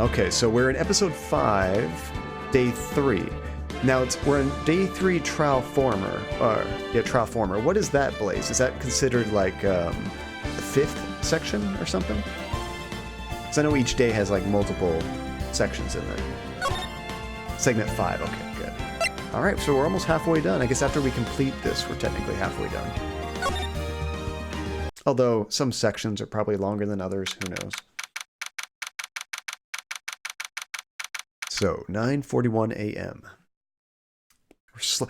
Okay, so we're in episode 5, day 3. Now we're in day 3 trial former. Trial former. What is that, Blaze? Is that considered like the 5th section or something? Because I know each day has like multiple sections in there. Segment 5. Okay, good. All right, so we're almost halfway done. I guess after we complete this, we're technically halfway done. Although some sections are probably longer than others. Who knows? So 9:41 a.m. We're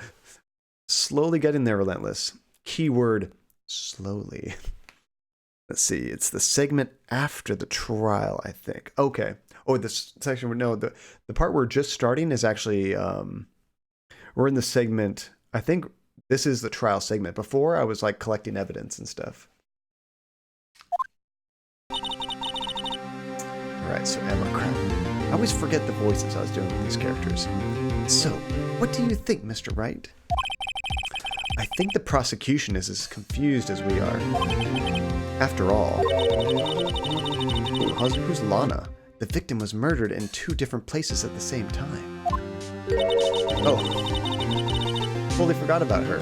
slowly getting there, Relentless. Keyword slowly. Let's see. It's the segment after the trial, I think. Okay. Oh, this section. No, the part we're just starting is actually we're in the segment. I think this is the trial segment. Before I was like collecting evidence and stuff. All right. So Emma, crap. I always forget the voices I was doing with these characters. So, what do you think, Mr. Wright? I think the prosecution is as confused as we are. After all... Ooh, who's Lana? The victim was murdered in 2 different places at the same time. Oh. Totally forgot about her.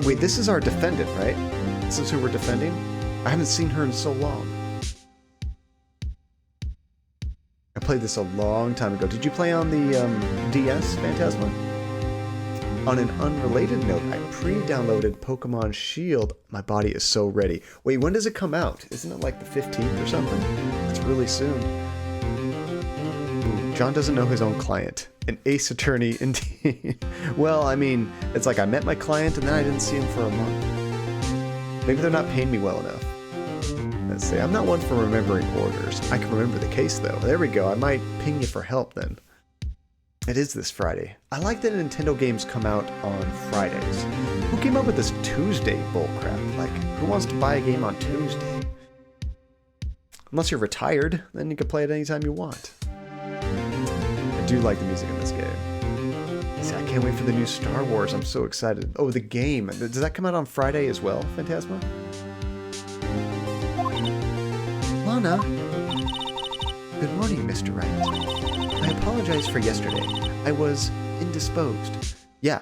Wait, this is our defendant, right? This is who we're defending? I haven't seen her in so long. I played this a long time ago. Did you play on the DS, Phantasma? On an unrelated note, I pre-downloaded Pokemon Shield. My body is so ready. Wait, when does it come out? Isn't it like the 15th or something? It's really soon. Ooh, John doesn't know his own client. An ace attorney indeed. Well, I mean, it's like I met my client and then I didn't see him for a month. Maybe they're not paying me well enough. Let's see, I'm not one for remembering orders. I can remember the case, though. There we go. I might ping you for help, then. It is this Friday. I like that Nintendo games come out on Fridays. Who came up with this Tuesday bullcrap? Like, who wants to buy a game on Tuesday? Unless you're retired, then you can play it anytime you want. I do like the music in this game. See, I can't wait for the new Star Wars. I'm so excited. Oh, the game. Does that come out on Friday as well, Phantasma? Lana? Good morning, Mr. Wright. I apologize for yesterday. I was indisposed. Yeah,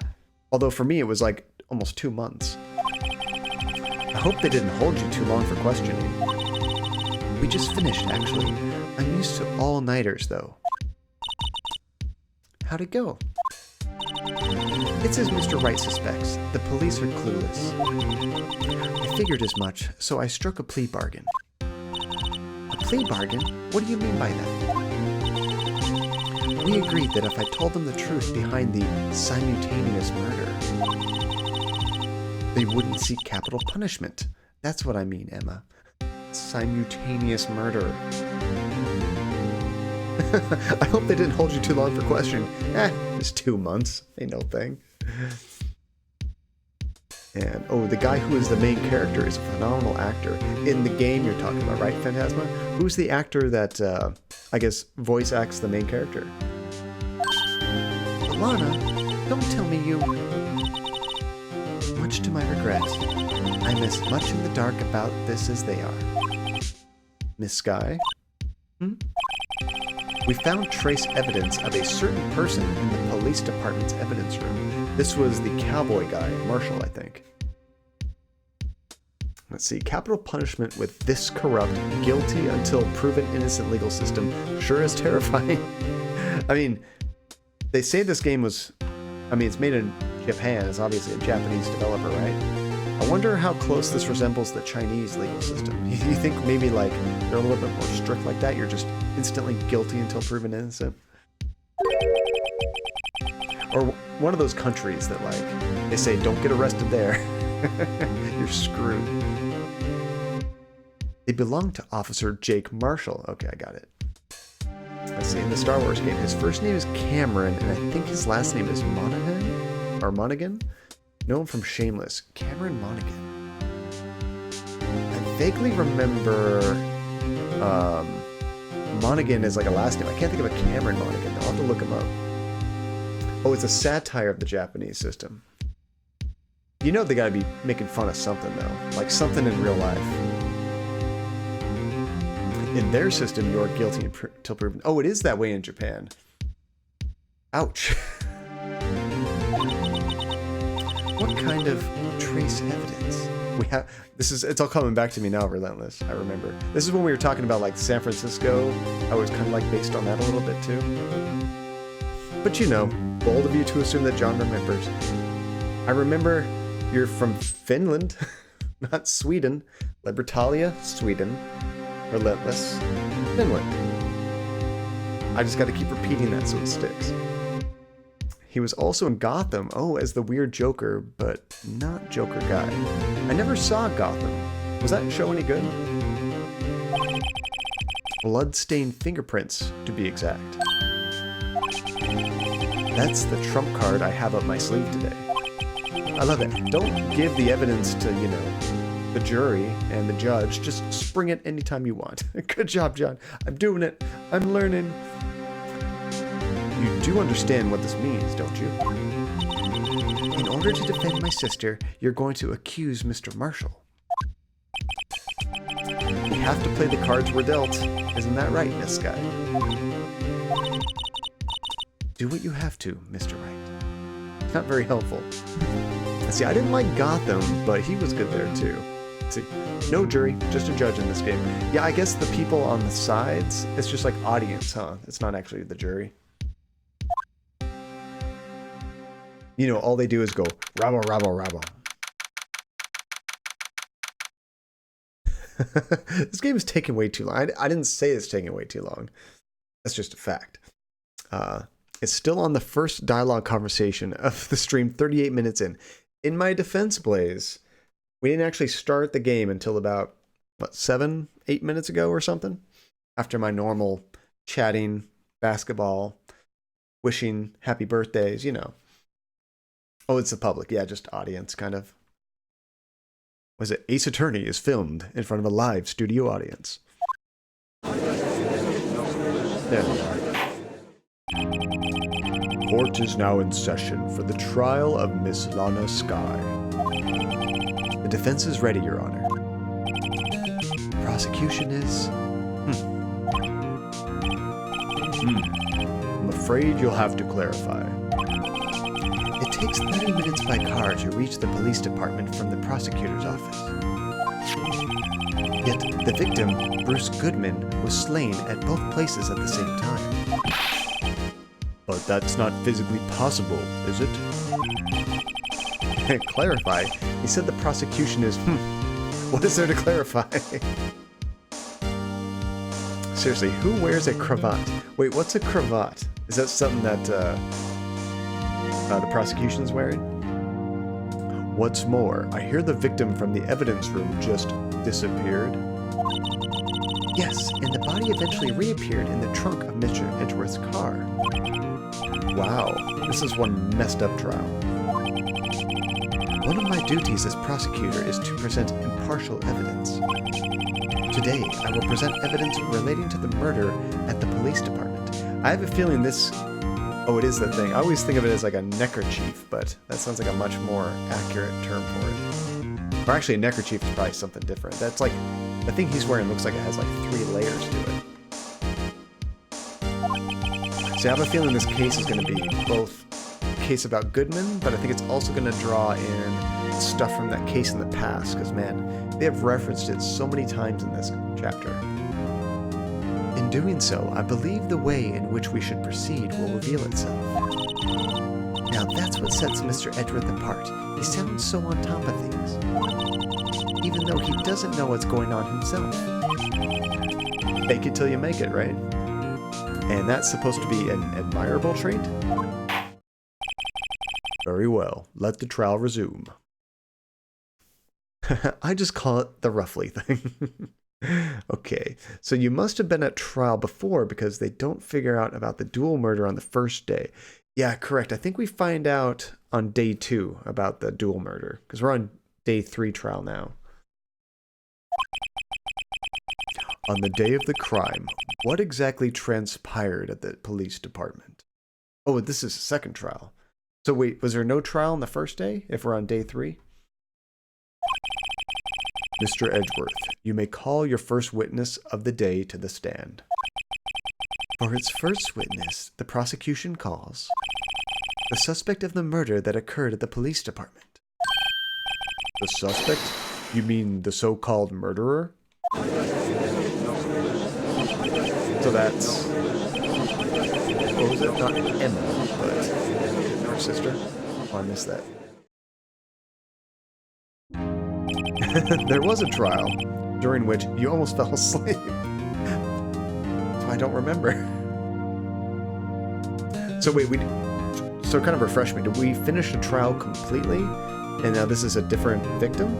although for me it was like almost 2 months. I hope they didn't hold you too long for questioning. We just finished, actually. I'm used to all-nighters, though. How'd it go? It's as Mr. Wright suspects. The police are clueless. I figured as much, so I struck a plea bargain. A plea bargain? What do you mean by that? We agreed that if I told them the truth behind the simultaneous murder, they wouldn't seek capital punishment. That's what I mean, Emma. Simultaneous murder. I hope they didn't hold you too long for questioning. It's 2 months. Ain't no thing. And, oh, the guy who is the main character is a phenomenal actor. In the game you're talking about, right, Phantasma? Who's the actor that, I guess, voice acts the main character? Alana, don't tell me you... Much to my regret, I'm as much in the dark about this as they are. Miss Sky? We found trace evidence of a certain person in the police department's evidence room. This was the cowboy guy, Marshall, I think. Let's see, capital punishment with this corrupt, guilty until proven innocent legal system sure is terrifying. I mean, they say this game was, I mean, it's made in Japan. It's obviously a Japanese developer, right? I wonder how close this resembles the Chinese legal system. You think maybe like they're a little bit more strict like that? You're just instantly guilty until proven innocent? Or one of those countries that like, they say don't get arrested there. You're screwed. They belong to Officer Jake Marshall. Okay, I got it. Let's see, in the Star Wars game, his first name is Cameron, and I think his last name is Monaghan? Or Monaghan? Know him from Shameless. Cameron Monaghan. I vaguely remember Monaghan as like a last name. I can't think of a Cameron Monaghan. I'll have to look him up. Oh, it's a satire of the Japanese system. You know they gotta be making fun of something, though. Like something in real life. In their system, you're guilty until proven. Oh, it is that way in Japan. Ouch. What kind of trace evidence? We have it's all coming back to me now, Relentless. I remember. This is when we were talking about like San Francisco. I was kind of like based on that a little bit too. But you know, bold of you to assume that John remembers. I remember you're from Finland, not Sweden. Libertalia, Sweden. Relentless, Finland. I just got to keep repeating that so it sticks. He was also in Gotham, as the weird Joker, but not Joker guy. I never saw Gotham. Was that show any good? Bloodstained fingerprints, to be exact. That's the trump card I have up my sleeve today. I love it. Don't give the evidence to, you know, the jury and the judge. Just spring it anytime you want. Good job, John. I'm doing it. I'm learning. You do understand what this means, don't you? In order to defend my sister, you're going to accuse Mr. Marshall. We have to play the cards we're dealt. Isn't that right, Miss Guy? Do what you have to, Mr. Wright. It's not very helpful. See, I didn't like Gotham, but he was good there too. See, no jury, just a judge in this game. Yeah, I guess the people on the sides, it's just like audience, huh? It's not actually the jury. You know, all they do is go, rabble, rabble, rabble. This game is taking way too long. I didn't say it's taking way too long. That's just a fact. It's still on the first dialogue conversation of the stream, 38 minutes in. In my defense, Blaze, we didn't actually start the game until about, what, 7-8 minutes ago or something? After my normal chatting, basketball, wishing happy birthdays, you know. Oh, it's the public. Yeah, just audience, kind of. Was it Ace Attorney is filmed in front of a live studio audience? Yeah. Court is now in session for the trial of Miss Lana Skye. The defense is ready, Your Honor. Prosecution is... I'm afraid you'll have to clarify. It takes 30 minutes by car to reach the police department from the prosecutor's office. Yet, the victim, Bruce Goodman, was slain at both places at the same time. But that's not physically possible, is it? Clarify? He said the prosecution is... What is there to clarify? Seriously, who wears a cravat? Wait, what's a cravat? Is that something that the prosecution's wearing? What's more, I hear the victim from the evidence room just disappeared. Yes, and the body eventually reappeared in the trunk of Mr. Edgeworth's car. Wow, this is one messed up trial. One of my duties as prosecutor is to present impartial evidence. Today, I will present evidence relating to the murder at the police department. I have a feeling this... Oh, it is the thing. I always think of it as like a neckerchief, but that sounds like a much more accurate term for it. Or actually, a neckerchief is probably something different. That's like... The thing he's wearing looks like it has like 3 layers to it. So I have a feeling this case is going to be both a case about Goodman, but I think it's also going to draw in stuff from that case in the past, because man, they have referenced it so many times in this chapter. In doing so, I believe the way in which we should proceed will reveal itself. Now that's what sets Mr. Edgeworth apart. He sounds so on top of things, even though he doesn't know what's going on himself. Fake it till you make it, right? And that's supposed to be an admirable trait? Very well, let the trial resume. I just call it the roughly thing. Okay, so you must have been at trial before because they don't figure out about the dual murder on the first day. Yeah, correct. I think we find out on day 2 about the dual murder because we're on day 3 trial now. On the day of the crime, what exactly transpired at the police department? Oh, this is a second trial. So wait, was there no trial on the first day if we're on day 3? Mr. Edgeworth, You may call your first witness of the day to the stand. For its first witness, the prosecution calls the suspect of the murder that occurred at the police department. The suspect? You mean the so-called murderer? So that's... what was it? Not Emma, but her sister? Oh, I missed that. There was a trial during which you almost fell asleep. So I don't remember. So wait, so kind of refresh me. Did we finish the trial completely? And now this is a different victim?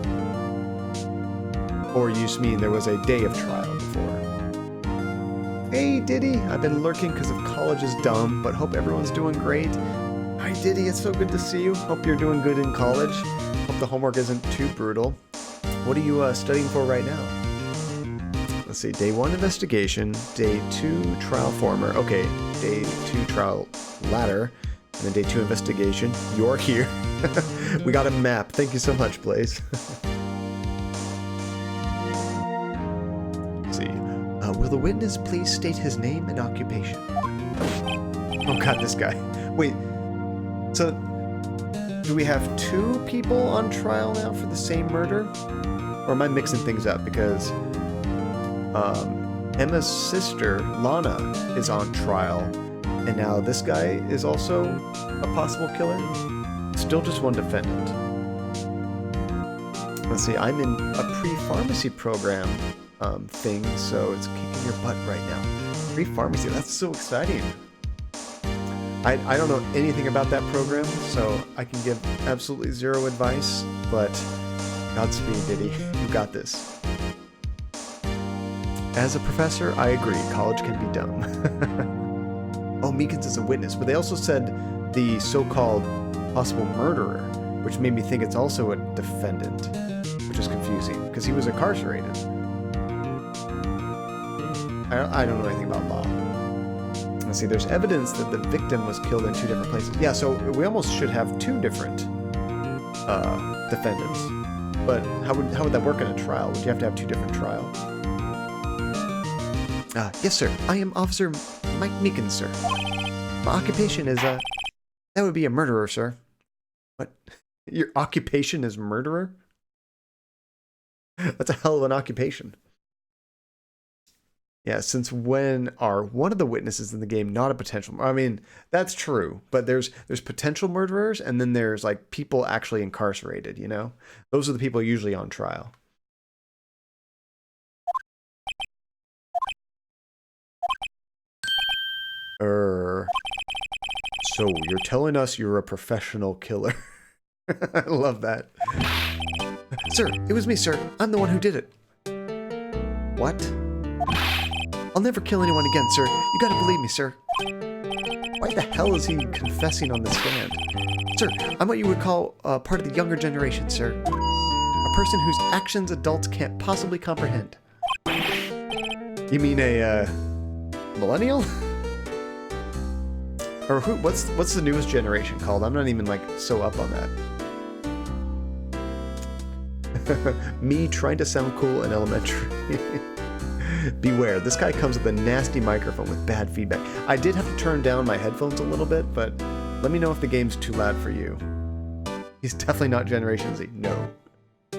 Or you just mean there was a day of trial before? Hey Diddy, I've been lurking because of college is dumb, but hope everyone's doing great. Hi Diddy, it's so good to see you. Hope you're doing good in college. Hope the homework isn't too brutal. What are you studying for right now? Let's see, day 1 investigation, day 2 trial former. Okay, day 2 trial ladder, and then day 2 investigation. You're here. We got a map. Thank you so much, Blaze. Let's see. Will the witness please state his name and occupation? Oh god, this guy. Wait, so do we have 2 people on trial now for the same murder? Or am I mixing things up? Because Emma's sister, Lana, is on trial, and now this guy is also a possible killer? Still just one defendant. Let's see, I'm in a pre-pharmacy program thing, so it's kicking your butt right now. Pre-pharmacy, that's so exciting. I don't know anything about that program, so I can give absolutely zero advice, but Godspeed, Diddy. You got this. As a professor, I agree. College can be dumb. Oh, Meekins is a witness, but they also said the so-called possible murderer, which made me think it's also a defendant, which is confusing, because he was incarcerated. I don't know anything about law. Let's see, there's evidence that the victim was killed in 2 different places. Yeah, so we almost should have 2 different defendants. But how would that work in a trial? Would you have to have 2 different trials? Yes, sir. I am Officer Mike Meekins, sir. My occupation is, that would be a murderer, sir. What? Your occupation is murderer? That's a hell of an occupation. Yeah, since when are one of the witnesses in the game not a potential... I mean, that's true, but there's potential murderers, and then there's, like, people actually incarcerated, you know? Those are the people usually on trial. So, you're telling us you're a professional killer. I love that. Sir, it was me, sir. I'm the one who did it. What? I'll never kill anyone again, sir. You gotta believe me, sir. Why the hell is he confessing on the stand? Sir, I'm what you would call part of the younger generation, sir. A person whose actions adults can't possibly comprehend. You mean a, millennial? Or who? What's the newest generation called? I'm not even, like, so up on that. Me trying to sound cool in elementary. Beware, this guy comes with a nasty microphone with bad feedback. I did have to turn down my headphones a little bit, but let me know if the game's too loud for you. He's definitely not Generation Z, no.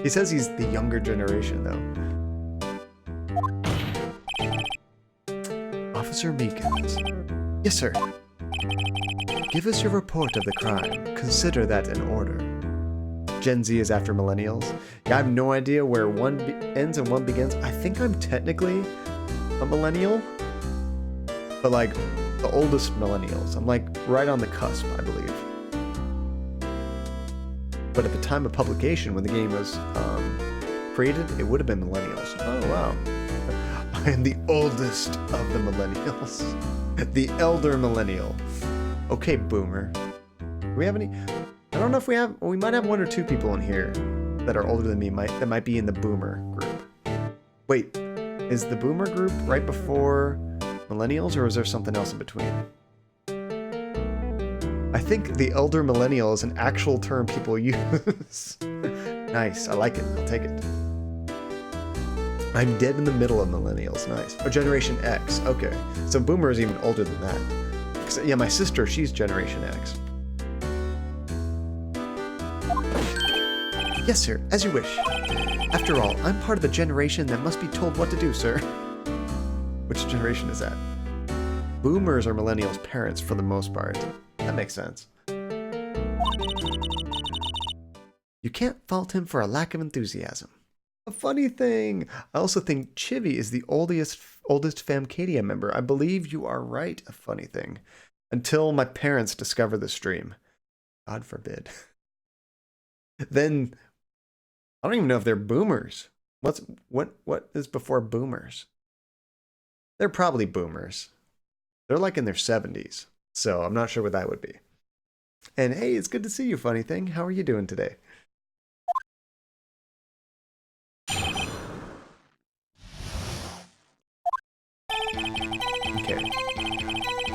He says he's the younger generation, though. Officer Meekins. Yes, sir. Give us your report of the crime. Consider that an order. Gen Z is after millennials. Yeah, I have no idea where one ends and one begins. I think I'm technically a millennial, but like the oldest millennials. I'm like right on the cusp, I believe. But at the time of publication, when the game was created, it would have been millennials. Oh, wow. I am the oldest of the millennials. The elder millennial. Okay, boomer. Do we have any... I don't know if we have... We might have 1 or 2 people in here that are older than me that might be in the boomer group. Wait, is the boomer group right before millennials, or is there something else in between? I think the elder millennial is an actual term people use. Nice, I like it. I'll take it. I'm dead in the middle of millennials. Nice. Oh, Generation X. Okay. So Boomer is even older than that. Yeah, my sister, she's Generation X. Yes, sir. As you wish. After all, I'm part of the generation that must be told what to do, sir. Which generation is that? Boomers are millennials' parents for the most part. That makes sense. You can't fault him for a lack of enthusiasm. A funny thing. I also think Chivi is the oldest Famcadia member. I believe you are right, a funny thing. Until my parents discover the stream. God forbid. Then I don't even know if they're boomers. What is before boomers? They're probably boomers. They're like in their 70s. So I'm not sure what that would be. And hey, it's good to see you, funny thing. How are you doing today? Okay.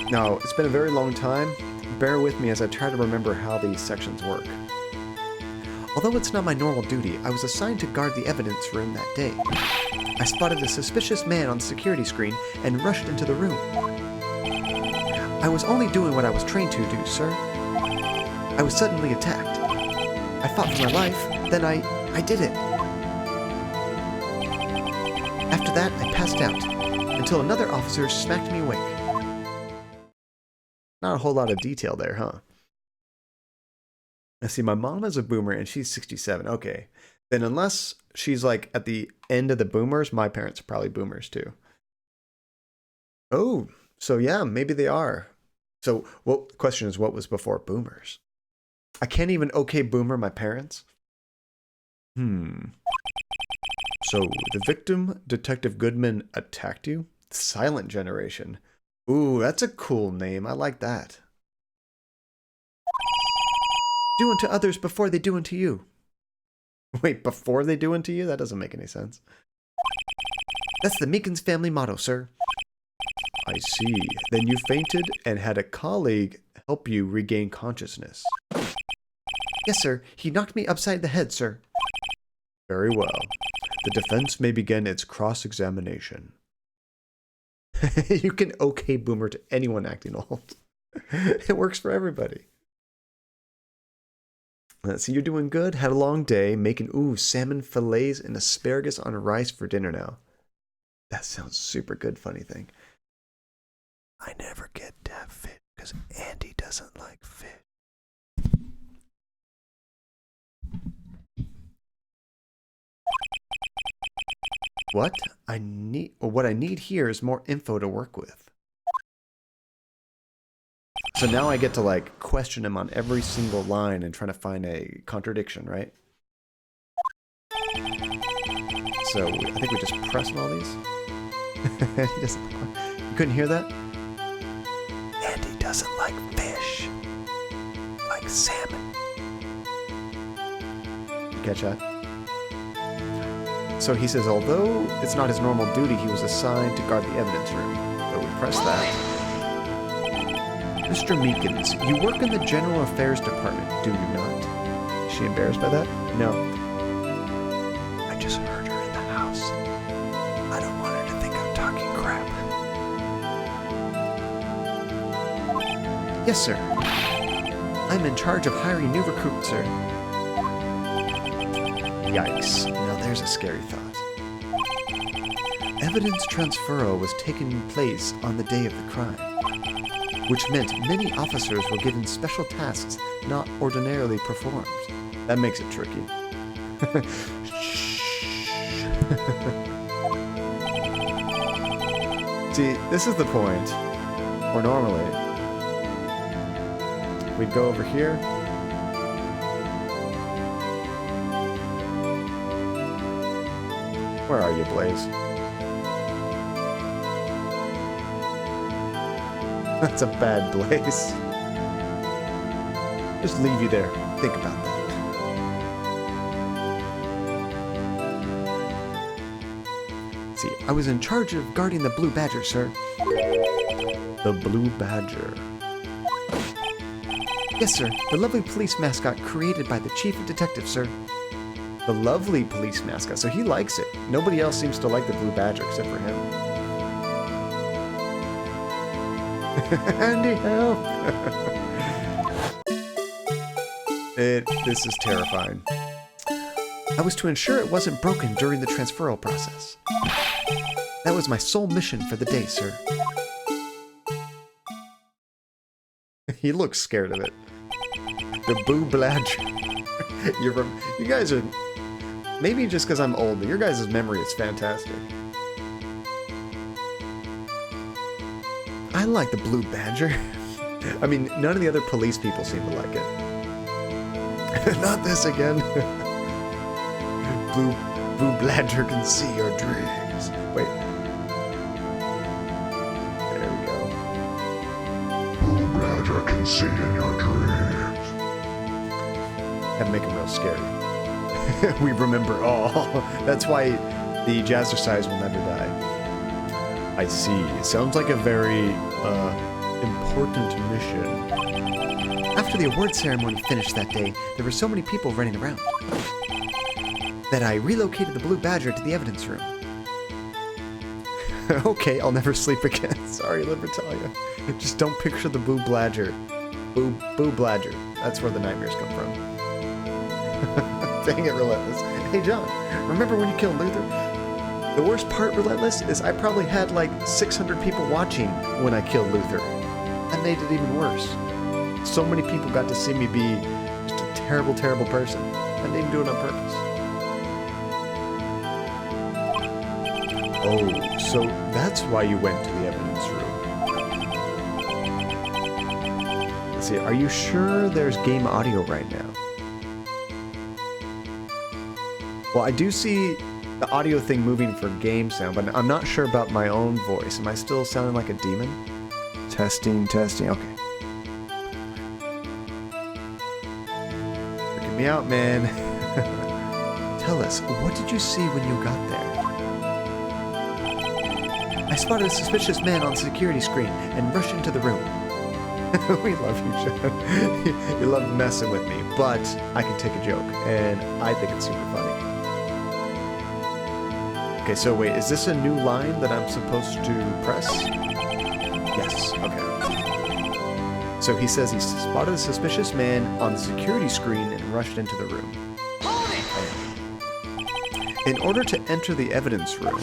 Now, it's been a very long time. Bear with me as I try to remember how these sections work. Although it's not my normal duty, I was assigned to guard the evidence room that day. I spotted a suspicious man on the security screen and rushed into the room. I was only doing what I was trained to do, sir. I was suddenly attacked. I fought for my life, then I did it. After that, I passed out, until another officer smacked me awake. Not a whole lot of detail there, huh? I see, my mom is a boomer and she's 67. Okay. Then unless she's like at the end of the boomers, my parents are probably boomers too. Oh, so yeah, maybe they are. So the question is, what was before boomers? I can't even okay boomer my parents. So the victim, Detective Goodman, attacked you? Silent generation. Ooh, that's a cool name. I like that. Do unto others before they do unto you. Wait, before they do unto you? That doesn't make any sense. That's the Meekins family motto, sir. I see. Then you fainted and had a colleague help you regain consciousness. Yes, sir. He knocked me upside the head, sir. Very well. The defense may begin its cross-examination. You can okay boomer to anyone acting old. It works for everybody. Let's see, you're doing good. Had a long day. Making, salmon fillets and asparagus on rice for dinner now. That sounds super good, funny thing. I never get to have fish because Andy doesn't like fish. What I need here is more info to work with. So now I get to like question him on every single line and trying to find a contradiction, right? So I think we just press on all these. You couldn't hear that? Andy doesn't like fish. Like salmon. You catch that? So he says, although it's not his normal duty, he was assigned to guard the evidence room. So we press that. Mr. Meekins, you work in the General Affairs Department, do you not? Is she embarrassed by that? No. I just heard her in the house. I don't want her to think I'm talking crap. Yes, sir. I'm in charge of hiring new recruits, sir. Yikes. Now there's a scary thought. Evidence transfer was taking place on the day of the crime, which meant many officers were given special tasks not ordinarily performed. That makes it tricky. See, this is the point where normally we'd go over here. Where are you, Blaze? That's a bad Blaze. Just leave you there. Think about that. See, I was in charge of guarding the Blue Badger, sir. The Blue Badger. Yes, sir. The lovely police mascot created by the Chief of Detectives, sir. The lovely police mascot. So he likes it. Nobody else seems to like the blue badger except for him. Andy, help! This is terrifying. I was to ensure it wasn't broken during the transferal process. That was my sole mission for the day, sir. He looks scared of it. The boo bladger. You guys are... Maybe just because I'm old, but your guys' memory is fantastic. I like the blue badger. I mean, none of the other police people seem to like it. Not this again. Blue bladger can see your dreams. Wait. There we go. Blue bladger can see in your dreams. That'd make him real scary. We remember all. That's why the jazzercise will never die. I see. It sounds like a very important mission. After the award ceremony finished that day, there were so many people running around that I relocated the blue badger to the evidence room. Okay, I'll never sleep again. Sorry, Libertalia. Just don't picture the boo bladger. Boo bladger. That's where the nightmares come from. Dang it, Relentless. Hey, John, remember when you killed Luther? The worst part, Relentless, is I probably had like 600 people watching when I killed Luther. That made it even worse. So many people got to see me be just a terrible, terrible person. I didn't even do it on purpose. Oh, so that's why you went to the evidence room. Let's see, are you sure there's game audio right now? Well, I do see the audio thing moving for game sound, but I'm not sure about my own voice. Am I still sounding like a demon? Testing, okay. Freaking me out, man. Tell us, what did you see when you got there? I spotted a suspicious man on the security screen and rushed into the room. We love you, John. You love messing with me, but I can take a joke, and I think it's super funny. Okay, so wait, is this a new line that I'm supposed to press? Yes, okay. So he says he spotted a suspicious man on the security screen and rushed into the room. In order to enter the evidence room,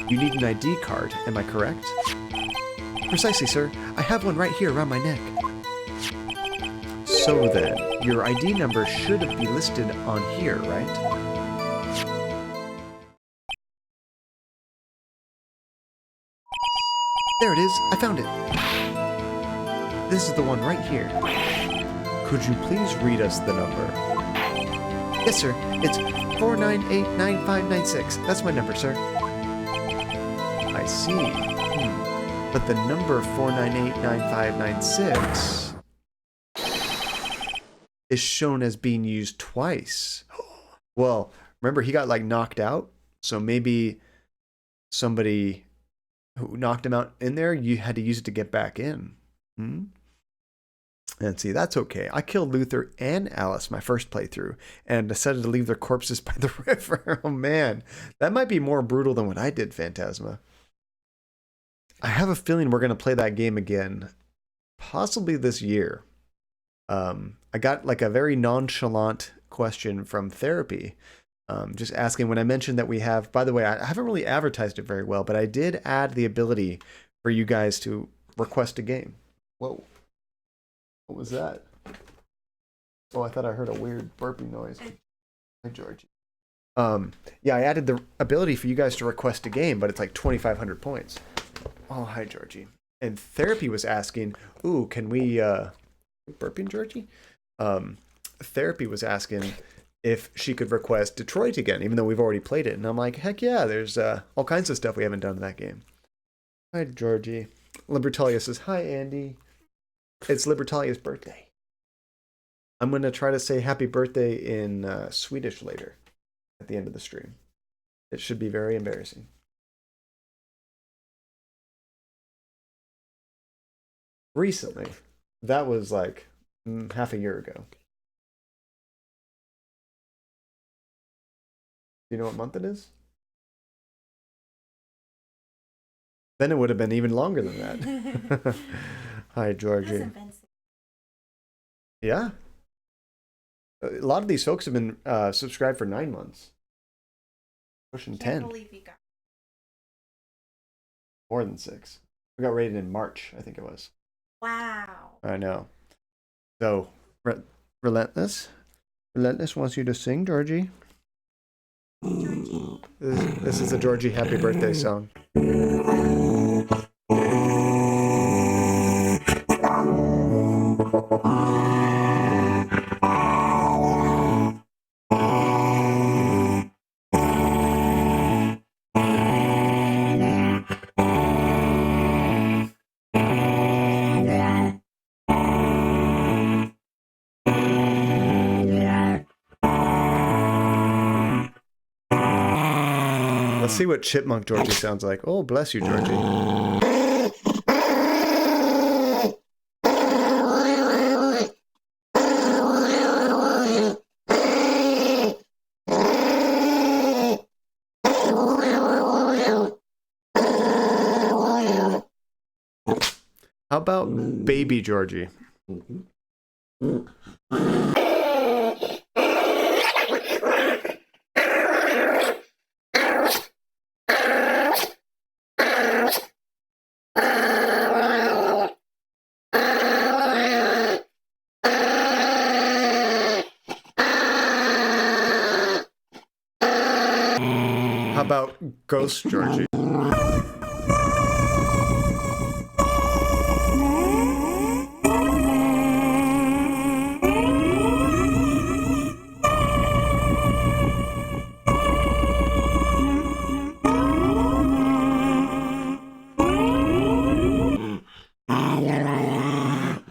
you need an ID card, am I correct? Precisely, sir. I have one right here around my neck. So then, your ID number should be listed on here, right? There it is. I found it. This is the one right here. Could you please read us the number? Yes, sir. It's 4989596. That's my number, sir. I see. But the number 4989596 is shown as being used twice. Well, remember he got like knocked out, so maybe somebody who knocked him out in there, you had to use it to get back in. And see, that's okay. I killed Luther and Alice my first playthrough and decided to leave their corpses by the river. Oh man, that might be more brutal than what I did, Phantasma. I have a feeling we're going to play that game again, possibly this year. I got like a very nonchalant question from Therapy, just asking when I mentioned that we have, by the way, I haven't really advertised it very well, but I did add the ability for you guys to request a game. Whoa. What was that? Oh, I thought I heard a weird burping noise. Hi, Georgie. Yeah, I added the ability for you guys to request a game, but it's like 2,500 points. Oh, hi, Georgie. And Therapy was asking, ooh, can we, burping, Georgie? Therapy was asking if she could request Detroit again, even though we've already played it. And I'm like, heck yeah, there's all kinds of stuff we haven't done in that game. Hi, Georgie. Libertalia says, hi, Andy. It's Libertalia's birthday. I'm going to try to say happy birthday in Swedish later at the end of the stream. It should be very embarrassing. Recently. That was like half a year ago. Do you know what month it is? Then it would have been even longer than that. Hi, Georgie. Yeah. A lot of these folks have been subscribed for 9 months. Pushing 10. Can't believe you got More than 6. We got rated in March, I think it was. Wow. I know. So, Relentless. Relentless wants you to sing, Georgie. Georgie. This is a Georgie happy birthday song. Let's see what Chipmunk Georgie sounds like. Oh, bless you, Georgie. How about Baby Georgie? How about Ghost Georgie?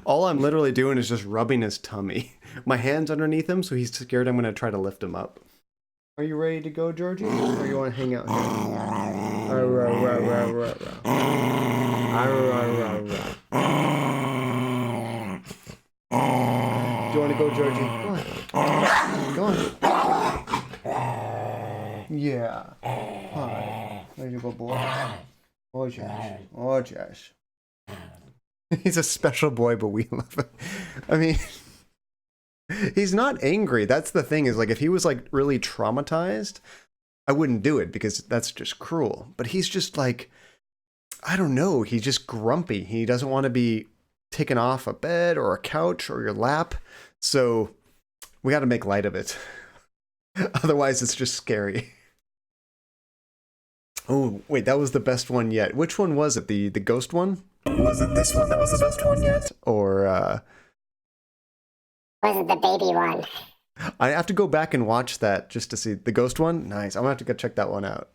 All I'm literally doing is just rubbing his tummy. My hand's underneath him, so he's scared I'm going to try to lift him up. Are you ready to go, Georgie? Or you want to hang out here? Do you want to go, Georgie? Go on. Go on. Yeah. Hi. There you go, boy. Oh, Josh. Oh, Josh. He's a special boy, but we love him. I mean, he's not angry. That's the thing, is like, if he was like really traumatized, I wouldn't do it because that's just cruel. But he's just like, I don't know. He's just grumpy. He doesn't want to be taken off a bed or a couch or your lap. So we got to make light of it. Otherwise, it's just scary. Oh, wait, that was the best one yet. Which one was it? The ghost one? Was it this one that was the best one yet? Or, Was it the baby one? I have to go back and watch that just to see the ghost one. Nice. I'm gonna have to go check that one out.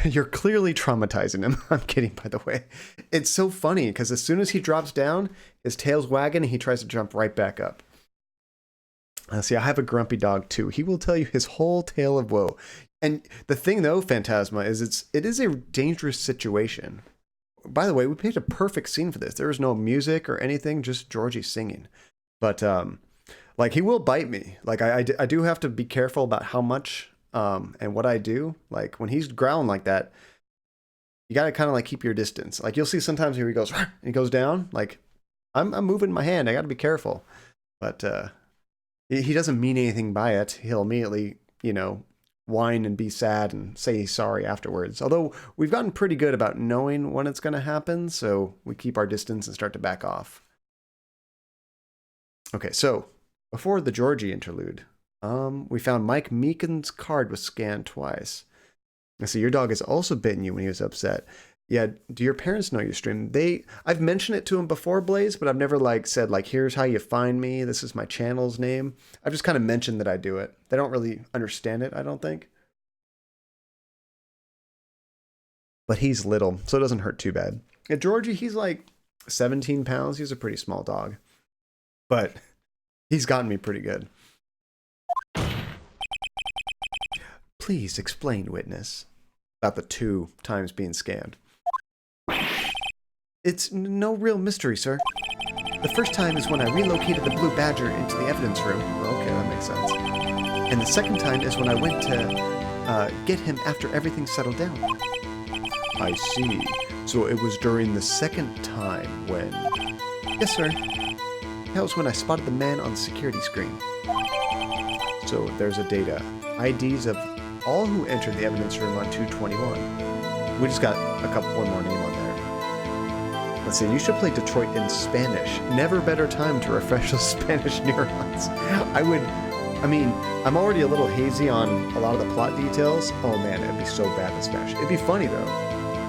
You're clearly traumatizing him. I'm kidding, by the way. It's so funny because as soon as he drops down, his tail's wagging and he tries to jump right back up. See, I have a grumpy dog too. He will tell you his whole tale of woe. And the thing though, Phantasma, is it is a dangerous situation. By the way, we picked a perfect scene for this. There was no music or anything, just Georgie singing. But like, he will bite me. Like, I do have to be careful about how much and what I do. Like, when he's growling like that, you got to kind of like keep your distance. Like, you'll see sometimes here he goes, and he goes down. Like, I'm moving my hand. I got to be careful. But he doesn't mean anything by it. He'll immediately, whine and be sad and say he's sorry afterwards. Although we've gotten pretty good about knowing when it's going to happen, so we keep our distance and start to back off. Okay, so before the Georgie interlude, we found Mike Meekin's card was scanned twice. I see your dog has also bitten you when he was upset. Yeah, do your parents know you stream? I've mentioned it to them before, Blaze, but I've never said here's how you find me. This is my channel's name. I've just kind of mentioned that I do it. They don't really understand it, I don't think. But he's little, so it doesn't hurt too bad. Yeah, Georgie, he's like 17 pounds. He's a pretty small dog. But he's gotten me pretty good. Please explain, witness, about the 2 times being scanned. It's no real mystery, sir. The first time is when I relocated the Blue Badger into the evidence room. Okay, that makes sense. And the second time is when I went to get him after everything settled down. I see. So it was during the second time when... Yes, sir. That was when I spotted the man on the security screen. So there's a data. IDs of all who entered the evidence room on 221. We just got one more name on there. Let's see, you should play Detroit in Spanish. Never better time to refresh those Spanish neurons. I mean, I'm already a little hazy on a lot of the plot details. Oh man, it'd be so bad in Spanish. It'd be funny though.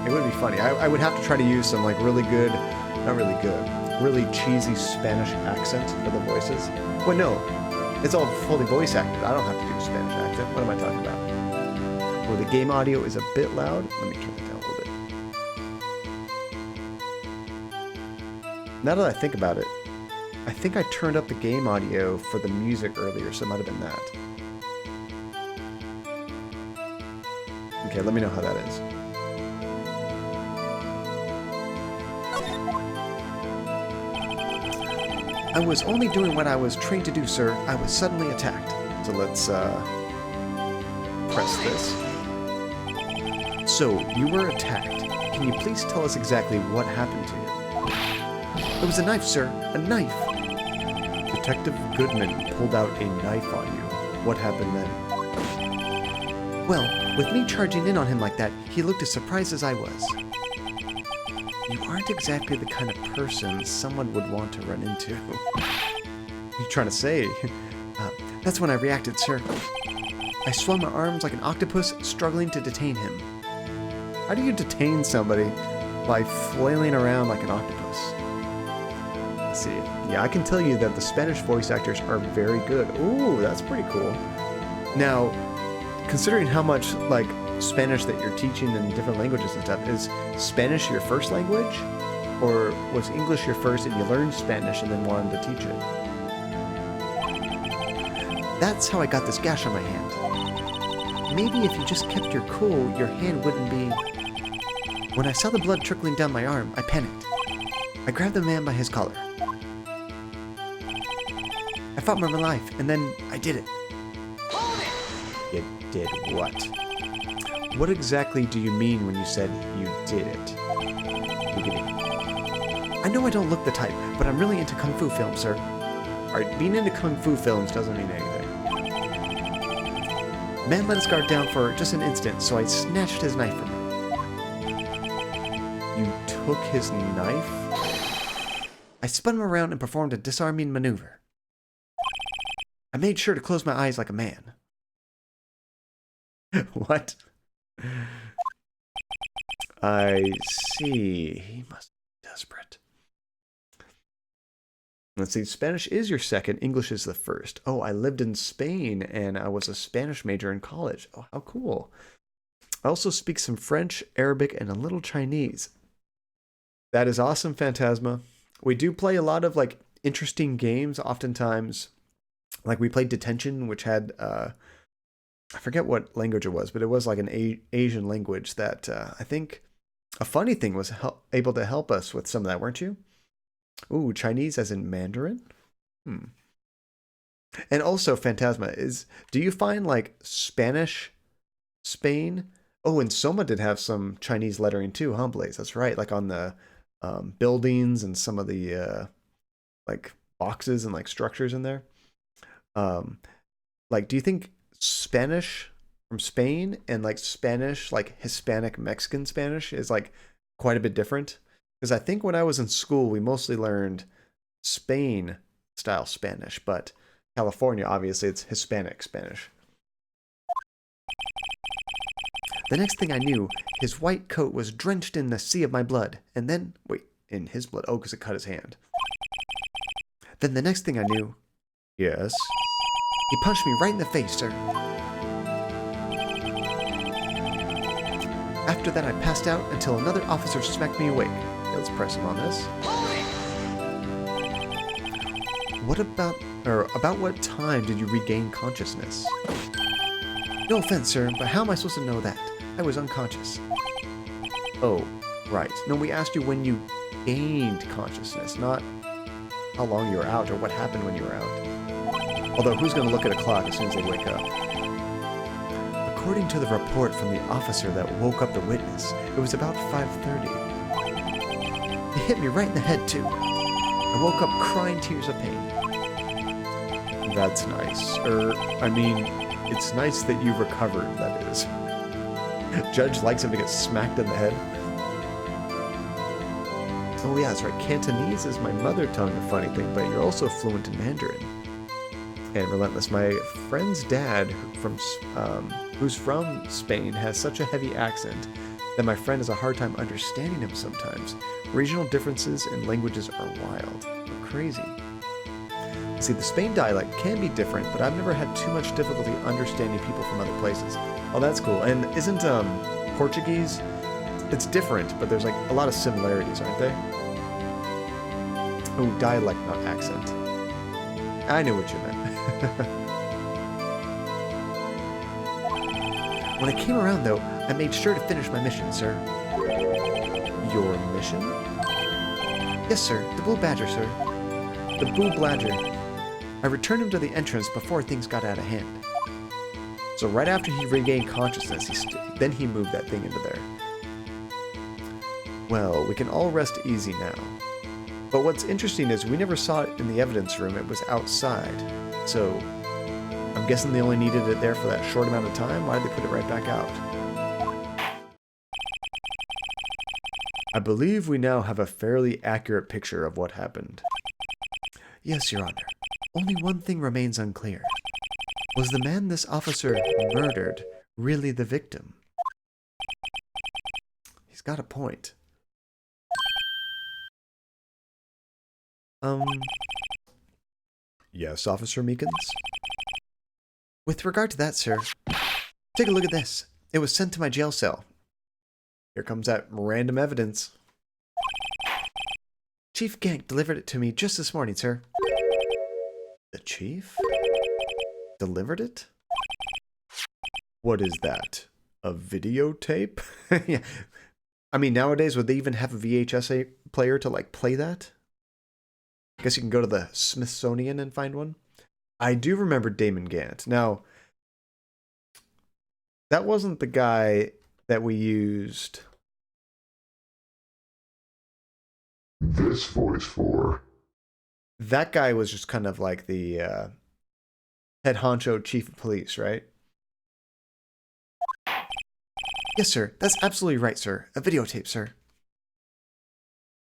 It would be funny. I would have to try to use some like really good, not really good, really cheesy Spanish accent for the voices. Well, no, it's all fully voice acted. I don't have to do a Spanish accent. What am I talking about? Well, the game audio is a bit loud. Let me turn it down a little bit. Now that I think about it, I think I turned up the game audio for the music earlier, so it might have been that. Okay, let me know how that is. I was only doing what I was trained to do, sir. I was suddenly attacked. So let's press this. So, you were attacked. Can you please tell us exactly what happened to you? It was a knife, sir. A knife. Detective Goodman pulled out a knife on you. What happened then? Well, with me charging in on him like that, he looked as surprised as I was. You aren't exactly the kind of person someone would want to run into. What are you trying to say? That's when I reacted, sir. I swung my arms like an octopus, struggling to detain him. How do you detain somebody by flailing around like an octopus? Let's see. Yeah, I can tell you that the Spanish voice actors are very good. Ooh, that's pretty cool. Now, considering how much, like, Spanish that you're teaching in different languages and stuff, is Spanish your first language? Or was English your first and you learned Spanish and then wanted to teach it? That's how I got this gash on my hand. Maybe if you just kept your cool, your hand wouldn't be... When I saw the blood trickling down my arm, I panicked. I grabbed the man by his collar. I fought for my life, and then I did it. You did what? What exactly do you mean when you said you did it? I know I don't look the type, but I'm really into Kung Fu films, sir. Alright, being into Kung Fu films doesn't mean anything. Man let his guard down for just an instant, so I snatched his knife from him. You took his knife? I spun him around and performed a disarming maneuver. I made sure to close my eyes like a man. What? I see. He must be desperate. Let's see. Spanish is your second. English is the first. Oh, I lived in Spain and I was a Spanish major in college. Oh, how cool. I also speak some French, Arabic, and a little Chinese. That is awesome, Phantasma. We do play a lot of like interesting games oftentimes. Like we played Detention, which had... I forget what language it was, but it was like an Asian language that I think a funny thing was able to help us with some of that, weren't you? Ooh, Chinese as in Mandarin? And also, Phantasma, do you find like Spanish Spain? Oh, and Soma did have some Chinese lettering too, huh, Blaze? That's right, like on the buildings and some of the like boxes and like structures in there. Like, do you think Spanish from Spain and like Spanish, like Hispanic Mexican Spanish is like quite a bit different? Because I think when I was in school, we mostly learned Spain style Spanish, but California, obviously, it's Hispanic Spanish. The next thing I knew, his white coat was drenched in the sea of my blood. And then, wait, in his blood. Oh, because it cut his hand. Then the next thing I knew, yes, he punched me right in the face, sir. After that, I passed out until another officer smacked me awake. Okay, let's press him on this. What about what time did you regain consciousness? No offense, sir, but how am I supposed to know that? I was unconscious. Oh, right. No, we asked you when you gained consciousness, not how long you were out or what happened when you were out. Although, who's going to look at a clock as soon as they wake up? according to the report from the officer that woke up the witness, it was about 5:30. He hit me right in the head, too. I woke up crying tears of pain. That's nice. I mean, it's nice that you recovered, that is. Judge likes him to get smacked in the head. Oh yeah, that's right. Cantonese is my mother tongue, a funny thing, but you're also fluent in Mandarin. And relentless. My friend's dad, who's from Spain, has such a heavy accent that my friend has a hard time understanding him sometimes. Regional differences in languages are wild. They're crazy. See, the Spain dialect can be different, but I've never had too much difficulty understanding people from other places. Oh, that's cool. And isn't Portuguese? It's different, but there's like a lot of similarities, aren't they? Oh, dialect, not accent. I knew what you meant. When I came around, though, I made sure to finish my mission, sir. Your mission? Yes, sir. The Blue Badger, sir. The Blue Badger. I returned him to the entrance before things got out of hand. So right after he regained consciousness, then he moved that thing into there. Well, we can all rest easy now. But what's interesting is we never saw it in the evidence room. It was outside. So I'm guessing they only needed it there for that short amount of time. Why did they put it right back out? I believe we now have a fairly accurate picture of what happened. Yes, Your Honor. Only one thing remains unclear. Was the man this officer murdered really the victim? He's got a point. Yes, Officer Meekins? With regard to that, sir, take a look at this. It was sent to my jail cell. Here comes that random evidence. Chief Gank delivered it to me just this morning, sir. The chief? Delivered it? What is that? A videotape? Yeah. I mean, nowadays, would they even have a VHS player to, like, play that? I guess you can go to the Smithsonian and find one. I do remember Damon Gant. Now, that wasn't the guy that we used this voice for. That guy was just kind of like the head honcho chief of police, right? Yes, sir. That's absolutely right, sir. A videotape, sir.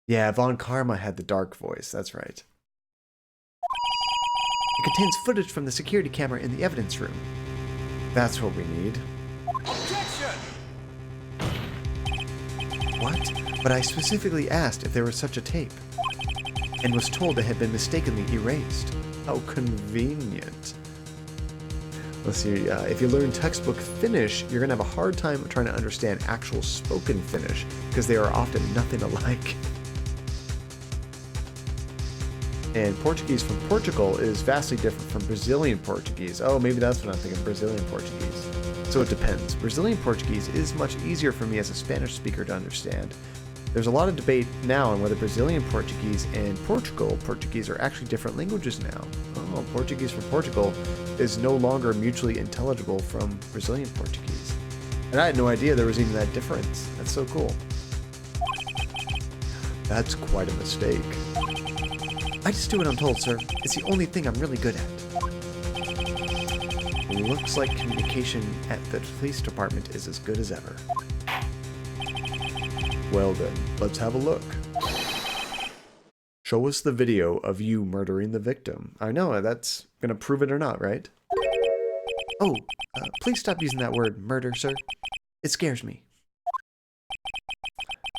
Yeah, Von Karma had the dark voice. That's right. It contains footage from the security camera in the evidence room. That's what we need. Objection! What? But I specifically asked if there was such a tape, and was told it had been mistakenly erased. How convenient. Let's see, if you learn textbook Finnish, you're going to have a hard time trying to understand actual spoken Finnish, because they are often nothing alike. And Portuguese from Portugal is vastly different from Brazilian Portuguese. Oh, maybe that's what I'm thinking, Brazilian Portuguese. So it depends. Brazilian Portuguese is much easier for me as a Spanish speaker to understand. There's a lot of debate now on whether Brazilian Portuguese and Portugal Portuguese are actually different languages now. Oh, Portuguese from Portugal is no longer mutually intelligible from Brazilian Portuguese. And I had no idea there was even that difference. That's so cool. That's quite a mistake. I just do what I'm told, sir. It's the only thing I'm really good at. Looks like communication at the police department is as good as ever. Well then, let's have a look. Show us the video of you murdering the victim. I know, that's gonna prove it or not, right? Oh, please stop using that word, murder, sir. It scares me.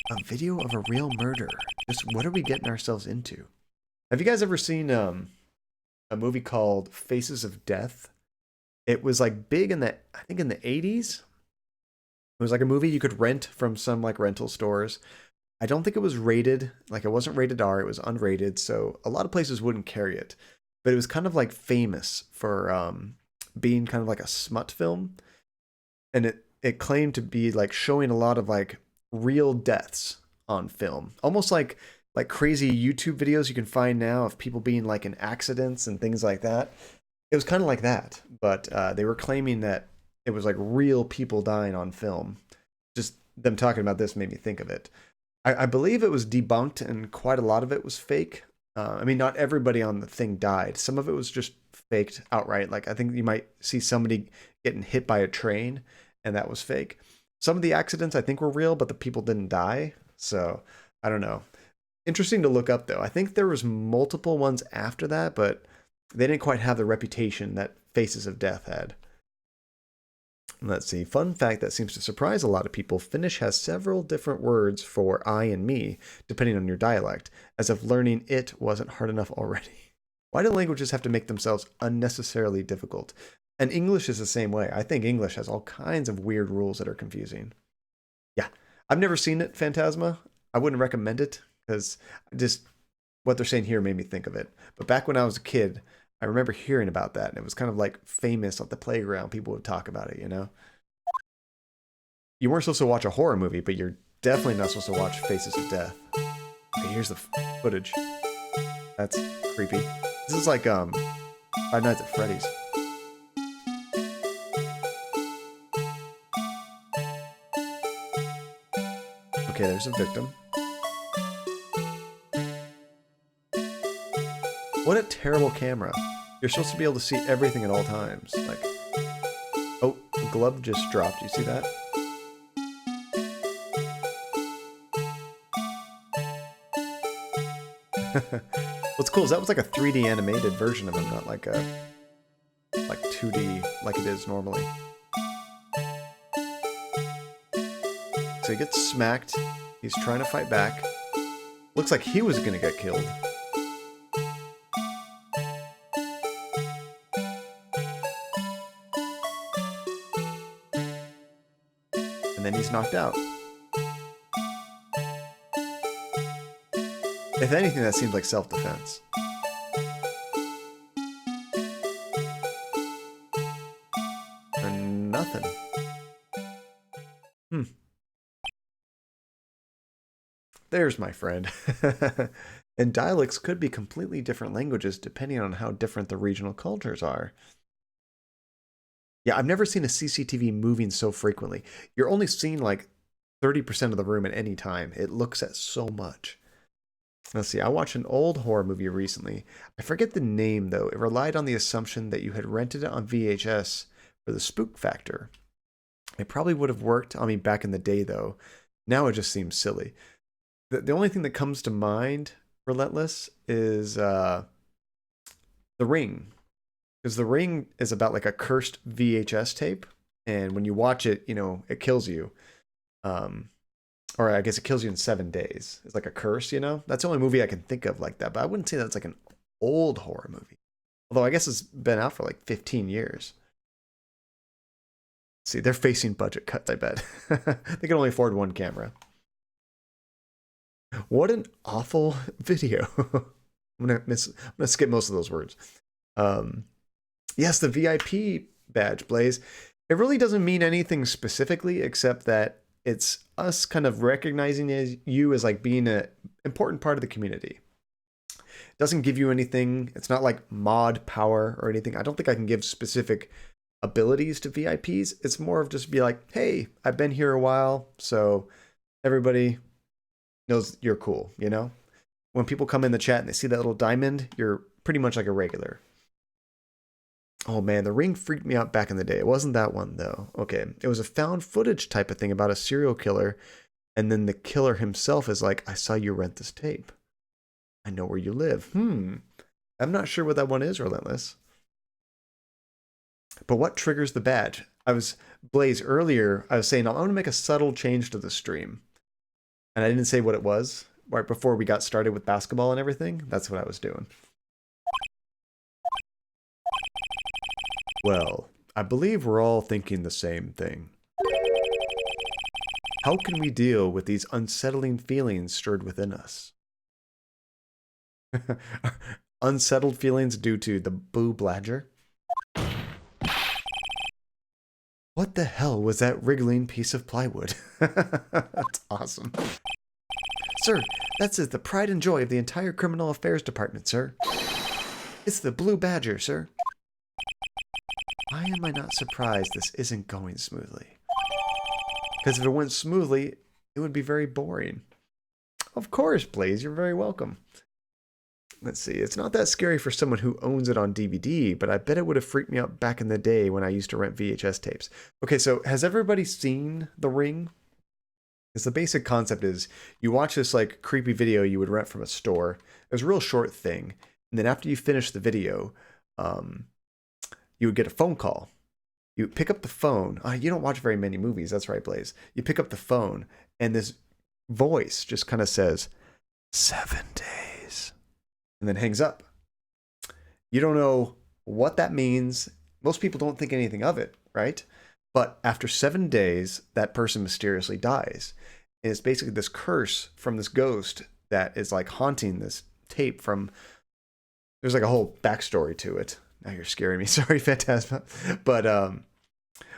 A video of a real murder. Just what are we getting ourselves into? Have you guys ever seen a movie called Faces of Death? It was like big in the, I think in the 80s. It was like a movie you could rent from some like rental stores. I don't think it was rated, like it wasn't rated R, it was unrated, so a lot of places wouldn't carry it. But it was kind of like famous for being kind of like a smut film. And it claimed to be like showing a lot of like real deaths on film. Almost like crazy YouTube videos you can find now of people being like in accidents and things like that. It was kind of like that, but they were claiming that it was like real people dying on film. Just them talking about this made me think of it. I believe it was debunked and quite a lot of it was fake. I mean, not everybody on the thing died. Some of it was just faked outright. Like, I think you might see somebody getting hit by a train and that was fake. Some of the accidents I think were real, but the people didn't die. So I don't know. Interesting to look up though. I think there was multiple ones after that, but they didn't quite have the reputation that Faces of Death had. Let's see. Fun fact that seems to surprise a lot of people. Finnish has several different words for I and me, depending on your dialect, as if learning it wasn't hard enough already. Why do languages have to make themselves unnecessarily difficult? And English is the same way. I think English has all kinds of weird rules that are confusing. Yeah. I've never seen it, Phantasma. I wouldn't recommend it because just what they're saying here made me think of it. But back when I was a kid, I remember hearing about that, and it was kind of like famous at the playground. People would talk about it, you know? You weren't supposed to watch a horror movie, but you're definitely not supposed to watch Faces of Death. Okay, here's the footage. That's creepy. This is like Five Nights at Freddy's. Okay, there's a victim. What a terrible camera. You're supposed to be able to see everything at all times. Like, oh, the glove just dropped. You see that? What's cool is that was like a 3D animated version of him, not like a 2D like it is normally. So he gets smacked. He's trying to fight back. Looks like he was gonna get killed. And then he's knocked out. If anything, that seems like self-defense. And nothing. There's my friend. And dialects could be completely different languages depending on how different the regional cultures are. Yeah, I've never seen a CCTV moving so frequently. You're only seeing like 30% of the room at any time. It looks at so much. Let's see, I watched an old horror movie recently. I forget the name though. It relied on the assumption that you had rented it on VHS for the spook factor. It probably would have worked on me back in the day though. Now it just seems silly. The only thing that comes to mind, Relentless, is The Ring. Because The Ring is about like a cursed VHS tape. And when you watch it, you know, it kills you. Or I guess it kills you in 7 days. It's like a curse, you know? That's the only movie I can think of like that. But I wouldn't say that's like an old horror movie. Although I guess it's been out for like 15 years. See, they're facing budget cuts, I bet. They can only afford one camera. What an awful video. I'm gonna skip most of those words. Yes, the VIP badge, Blaze. It really doesn't mean anything specifically except that it's us kind of recognizing you as like being an important part of the community. It doesn't give you anything. It's not like mod power or anything. I don't think I can give specific abilities to VIPs. It's more of just be like, hey, I've been here a while, so everybody knows you're cool, you know? When people come in the chat and they see that little diamond, you're pretty much like a regular. Oh man, The Ring freaked me out back in the day. It wasn't that one though. Okay, it was a found footage type of thing about a serial killer, and then the killer himself is like, I saw you rent this tape. I know where you live. I'm not sure what that one is, Relentless. But what triggers the badge? Blaze, earlier, I was saying, I'm going to make a subtle change to the stream. And I didn't say what it was right before we got started with basketball and everything. That's what I was doing. Well, I believe we're all thinking the same thing. How can we deal with these unsettling feelings stirred within us? Unsettled feelings due to the Boo Bladger? What the hell was that wriggling piece of plywood? That's awesome. Sir, that's the pride and joy of the entire criminal affairs department, sir. It's the Blue Badger, sir. why am I not surprised this isn't going smoothly? Because if it went smoothly, it would be very boring. Of course, Blaze, you're very welcome. Let's see, it's not that scary for someone who owns it on DVD, but I bet it would have freaked me out back in the day when I used to rent VHS tapes. Okay, so has everybody seen The Ring? Because the basic concept is you watch this like creepy video you would rent from a store. It was a real short thing. And then after you finish the video, you would get a phone call. You pick up the phone. You don't watch very many movies. That's right, Blaze. You pick up the phone and this voice just kind of says, 7 days. And then hangs up. You don't know what that means. Most people don't think anything of it, right? But after 7 days, that person mysteriously dies. And it's basically this curse from this ghost that is like haunting this tape from... There's like a whole backstory to it. Now you're scaring me. Sorry, Phantasma. But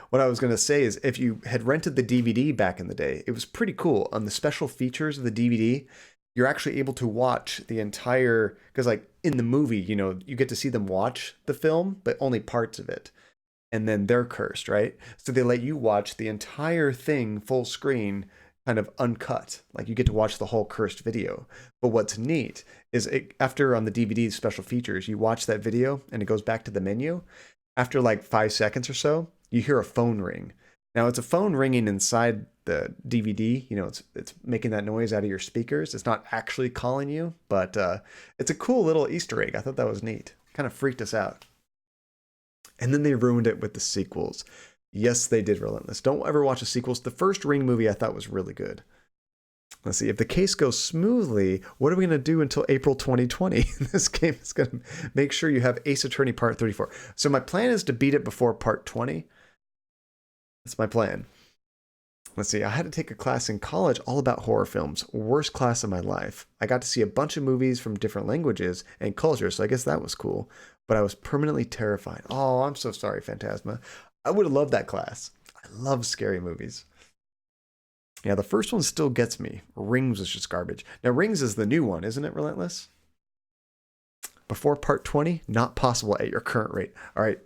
what I was going to say is if you had rented the DVD back in the day, it was pretty cool. On the special features of the DVD, you're actually able to watch the entire... Because like in the movie, you know, you get to see them watch the film, but only parts of it. And then they're cursed, right? So they let you watch the entire thing full screen, kind of uncut. Like you get to watch the whole cursed video. But what's neat is after on the DVD special features, you watch that video and it goes back to the menu. After like 5 seconds or so, you hear a phone ring. Now it's a phone ringing inside the DVD. You know, it's making that noise out of your speakers. It's not actually calling you, but it's a cool little Easter egg. I thought that was neat. Kind of freaked us out. And then they ruined it with the sequels. Yes, they did, Relentless. Don't ever watch the sequels. The first Ring movie I thought was really good. Let's see. If the case goes smoothly, what are we going to do until April 2020? This game is going to make sure you have Ace Attorney Part 34. So my plan is to beat it before Part 20. That's my plan. Let's see. I had to take a class in college all about horror films. Worst class of my life. I got to see a bunch of movies from different languages and cultures, so I guess that was cool. But I was permanently terrified. Oh, I'm so sorry, Phantasma. I would have loved that class. I love scary movies. Yeah, the first one still gets me. Rings was just garbage. Now, Rings is the new one, isn't it, Relentless? Before Part 20? Not possible at your current rate. All right,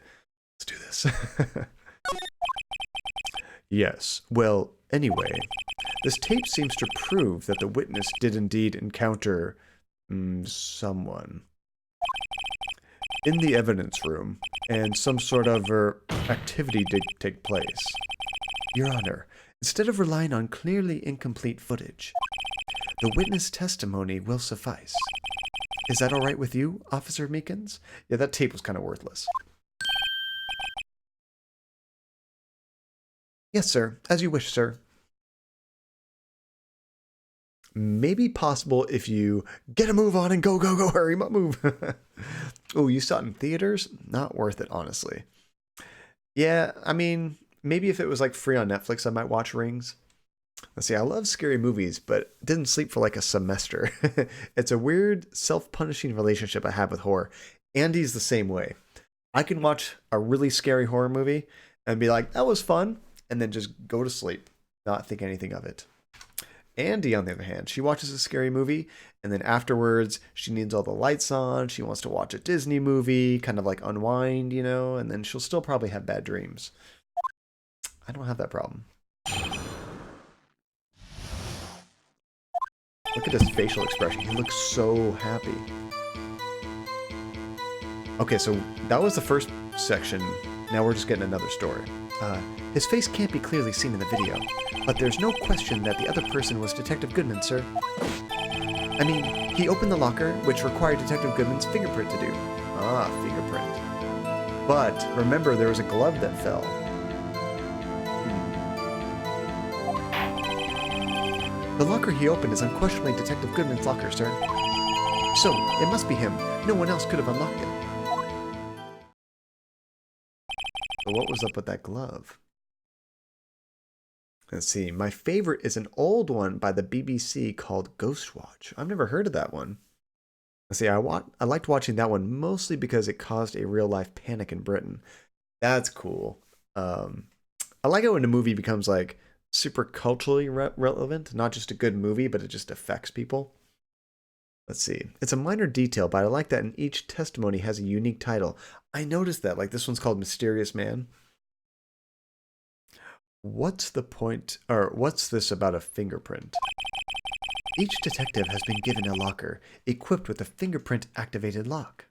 let's do this. Yes, well, anyway, this tape seems to prove that the witness did indeed encounter someone in the evidence room, and some sort of activity did take place. Your Honor, instead of relying on clearly incomplete footage, the witness testimony will suffice. Is that all right with you, Officer Meekins? Yeah, that tape was kind of worthless. Yes, sir. As you wish, sir. Maybe possible if you get a move on and go, hurry up, move. Oh, you saw it in theaters? Not worth it, honestly. Yeah, I mean, maybe if it was like free on Netflix, I might watch Rings. Let's see, I love scary movies, but didn't sleep for like a semester. It's a weird, self-punishing relationship I have with horror. Andy's the same way. I can watch a really scary horror movie and be like, that was fun, and then just go to sleep, not think anything of it. Andy, on the other hand, she watches a scary movie, and then afterwards, she needs all the lights on, she wants to watch a Disney movie, kind of like unwind, you know, and then she'll still probably have bad dreams. I don't have that problem. Look at his facial expression. He looks so happy. Okay, so that was the first section. Now we're just getting another story. His face can't be clearly seen in the video, but there's no question that the other person was Detective Goodman, sir. I mean, he opened the locker, which required Detective Goodman's fingerprint to do. Ah, fingerprint. But remember, there was a glove that fell. The locker he opened is unquestionably Detective Goodman's locker, sir. So, it must be him. No one else could have unlocked it. But what was up with that glove? Let's see. My favorite is an old one by the BBC called Ghostwatch. I've never heard of that one. Let's see. I liked watching that one mostly because it caused a real-life panic in Britain. That's cool. I like it when a movie becomes like super culturally relevant, not just a good movie, but it just affects people. Let's see. It's a minor detail, but I like that in each testimony has a unique title. I noticed that. Like this one's called Mysterious Man. What's the point, or what's this about a fingerprint? Each detective has been given a locker, equipped with a fingerprint-activated lock.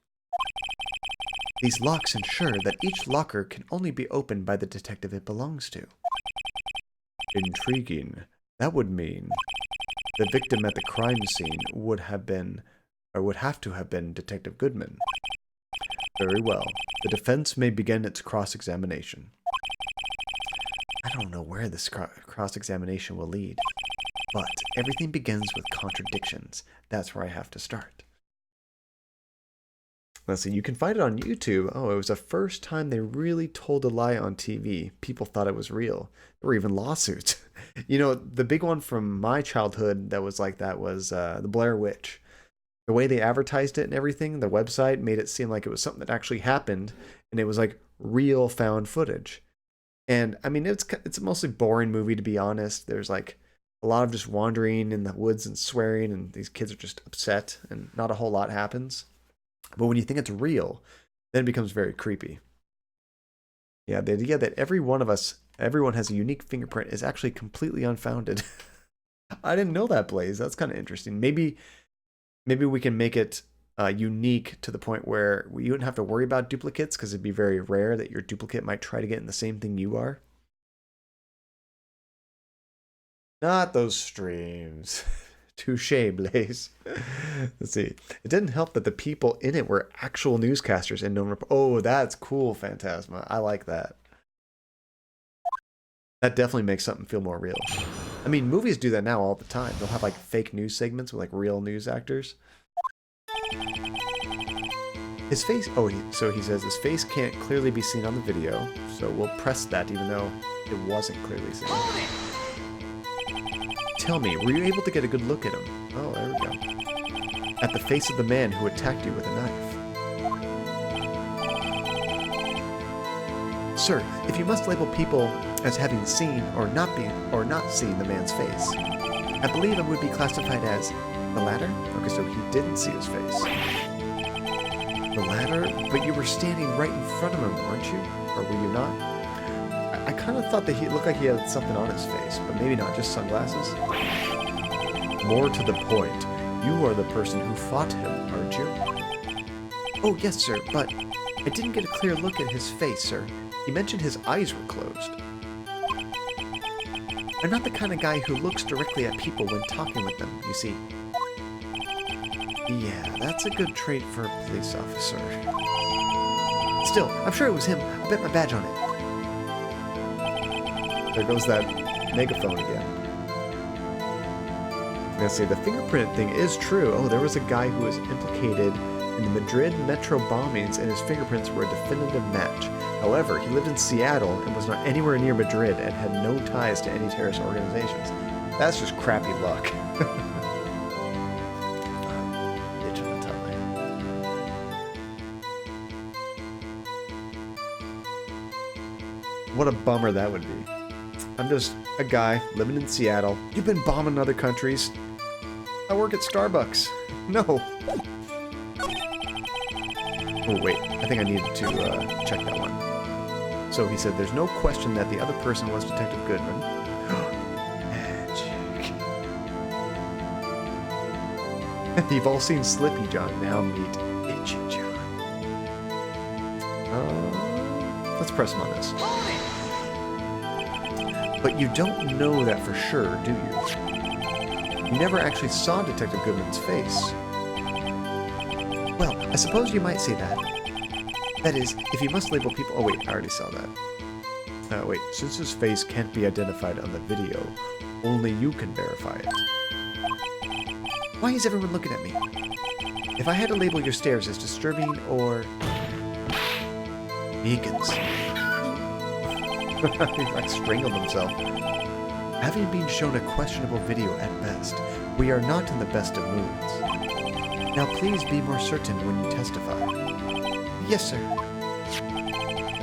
These locks ensure that each locker can only be opened by the detective it belongs to. Intriguing. That would mean the victim at the crime scene would have to have been Detective Goodman. Very well. The defense may begin its cross-examination. I don't know where this cross-examination will lead, but everything begins with contradictions. That's where I have to start. Let's see, you can find it on YouTube. Oh, it was the first time they really told a lie on TV. People thought it was real. There were even lawsuits. You know, the big one from my childhood that was like that was the Blair Witch. The way they advertised it and everything, the website made it seem like it was something that actually happened, and it was like real found footage. And I mean, it's a mostly boring movie, to be honest. There's like a lot of just wandering in the woods and swearing, and these kids are just upset, and not a whole lot happens. But when you think it's real, then it becomes very creepy. Yeah, the idea that everyone has a unique fingerprint is actually completely unfounded. I didn't know that, Blaze. That's kind of interesting. Maybe we can make it unique to the point where you wouldn't have to worry about duplicates, because it'd be very rare that your duplicate might try to get in the same thing you are. Not those streams. Touche, Blaze. Let's see. It didn't help that the people in it were actual newscasters and known. Oh, that's cool, Phantasma. I like that. That definitely makes something feel more real. I mean, movies do that now all the time. They'll have like fake news segments with like real news actors. His face, so he says his face can't clearly be seen on the video, so we'll press that even though it wasn't clearly seen. Tell me, were you able to get a good look at him? Oh, there we go. At the face of the man who attacked you with a knife. Sir, if you must label people as having seen or not seen the man's face, I believe it would be classified as the latter? Okay, so he didn't see his face. The latter? But you were standing right in front of him, weren't you? Or were you not? I kind of thought that he looked like he had something on his face, but maybe not, just sunglasses. More to the point, you are the person who fought him, aren't you? Oh, yes, sir, but I didn't get a clear look at his face, sir. He mentioned his eyes were closed. I'm not the kind of guy who looks directly at people when talking with them, you see. Yeah, that's a good trait for a police officer. Still, I'm sure it was him. I'll bet my badge on it. There goes that megaphone again. Let's see, the fingerprint thing is true. Oh, there was a guy who was implicated in the Madrid metro bombings, and his fingerprints were a definitive match. However, he lived in Seattle and was not anywhere near Madrid and had no ties to any terrorist organizations. That's just crappy luck. Itch of the tongue. What a bummer that would be. I'm just a guy living in Seattle. You've been bombing other countries. I work at Starbucks. No. Oh, wait. I think I needed to check that one. So he said there's no question that the other person was Detective Goodman. Magic. You've all seen Slippy John. Now meet Itchy John. Let's press him on this. But you don't know that for sure, do you? You never actually saw Detective Goodman's face. Well, I suppose you might say that. That is, if you must label people... Oh, wait, I already saw that. Wait, since his face can't be identified on the video, only you can verify it. Why is everyone looking at me? If I had to label your stares as disturbing or... Vegans. He like strangled himself. Having been shown a questionable video at best, we are not in the best of moods. Now please be more certain when you testify. Yes, sir.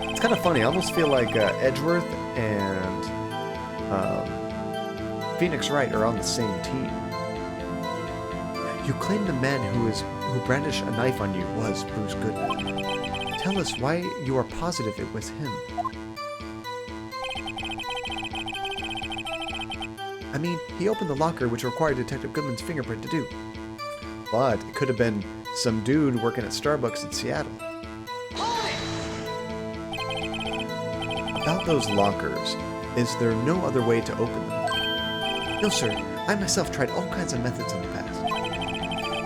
It's kind of funny. I almost feel like Edgeworth and Phoenix Wright are on the same team. You claim the man who brandished a knife on you was Bruce Goodman. Tell us why you are positive it was him. I mean, he opened the locker, which required Detective Goodman's fingerprint to do. But it could have been some dude working at Starbucks in Seattle. About those lockers, is there no other way to open them? No, sir. I myself tried all kinds of methods in the past.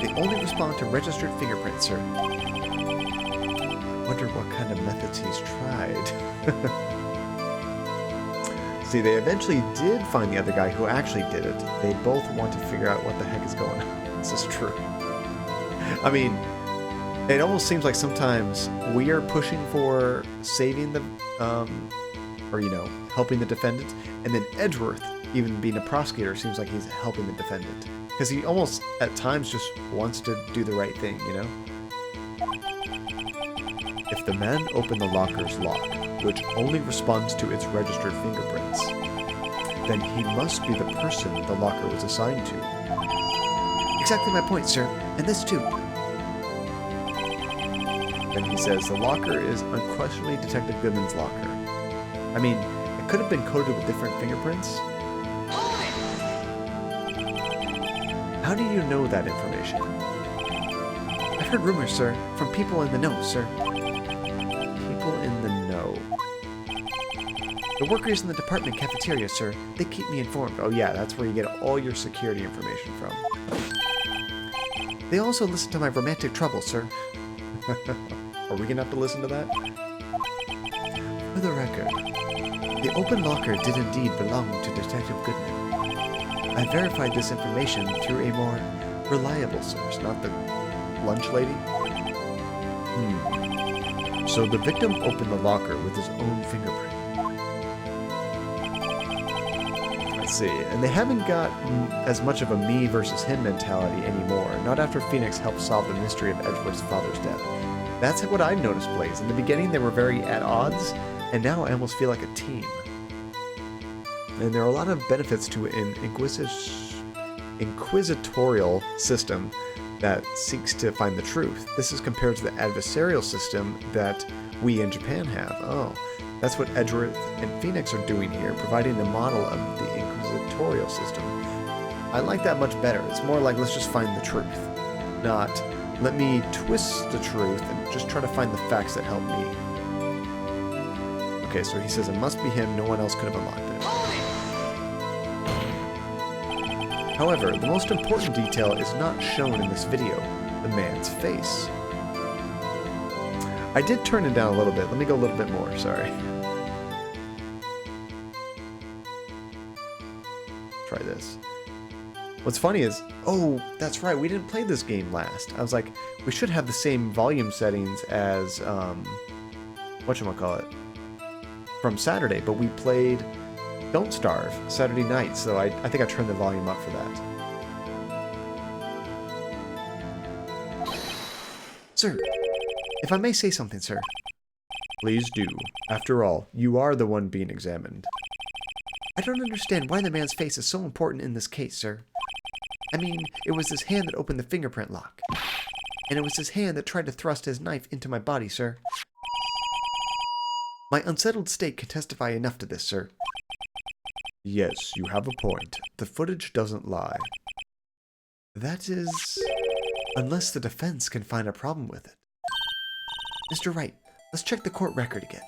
They only respond to registered fingerprints, sir. I wonder what kind of methods he's tried. See, they eventually did find the other guy who actually did it. They both want to figure out what the heck is going on. This is true. I mean, it almost seems like sometimes we are pushing for saving the, helping the defendant, and then Edgeworth, even being a prosecutor, seems like he's helping the defendant. Because he almost, at times, just wants to do the right thing, you know? If the man opened the locker's lock, which only responds to its registered fingerprints, then he must be the person the locker was assigned to. Exactly my point, sir. And this too. Then he says the locker is unquestionably Detective Goodman's locker. I mean, it could have been coded with different fingerprints. How do you know that information? I've heard rumors, sir, from people in the know, sir. People in the know. The workers in the department cafeteria, sir, they keep me informed. Oh yeah, that's where you get all your security information from. They also listen to my romantic troubles, sir. Are we gonna have to listen to that? For the record, the open locker did indeed belong to Detective Goodman. I verified this information through a more reliable source, not the lunch lady. So the victim opened the locker with his own fingerprint. Let's see, and they haven't got as much of a me versus him mentality anymore, not after Phoenix helped solve the mystery of Edgeworth's father's death. That's what I noticed, Blaze. In the beginning, they were very at odds, and now I almost feel like a team. And there are a lot of benefits to an inquisitorial system that seeks to find the truth. This is compared to the adversarial system that we in Japan have. Oh, that's what Edgeworth and Phoenix are doing here, providing a model of the inquisitorial system. I like that much better. It's more like, let's just find the truth, not let me twist the truth and just try to find the facts that help me. Okay, so he says it must be him. No one else could have unlocked it. However, the most important detail is not shown in this video, the man's face. I did turn it down a little bit. Let me go a little bit more, sorry. Try this. What's funny is, oh, that's right, we didn't play this game last. I was like, we should have the same volume settings as, whatchamacallit, from Saturday, but we played Don't Starve Saturday night, so I think I turned the volume up for that. Sir, if I may say something, sir. Please do. After all, you are the one being examined. I don't understand why the man's face is so important in this case, sir. I mean, it was his hand that opened the fingerprint lock. And it was his hand that tried to thrust his knife into my body, sir. My unsettled state can testify enough to this, sir. Yes, you have a point. The footage doesn't lie. That is... unless the defense can find a problem with it. Mr. Wright, let's check the court record again.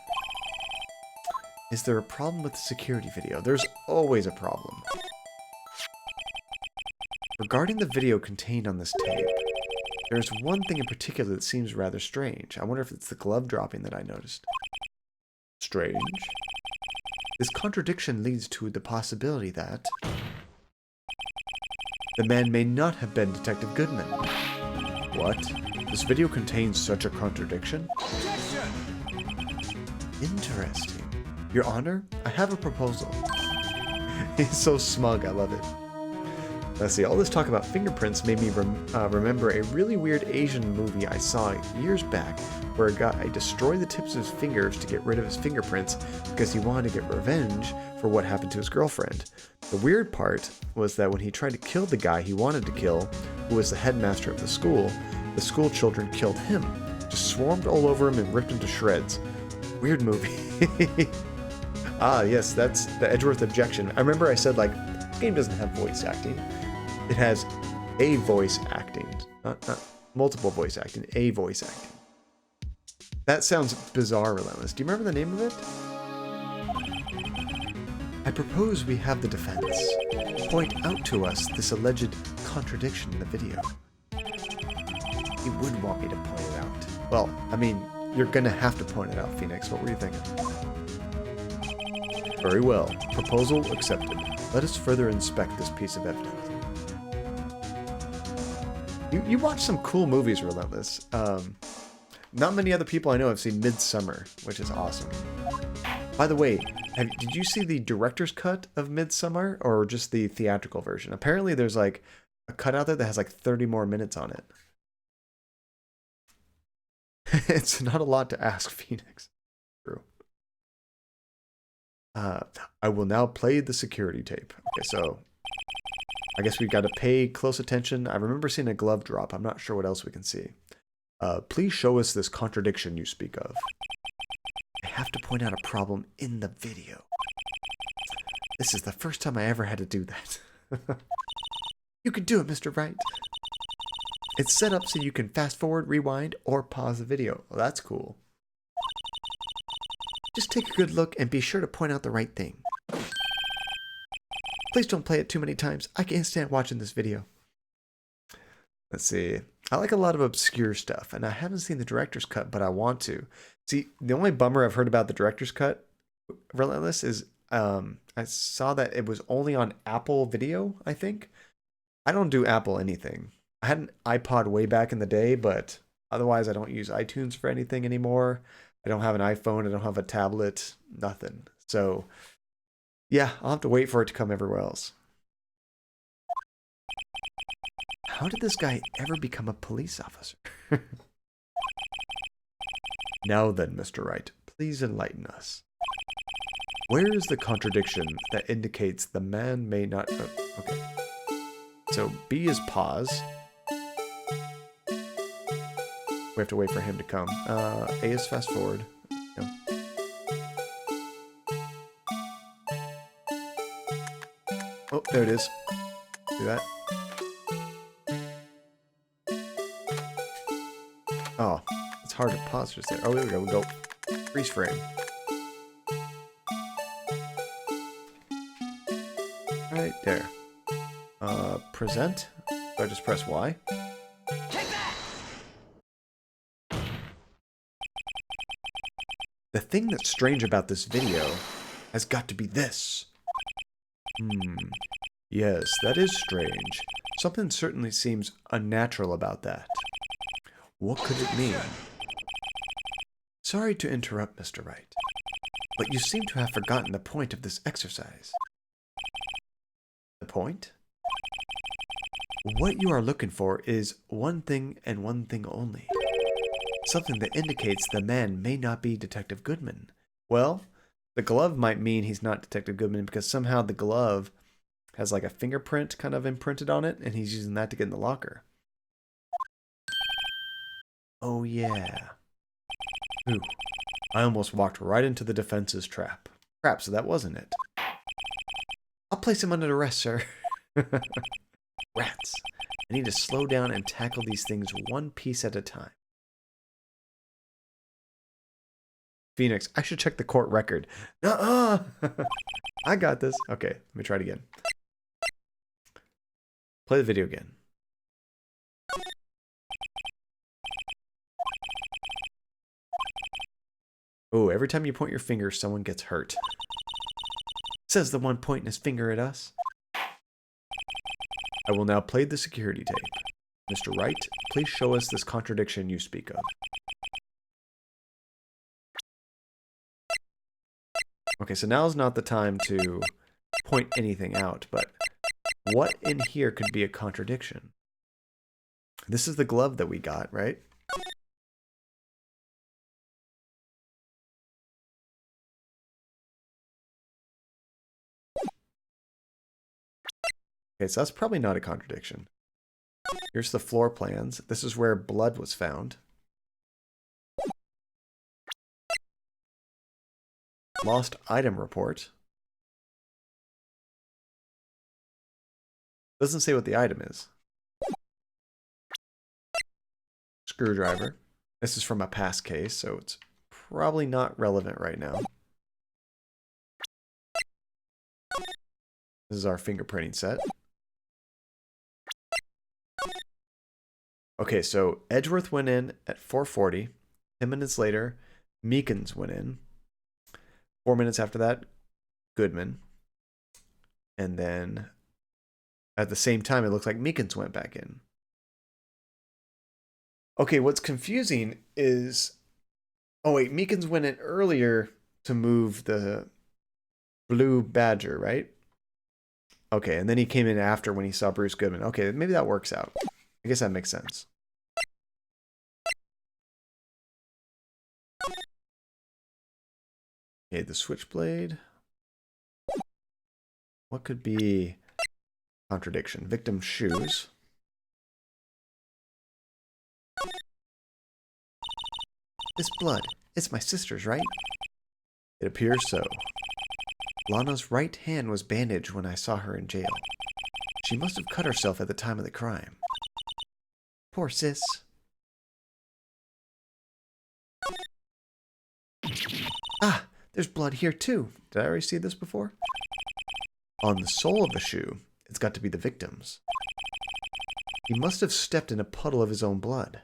Is there a problem with the security video? There's always a problem. Regarding the video contained on this tape, there's one thing in particular that seems rather strange. I wonder if it's the glove dropping that I noticed. Strange? This contradiction leads to the possibility that the man may not have been Detective Goodman. What? This video contains such a contradiction? Interesting. Your Honor, I have a proposal. He's so smug, I love it. Let's see, all this talk about fingerprints made me remember a really weird Asian movie I saw years back where a guy destroyed the tips of his fingers to get rid of his fingerprints because he wanted to get revenge for what happened to his girlfriend. The weird part was that when he tried to kill the guy he wanted to kill, who was the headmaster of the school children killed him, just swarmed all over him and ripped him to shreds. Weird movie. Ah, yes, that's the Edgeworth objection. I remember I said, like, this game doesn't have voice acting. It has a voice acting. Not multiple voice acting, a voice acting. That sounds bizarre, Relentless. Do you remember the name of it? I propose we have the defense point out to us this alleged contradiction in the video. You would want me to point it out. Well, I mean, you're gonna have to point it out, Phoenix. What were you thinking? Very well. Proposal accepted. Let us further inspect this piece of evidence. You watch some cool movies, Relentless. Not many other people I know have seen Midsummer, which is awesome. By the way, did you see the director's cut of Midsummer or just the theatrical version? Apparently there's like a cut out there that has like 30 more minutes on it. It's not a lot to ask, Phoenix. True. I will now play the security tape. Okay, so I guess we've got to pay close attention. I remember seeing a glove drop. I'm not sure what else we can see. Please show us this contradiction you speak of. I have to point out a problem in the video. This is the first time I ever had to do that. You can do it, Mr. Wright. It's set up so you can fast forward, rewind, or pause the video. Well, that's cool. Just take a good look and be sure to point out the right thing. Please don't play it too many times. I can't stand watching this video. Let's see. I like a lot of obscure stuff, and I haven't seen the director's cut, but I want to. See, the only bummer I've heard about the director's cut, Relentless, is I saw that it was only on Apple Video, I think. I don't do Apple anything. I had an iPod way back in the day, but otherwise I don't use iTunes for anything anymore. I don't have an iPhone. I don't have a tablet. Nothing. So, yeah, I'll have to wait for it to come everywhere else. How did this guy ever become a police officer? Now then, Mr. Wright, please enlighten us. Where is the contradiction that indicates the man may not... okay. So B is pause. We have to wait for him to come. A is fast forward. No. Oh, there it is. Do that. Oh, it's hard to pause just there. Oh, there we go. We go freeze frame. Right there. Present. So I just press Y. The thing that's strange about this video has got to be this. Yes, that is strange. Something certainly seems unnatural about that. What could it mean? Sorry to interrupt, Mr. Wright, but you seem to have forgotten the point of this exercise. The point? What you are looking for is one thing and one thing only. Something that indicates the man may not be Detective Goodman. Well, the glove might mean he's not Detective Goodman because somehow the glove has like a fingerprint kind of imprinted on it, and he's using that to get in the locker. Oh yeah. Ooh, I almost walked right into the defense's trap. Crap, so that wasn't it. I'll place him under arrest, sir. Rats. I need to slow down and tackle these things one piece at a time. Phoenix, I should check the court record. Nuh-uh! I got this. Okay, let me try it again. Play the video again. Oh, every time you point your finger, someone gets hurt. Says the one pointing his finger at us. I will now play the security tape. Mr. Wright, please show us this contradiction you speak of. Okay, so now is not the time to point anything out, but What in here could be a contradiction? This is the glove that we got, right? Okay, so that's probably not a contradiction. Here's the floor plans. This is where blood was found. Lost item report. Doesn't say what the item is. Screwdriver. This is from a past case, so it's probably not relevant right now. This is our fingerprinting set. Okay, so Edgeworth went in at 4:40. 10 minutes later, Meekins went in. 4 minutes after that, Goodman. And then at the same time, it looks like Meekins went back in. Okay, what's confusing is... Oh, wait, Meekins went in earlier to move the blue badger, right? Okay, and then he came in after when he saw Bruce Goodman. Okay, maybe that works out. I guess that makes sense. Okay, the switchblade. What could be contradiction? Victim's shoes. This blood, it's my sister's, right? It appears so. Lana's right hand was bandaged when I saw her in jail. She must have cut herself at the time of the crime. Poor sis. Ah, there's blood here too. Did I already see this before? On the sole of the shoe, it's got to be the victim's. He must have stepped in a puddle of his own blood.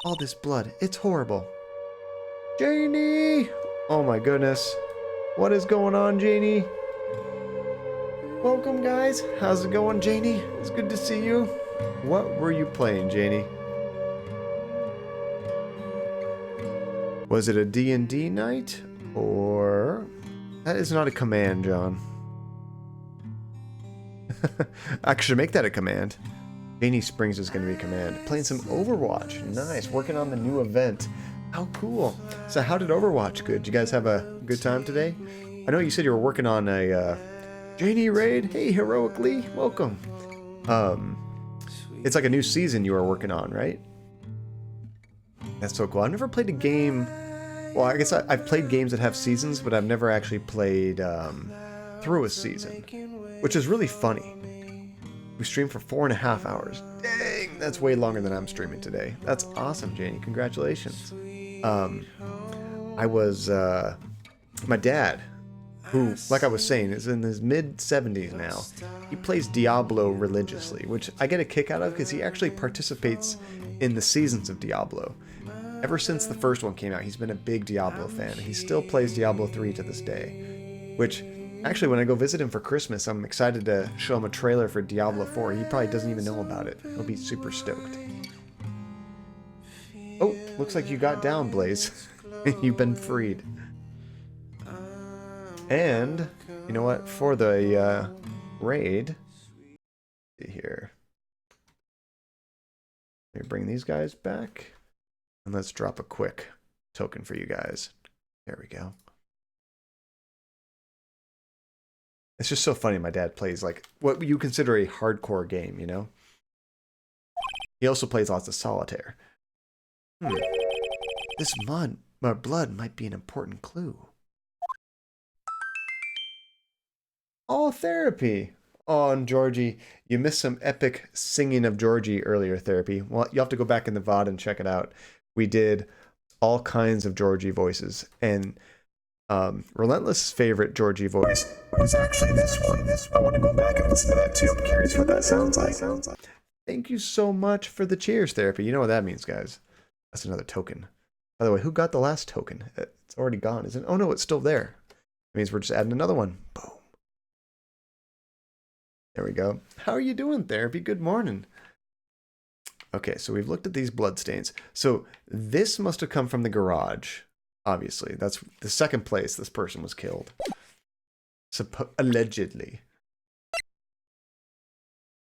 All this blood, it's horrible. Janie! Oh my goodness. What is going on, Janie? Welcome, guys. How's it going, Janie? It's good to see you. What were you playing, Janie? Was it a D&D night? Or... That is not a command, John. I should make that a command. Janie Springs is going to be a command. Playing some Overwatch. Nice. Working on the new event. How cool. So how did Overwatch go? Did you guys have a good time today? I know you said you were working on a Janie raid. Hey, Heroically. Welcome. It's like a new season you were working on, right? That's so cool. I've never played a game... Well, I guess I've played games that have seasons, but I've never actually played through a season, which is really funny. We streamed for 4.5 hours. Dang, that's way longer than I'm streaming today. That's awesome, Janie. Congratulations. I was, my dad, who, like I was saying, is in his mid-70s now. He plays Diablo religiously, which I get a kick out of because he actually participates in the seasons of Diablo. Ever since the first one came out, he's been a big Diablo fan. He still plays Diablo 3 to this day, which... Actually, when I go visit him for Christmas, I'm excited to show him a trailer for Diablo 4. He probably doesn't even know about it. He'll be super stoked. Oh, looks like you got down, Blaze. You've been freed. And, you know what? For the raid... See here. Let me bring these guys back. And let's drop a quick token for you guys. There we go. It's just so funny my dad plays, like, what you consider a hardcore game, you know? He also plays lots of solitaire. This blood might be an important clue. Oh, therapy! Oh, and Georgie, you missed some epic singing of Georgie earlier, therapy. Well, you have to go back in the VOD and check it out. We did all kinds of Georgie voices, and... Relentless' favorite Georgie voice was actually this one. I want to go back and listen to that too. I'm curious what that sounds like. Thank you so much for the cheers, therapy. You know what that means, guys. That's another token. By the way, who got the last token? It's already gone, isn't it? Oh no, it's still there. It means we're just adding another one. Boom. There we go. How are you doing, therapy? Good morning. Okay, so we've looked at these bloodstains. So this must have come from the garage. Obviously, that's the second place this person was killed. Allegedly.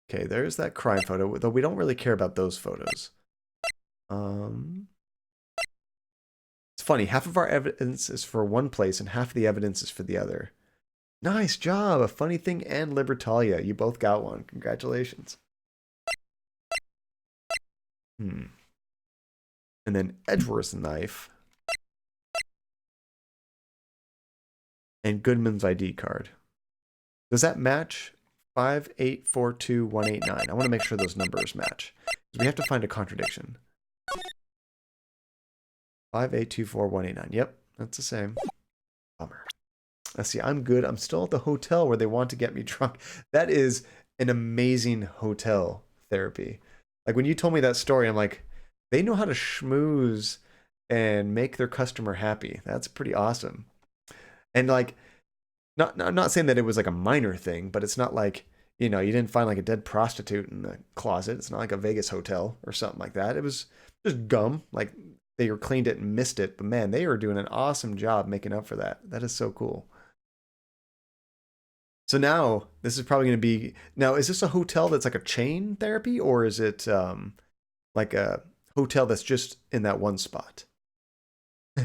Okay, there's that crime photo, though we don't really care about those photos. It's funny, half of our evidence is for one place and half of the evidence is for the other. Nice job, a funny thing and Libertalia. You both got one. Congratulations. And then Edgeworth's knife. And Goodman's ID card. Does that match 5842189? I want to make sure those numbers match. We have to find a contradiction. 5824189. Yep, that's the same. Bummer. Let's see, I'm good. I'm still at the hotel where they want to get me drunk. That is an amazing hotel therapy. Like when you told me that story, I'm like, they know how to schmooze and make their customer happy. That's pretty awesome. And like, I'm not saying that it was like a minor thing, but it's not like, you know, you didn't find like a dead prostitute in the closet. It's not like a Vegas hotel or something like that. It was just gum. Like they cleaned it and missed it. But man, they were doing an awesome job making up for that. That is so cool. So now this is probably going to be, now is this a hotel that's like a chain therapy, or is it like a hotel that's just in that one spot?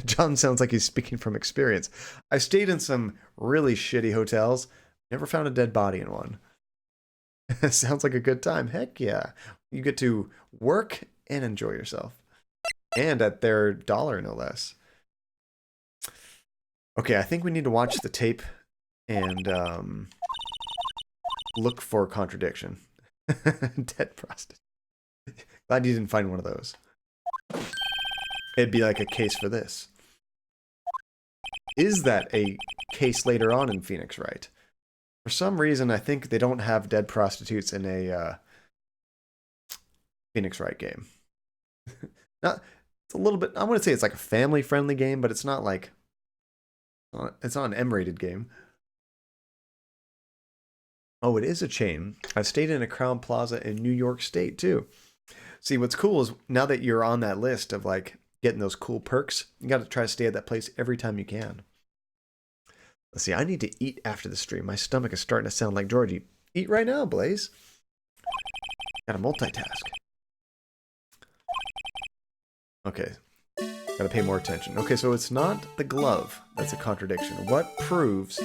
John sounds like he's speaking from experience. I've stayed in some really shitty hotels, never found a dead body in one. Sounds like a good time. Heck yeah. You get to work and enjoy yourself. And at their dollar, no less. Okay, I think we need to watch the tape and look for contradiction. Dead prostitute. Glad you didn't find one of those. It'd be like a case for this. Is that a case later on in Phoenix Wright? For some reason, I think they don't have dead prostitutes in a Phoenix Wright game. Not, it's a little bit, I wouldn't say it's like a family-friendly game, but it's not like, it's not an M-rated game. Oh, it is a chain. I've stayed in a Crown Plaza in New York State, too. See, what's cool is now that you're on that list of like getting those cool perks, you got to try to stay at that place every time you can. Let's see, I need to eat after the stream. My stomach is starting to sound like Georgie. Eat right now, Blaze. Gotta multitask. Okay, gotta pay more attention. Okay, so it's not the glove that's a contradiction. What proves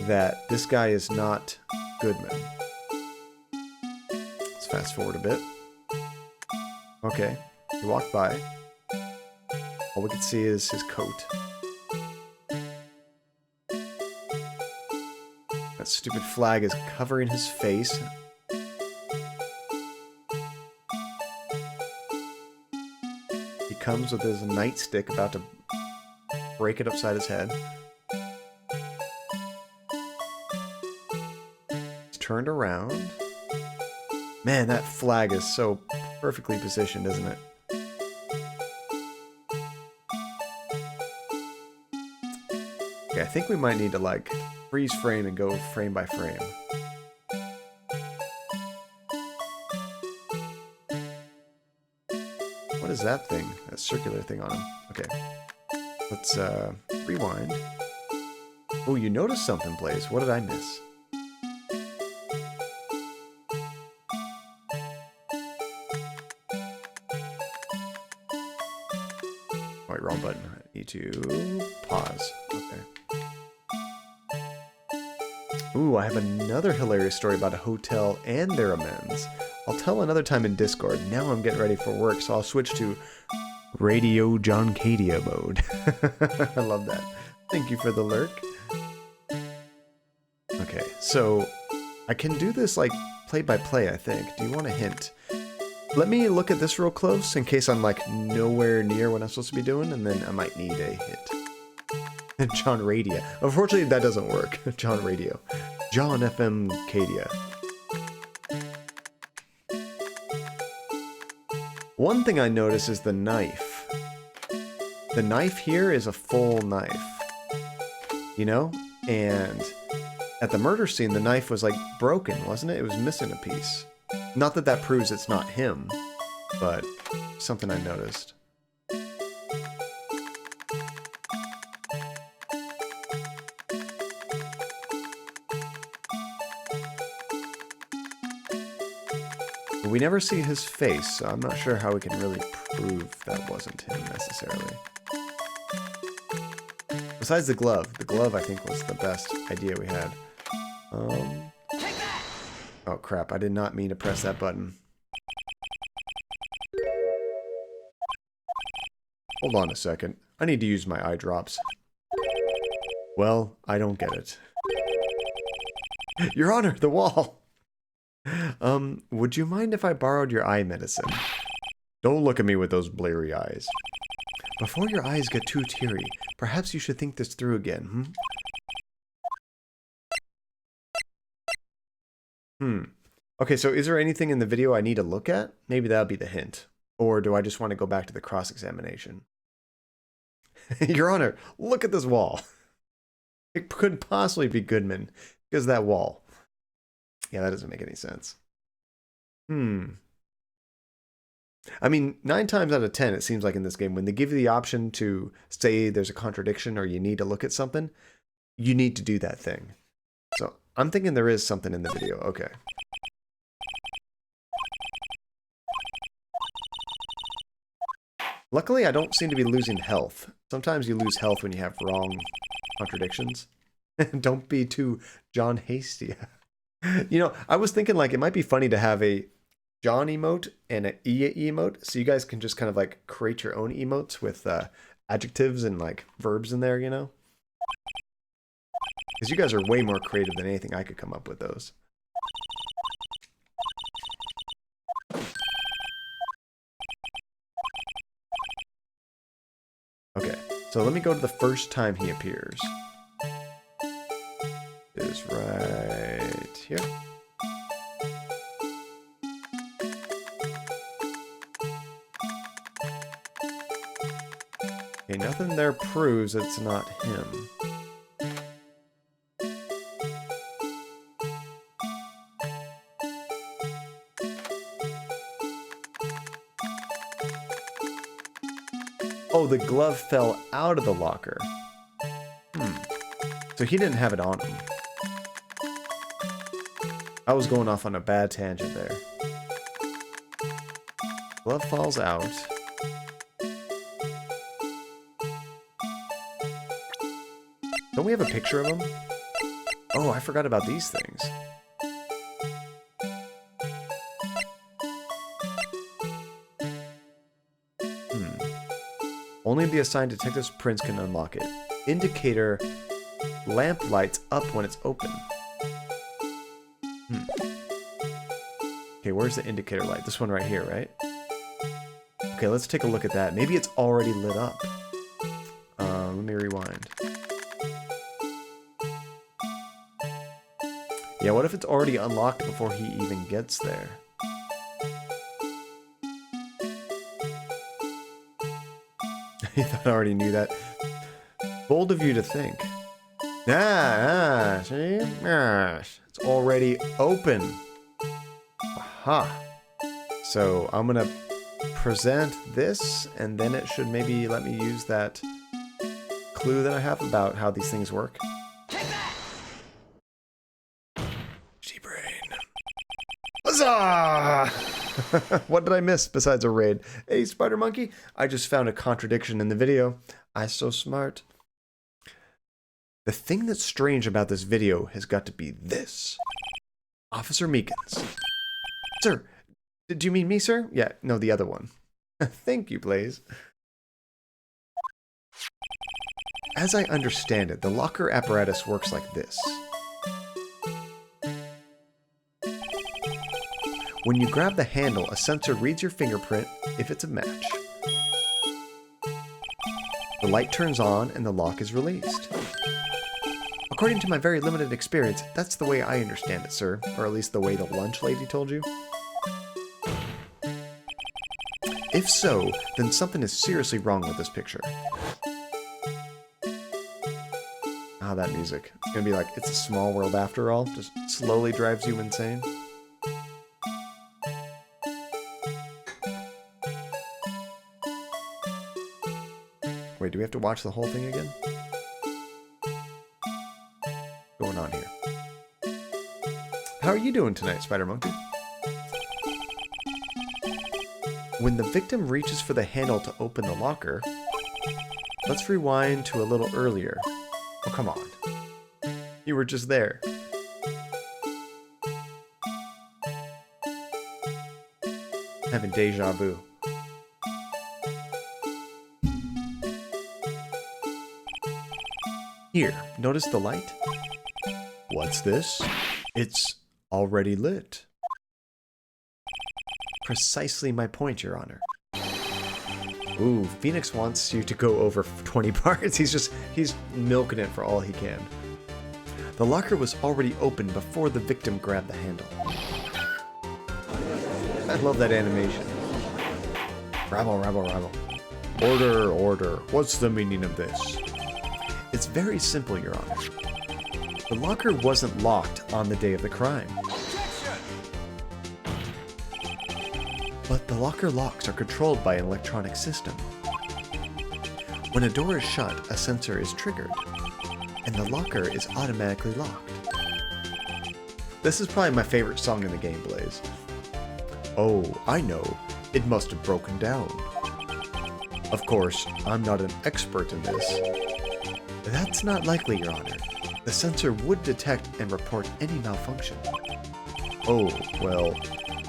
that this guy is not Goodman? Let's fast forward a bit. Okay, he walked by. All we can see is his coat. That stupid flag is covering his face. He comes with his nightstick about to break it upside his head. He's turned around. Man, that flag is so perfectly positioned, isn't it? Okay, I think we might need to like freeze frame and go frame by frame. What is that thing? That circular thing on him. Okay. Let's rewind. Oh, you noticed something, Blaze. What did I miss? Wait, wrong button. I need to pause. Okay. Ooh, I have another hilarious story about a hotel and their amends. I'll tell another time in Discord. Now I'm getting ready for work, so I'll switch to Radio John Cadia mode. I love that. Thank you for the lurk. Okay, so I can do this like play by play, I think. Do you want a hint? Let me look at this real close in case I'm like nowhere near what I'm supposed to be doing, and then I might need a hit. John Radio. Unfortunately, that doesn't work. John Radio. John FM Cadia. One thing I notice is the knife. The knife here is a full knife. You know? And at the murder scene, the knife was like broken, wasn't it? It was missing a piece. Not that that proves it's not him, but something I noticed. we never see his face, so I'm not sure how we can really prove that wasn't him necessarily. Besides the glove I think was the best idea we had. Oh crap, I did not mean to press that button. Hold on a second. I need to use my eye drops. Well, I don't get it. Your Honor, the wall! Would you mind if I borrowed your eye medicine? Don't look at me with those bleary eyes. Before your eyes get too teary, perhaps you should think this through again, Okay, so is there anything in the video I need to look at? Maybe that'll be the hint. Or do I just want to go back to the cross-examination? Your Honor, look at this wall. It couldn't possibly be Goodman because of that wall. Yeah, that doesn't make any sense. I mean, 9 times out of 10, it seems like in this game, when they give you the option to say there's a contradiction or you need to look at something, you need to do that thing. So I'm thinking there is something in the video. Okay. Luckily, I don't seem to be losing health. Sometimes you lose health when you have wrong contradictions. Don't be too John Hasty. You know, I was thinking like it might be funny to have a John emote and an E emote, so you guys can just kind of like create your own emotes with adjectives and like verbs in there, you know? Because you guys are way more creative than anything I could come up with those. Okay, so let me go to the first time he appears. It is right here. Okay, nothing there proves it's not him. Oh, the glove fell out of the locker. So he didn't have it on him. I was going off on a bad tangent there. Glove falls out. Don't we have a picture of him? Oh, I forgot about these things. Only the assigned detective's prints can unlock it. Indicator lamp lights up when it's open. Okay, where's the indicator light? This one right here, right? Okay, let's take a look at that. Maybe it's already lit up. Let me rewind. Yeah, what if it's already unlocked before he even gets there? He thought I already knew that. Bold of you to think. See? It's already open. Aha. So I'm gonna present this, and then it should maybe let me use that clue that I have about how these things work. G-Brain. Huzzah! What did I miss besides a raid? Hey, Spider Monkey, I just found a contradiction in the video. I so smart. The thing that's strange about this video has got to be this. Officer Meekins. Sir, did you mean me, sir? Yeah, no, the other one. Thank you, Blaze. As I understand it, the locker apparatus works like this. When you grab the handle, a sensor reads your fingerprint if it's a match. The light turns on and the lock is released. According to my very limited experience, that's the way I understand it, sir. Or at least the way the lunch lady told you. If so, then something is seriously wrong with this picture. Ah, that music. It's gonna be like, it's a small world after all. Just slowly drives you insane. Wait, do we have to watch the whole thing again? What's going on here? How are you doing tonight, Spider Monkey? When the victim reaches for the handle to open the locker, let's rewind to a little earlier. Oh, come on. You were just there. Having deja vu. Here, notice the light? What's this? It's already lit. Precisely my point, Your Honor. Ooh, Phoenix wants you to go over 20 parts. He's milking it for all he can. The locker was already open before the victim grabbed the handle. I love that animation. Rabble, rabble, rabble. Order, order. What's the meaning of this? It's very simple, Your Honor. The locker wasn't locked on the day of the crime. But the locker locks are controlled by an electronic system. When a door is shut, a sensor is triggered, and the locker is automatically locked. This is probably my favorite song in the game, Blaze. Oh, I know. It must have broken down. Of course, I'm not an expert in this. That's not likely, Your Honor. The sensor would detect and report any malfunction. Oh, well,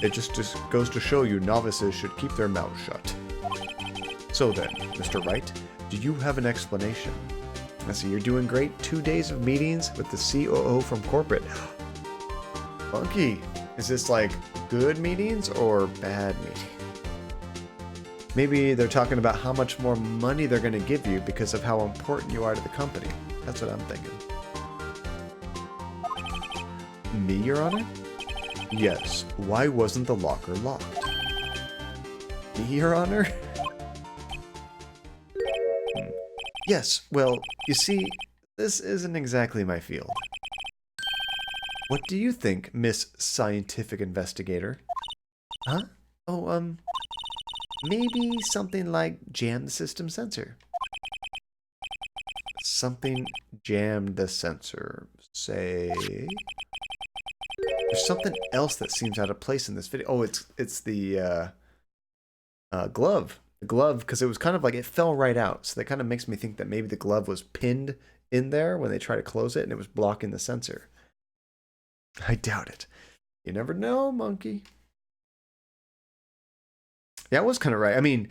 it just goes to show you novices should keep their mouths shut. So then, Mr. Wright, do you have an explanation? I see you're doing great. 2 days of meetings with the COO from corporate. Funky. Is this like good meetings or bad meetings? Maybe they're talking about how much more money they're going to give you because of how important you are to the company. That's what I'm thinking. Me, Your Honor? Yes. Why wasn't the locker locked? Me, Your Honor? Yes, well, you see, this isn't exactly my field. What do you think, Miss Scientific Investigator? Huh? Oh, maybe something like jam the system sensor. Something jammed the sensor. Say... There's something else that seems out of place in this video. Oh, it's the glove. The glove, because it was kind of like it fell right out. So that kind of makes me think that maybe the glove was pinned in there when they tried to close it and it was blocking the sensor. I doubt it. You never know, monkey. Yeah, I was kind of right. I mean,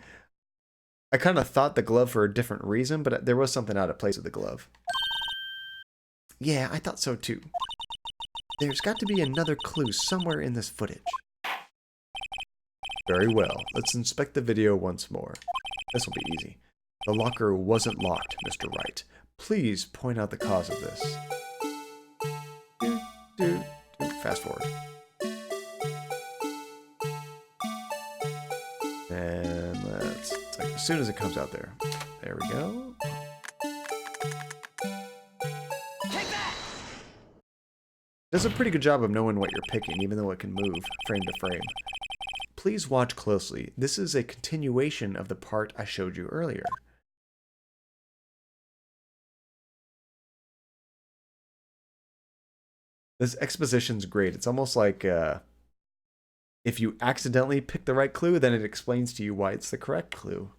I kind of thought the glove for a different reason, but there was something out of place with the glove. Yeah, I thought so too. There's got to be another clue somewhere in this footage. Very well. Let's inspect the video once more. This will be easy. The locker wasn't locked, Mr. Wright. Please point out the cause of this. Fast forward. And let's, like, as soon as it comes out there. There we go. Does a pretty good job of knowing what you're picking, even though it can move frame to frame. Please watch closely. This is a continuation of the part I showed you earlier. This exposition's great. It's almost like if you accidentally pick the right clue, then it explains to you why it's the correct clue.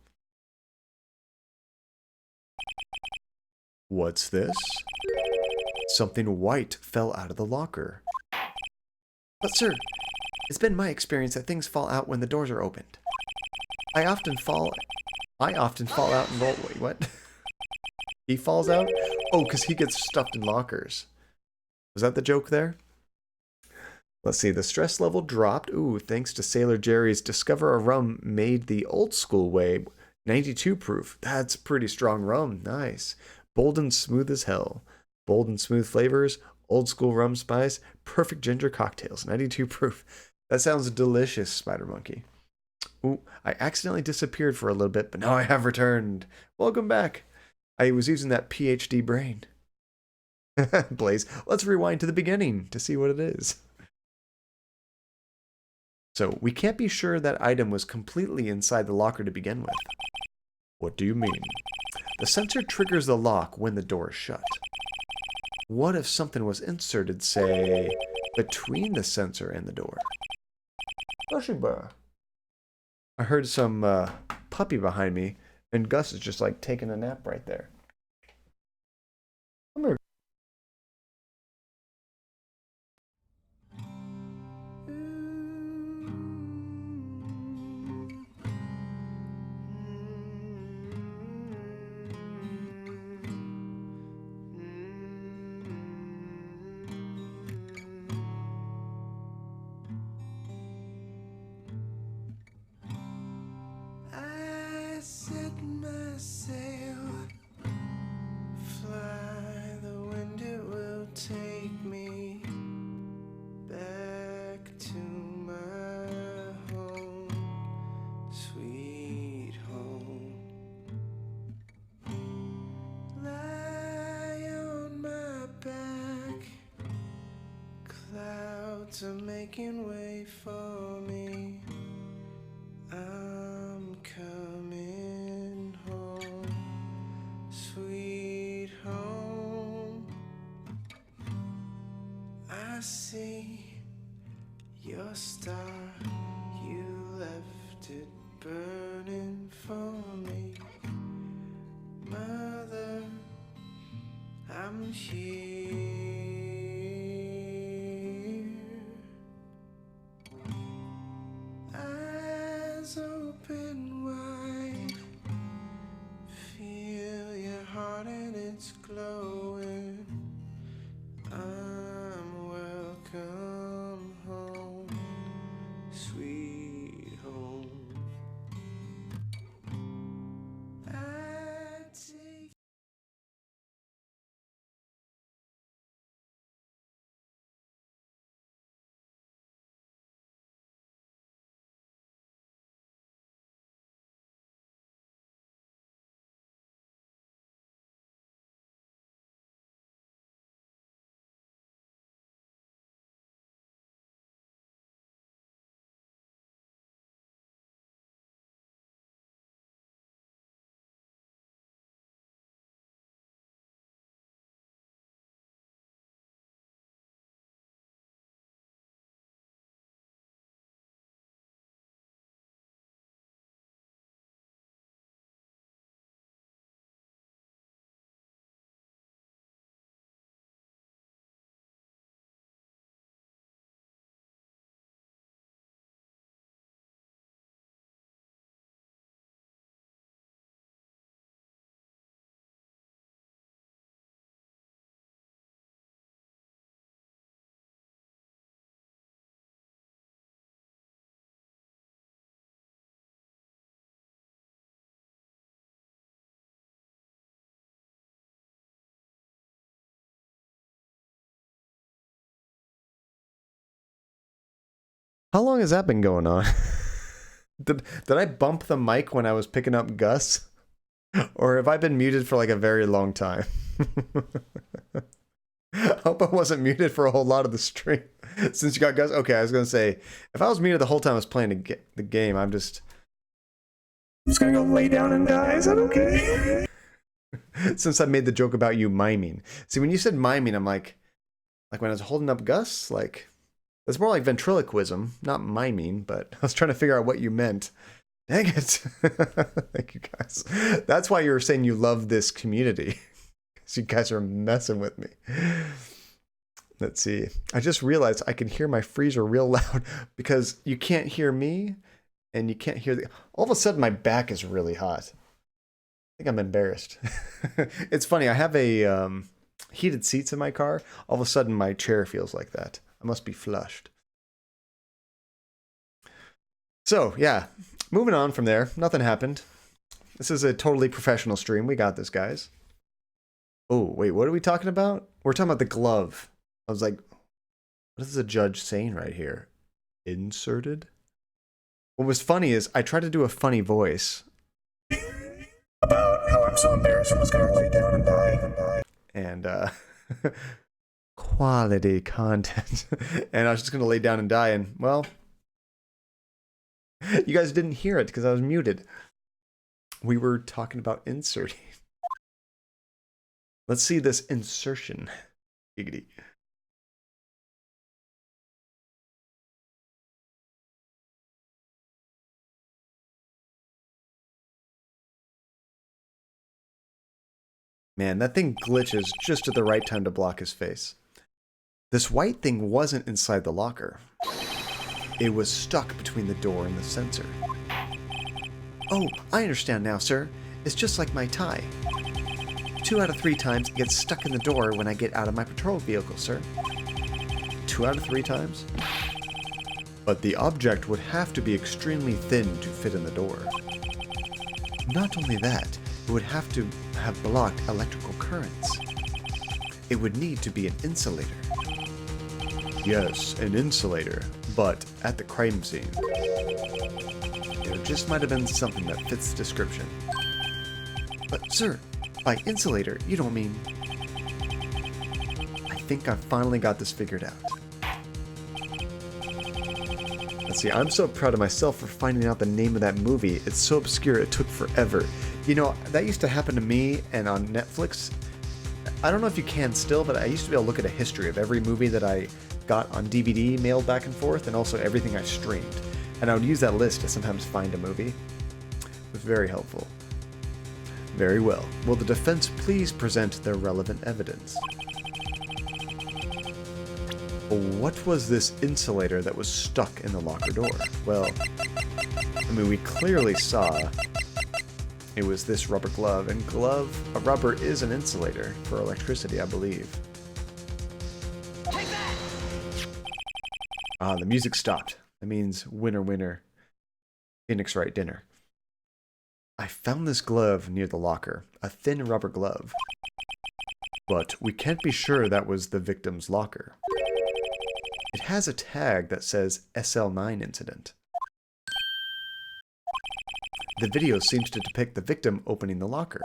What's this? Something white fell out of the locker. But sir, it's been my experience that things fall out when the doors are opened. I often fall out and roll. Wait, what? He falls out? Oh, because he gets stuffed in lockers. Was that the joke there? Let's see. The stress level dropped. Ooh, thanks to Sailor Jerry's Discover a Rum made the old school way. 92 proof. That's pretty strong rum. Nice. Bold and smooth as hell. Bold and smooth flavors. Old school rum spice. Perfect ginger cocktails. 92 proof. That sounds delicious, Spider Monkey. Ooh, I accidentally disappeared for a little bit, but now I have returned. Welcome back. I was using that PhD brain. Blaze, let's rewind to the beginning to see what it is. So, we can't be sure that item was completely inside the locker to begin with. What do you mean? The sensor triggers the lock when the door is shut. What if something was inserted, say, between the sensor and the door? Pushing bar. I heard some puppy behind me, and Gus is just like taking a nap right there. Come here. I set my sail, fly, the wind it will take me back to my home, sweet home. Lie on my back, clouds are making way for me. I'm coming home, sweet home. I see your star, you left it burning for me. Mother, I'm here. Eyes open wide, feel your heart and it's glowing. I'm welcome home, sweet home. I take How long has that been going on? Did I bump the mic when I was picking up Gus? Or have I been muted for like a very long time? I hope I wasn't muted for a whole lot of the stream. Since you got Gus. Okay, I was going to say, if I was muted the whole time I was playing the game, I'm just going to go lay down and die. Is that okay? Since I made the joke about you miming. See, when you said miming, I'm like when I was holding up Gus, like, that's more like ventriloquism, not miming, but I was trying to figure out what you meant. Dang it. Thank you guys. That's why you were saying you love this community. Because you guys are messing with me. Let's see. I just realized I can hear my freezer real loud because you can't hear me and you can't hear the... All of a sudden my back is really hot. I think I'm embarrassed. It's funny. I have a heated seats in my car. All of a sudden my chair feels like that. I must be flushed. So, yeah. Moving on from there. Nothing happened. This is a totally professional stream. We got this, guys. Oh, wait. What are we talking about? We're talking about the glove. I was like, what is the judge saying right here? Inserted? What was funny is I tried to do a funny voice. About how I'm so embarrassed I was gonna lay down and die. And, quality content. And I was just going to lay down and die. And, well, you guys didn't hear it because I was muted. We were talking about inserting. Let's see this insertion. Giggity. Man, that thing glitches just at the right time to block his face. This white thing wasn't inside the locker. It was stuck between the door and the sensor. Oh, I understand now, sir. It's just like my tie. 2 out of 3 times it gets stuck in the door when I get out of my patrol vehicle, sir. 2 out of 3 times? But the object would have to be extremely thin to fit in the door. Not only that, it would have to have blocked electrical currents. It would need to be an insulator. Yes, an insulator, but at the crime scene. There just might have been something that fits the description. But sir, by insulator, you don't mean... I think I finally got this figured out. Let's see, I'm so proud of myself for finding out the name of that movie. It's so obscure, it took forever. You know, that used to happen to me, and on Netflix, I don't know if you can still, but I used to be able to look at a history of every movie that I got on DVD mailed back and forth, and also everything I streamed. And I would use that list to sometimes find a movie. It was very helpful. Very well. Will the defense please present their relevant evidence? What was this insulator that was stuck in the locker door? Well, I mean, we clearly saw it was this rubber glove, and a rubber is an insulator for electricity, I believe. Take that! Ah, the music stopped. That means winner, winner. Phoenix Wright dinner. I found this glove near the locker, a thin rubber glove. But we can't be sure that was the victim's locker. It has a tag that says SL9 incident. The video seems to depict the victim opening the locker.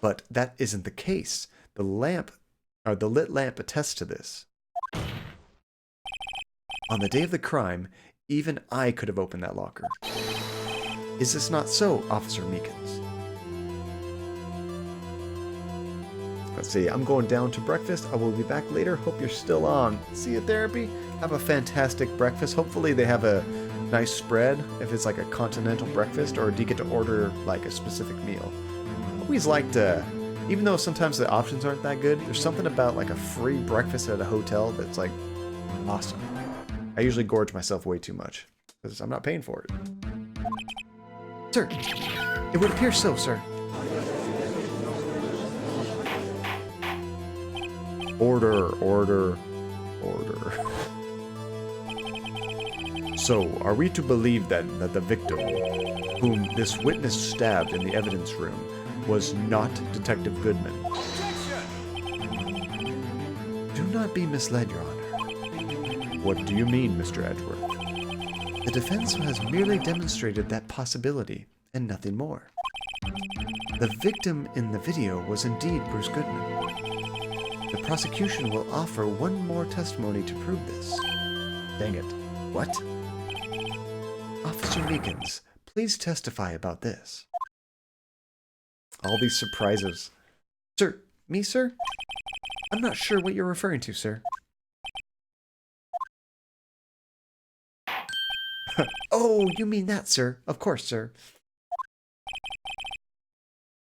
But that isn't the case. The lit lamp attests to this. On the day of the crime, even I could have opened that locker. Is this not so, Officer Meekins? Let's see, I'm going down to breakfast. I will be back later. Hope you're still on. See you, therapy. Have a fantastic breakfast. Hopefully they have a nice spread, if it's like a continental breakfast, or do you get to order like a specific meal? I always like to, even though sometimes the options aren't that good, there's something about like a free breakfast at a hotel that's like awesome. I usually gorge myself way too much because I'm not paying for it. Sir, it would appear so, sir. Order, order, order. So, are we to believe then that the victim, whom this witness stabbed in the evidence room, was not Detective Goodman? Do not be misled, Your Honor. What do you mean, Mr. Edgeworth? The defense has merely demonstrated that possibility, and nothing more. The victim in the video was indeed Bruce Goodman. The prosecution will offer one more testimony to prove this. Dang it. What? Officer Meekins, please testify about this. All these surprises. Sir, me, sir? I'm not sure what you're referring to, sir. Oh, you mean that, sir? Of course, sir.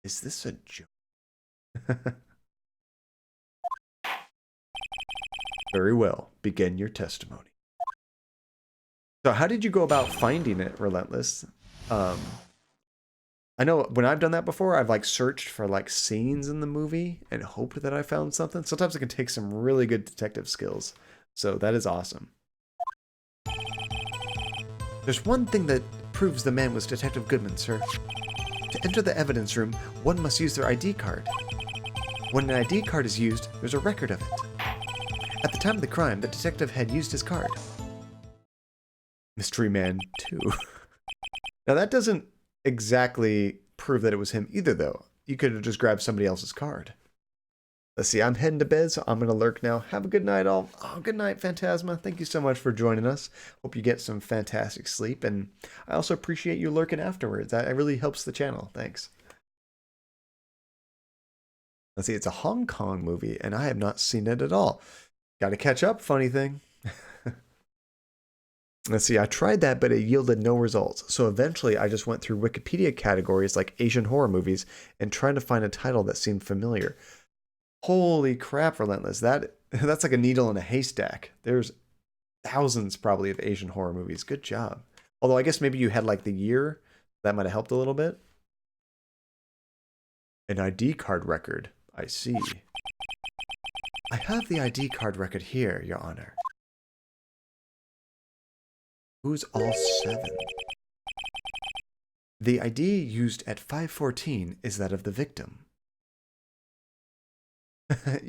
Is this a joke? Very well. Begin your testimony. So how did you go about finding it, Relentless? I know when I've done that before, I've like searched for like scenes in the movie and hoped that I found something. Sometimes it can take some really good detective skills. So that is awesome. There's one thing that proves the man was Detective Goodman, sir. To enter the evidence room, one must use their ID card. When an ID card is used, there's a record of it. At the time of the crime, the detective had used his card. Mystery Man 2. Now that doesn't exactly prove that it was him either, though. You could have just grabbed somebody else's card. Let's see, I'm heading to bed, so I'm going to lurk now. Have a good night, all. Oh, good night, Phantasma. Thank you so much for joining us. Hope you get some fantastic sleep, and I also appreciate you lurking afterwards. That really helps the channel. Thanks. Let's see, it's a Hong Kong movie, and I have not seen it at all. Got to catch up, funny thing. Let's see, I tried that, but it yielded no results. So eventually I just went through Wikipedia categories like Asian horror movies and tried to find a title that seemed familiar. Holy crap, Relentless. That's like a needle in a haystack. There's thousands probably of Asian horror movies. Good job. Although I guess maybe you had like the year. That might have helped a little bit. An ID card record. I see. I have the ID card record here, Your Honor. Who's all 7? The ID used at 514 is that of the victim.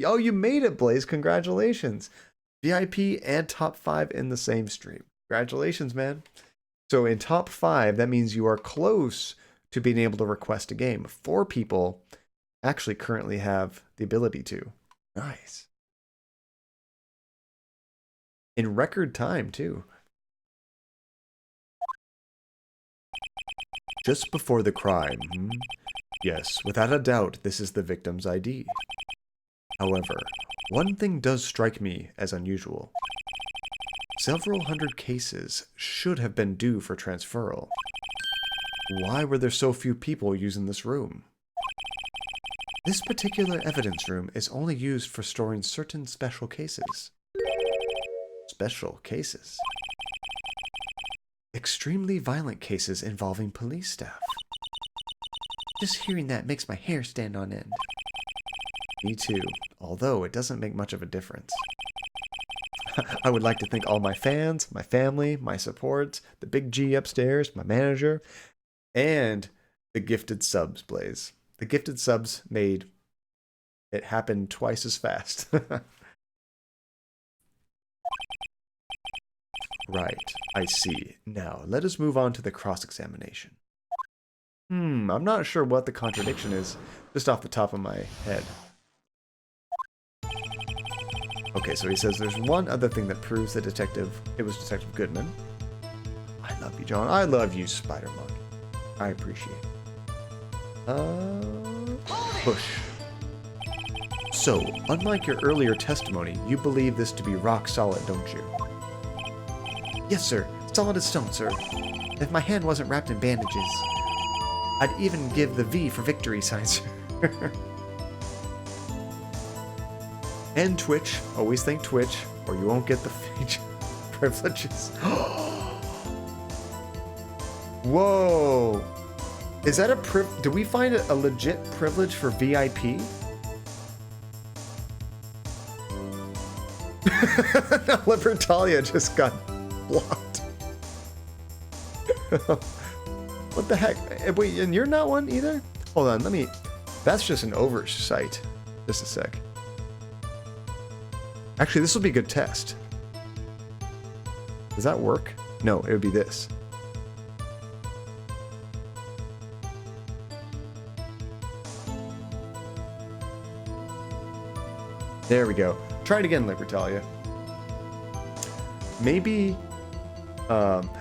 Oh, you made it, Blaze. Congratulations. VIP and top 5 in the same stream. Congratulations, man. So in top 5, that means you are close to being able to request a game. 4 people actually currently have the ability to. Nice. In record time, too. Just before the crime. Yes, without a doubt, this is the victim's ID. However, one thing does strike me as unusual. Several hundred cases should have been due for transferal. Why were there so few people using this room? This particular evidence room is only used for storing certain special cases. Special cases? Extremely violent cases involving police staff. Just hearing that makes my hair stand on end. Me too, although it doesn't make much of a difference. I would like to thank all my fans, my family, my support, the big G upstairs, my manager, and the gifted subs, Blaze. The gifted subs made it happen twice as fast. Right, I see. Now, let us move on to the cross-examination. I'm not sure what the contradiction is, just off the top of my head. Okay, so he says there's one other thing that proves that it was Detective Goodman. I love you, John. I love you, Spider-Monkey. I appreciate it. Push. So, unlike your earlier testimony, you believe this to be rock solid, don't you? Yes, sir. Solid as stone, sir. If my hand wasn't wrapped in bandages, I'd even give the V for victory sign, sir. And Twitch. Always think Twitch, or you won't get the privileges. Whoa! Is that a do we find a legit privilege for VIP? No, Libertalia just got blocked. What the heck? Wait, and you're not one either? Hold on, let me... That's just an oversight. Just a sec. Actually, this will be a good test. Does that work? No, it would be this. There we go. Try it again, Libertalia. Maybe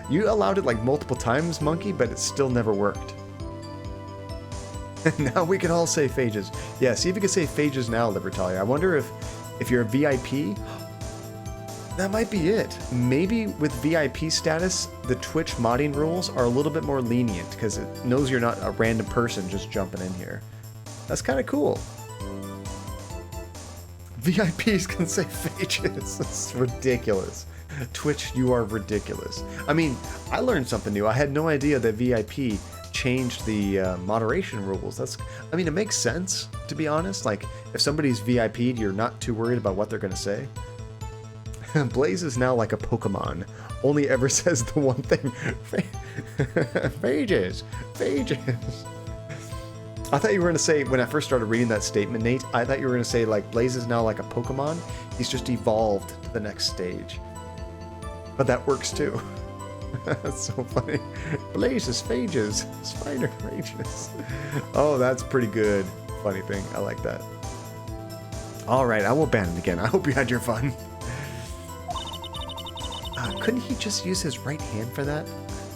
you allowed it like multiple times, Monkey, but it still never worked. Now we can all say phages. Yeah, see if you can say phages now, Libertalia. I wonder if you're a VIP, that might be it. Maybe with VIP status, the Twitch modding rules are a little bit more lenient because it knows you're not a random person just jumping in here. That's kind of cool. VIPs can say phages. That's ridiculous. Twitch, you are ridiculous. I mean, I learned something new. I had no idea that VIP changed the moderation rules. I mean, it makes sense, to be honest. Like, if somebody's VIP'd, you're not too worried about what they're going to say. Blaze is now like a Pokemon. Only ever says the one thing. Phages. Phages. I thought you were going to say, when I first started reading that statement, Nate, I thought you were going to say, like, Blaze is now like a Pokemon. He's just evolved to the next stage. But that works too. That's so funny. Blazes, phages, spider rages. Oh, that's pretty good. Funny thing. I like that. Alright, I will ban it again. I hope you had your fun. Couldn't he just use his right hand for that?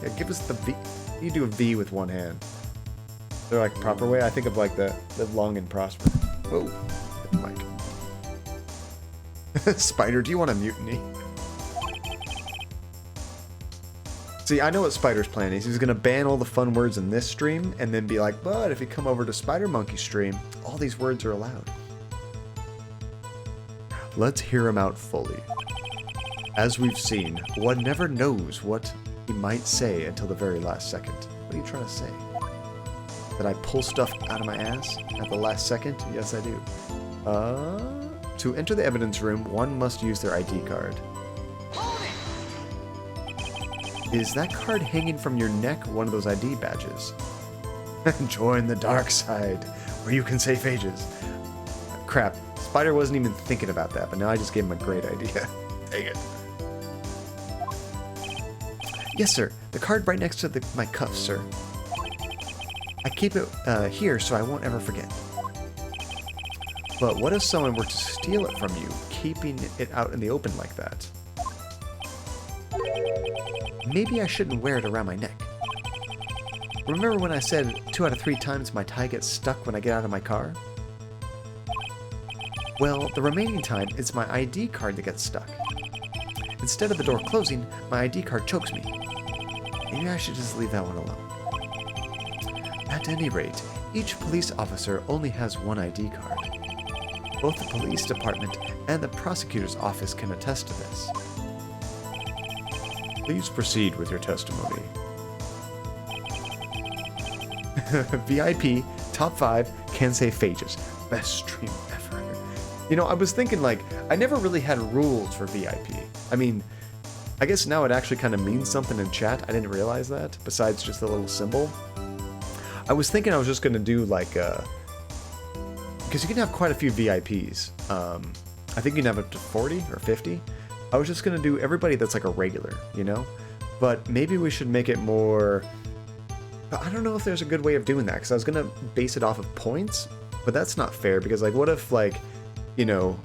Yeah, give us the V. You do a V with one hand. Is there like a proper way? I think of like the live long and prosper. Whoa. Mike. Spider, do you want a mutiny? See, I know what Spider's plan is. He's going to ban all the fun words in this stream and then be like, but if you come over to Spider Monkey's stream, all these words are allowed. Let's hear him out fully. As we've seen, one never knows what he might say until the very last second. What are you trying to say? That I pull stuff out of my ass at the last second? Yes, I do. To enter the evidence room, one must use their ID card. Is that card hanging from your neck one of those ID badges? Join the dark side, where you can save ages. Crap, Spider wasn't even thinking about that, but now I just gave him a great idea. Dang it. Yes, sir. The card right next to my cuffs, sir. I keep it here so I won't ever forget. But what if someone were to steal it from you, keeping it out in the open like that? Maybe I shouldn't wear it around my neck. Remember when I said 2 out of 3 times my tie gets stuck when I get out of my car? Well, the remaining time, it's my ID card that gets stuck. Instead of the door closing, my ID card chokes me. Maybe I should just leave that one alone. At any rate, each police officer only has one ID card. Both the police department and the prosecutor's office can attest to this. Please proceed with your testimony. VIP, top 5, can say phages. Best stream ever. You know, I was thinking, like, I never really had rules for VIP. I mean, I guess now it actually kind of means something in chat. I didn't realize that, besides just the little symbol. I was thinking I was just going to do, like, because you can have quite a few VIPs. I think you can have up to 40 or 50. I was just going to do everybody that's like a regular, you know? But maybe we should make it more... I don't know if there's a good way of doing that, because I was going to base it off of points, but that's not fair, because, like, what if, like, you know,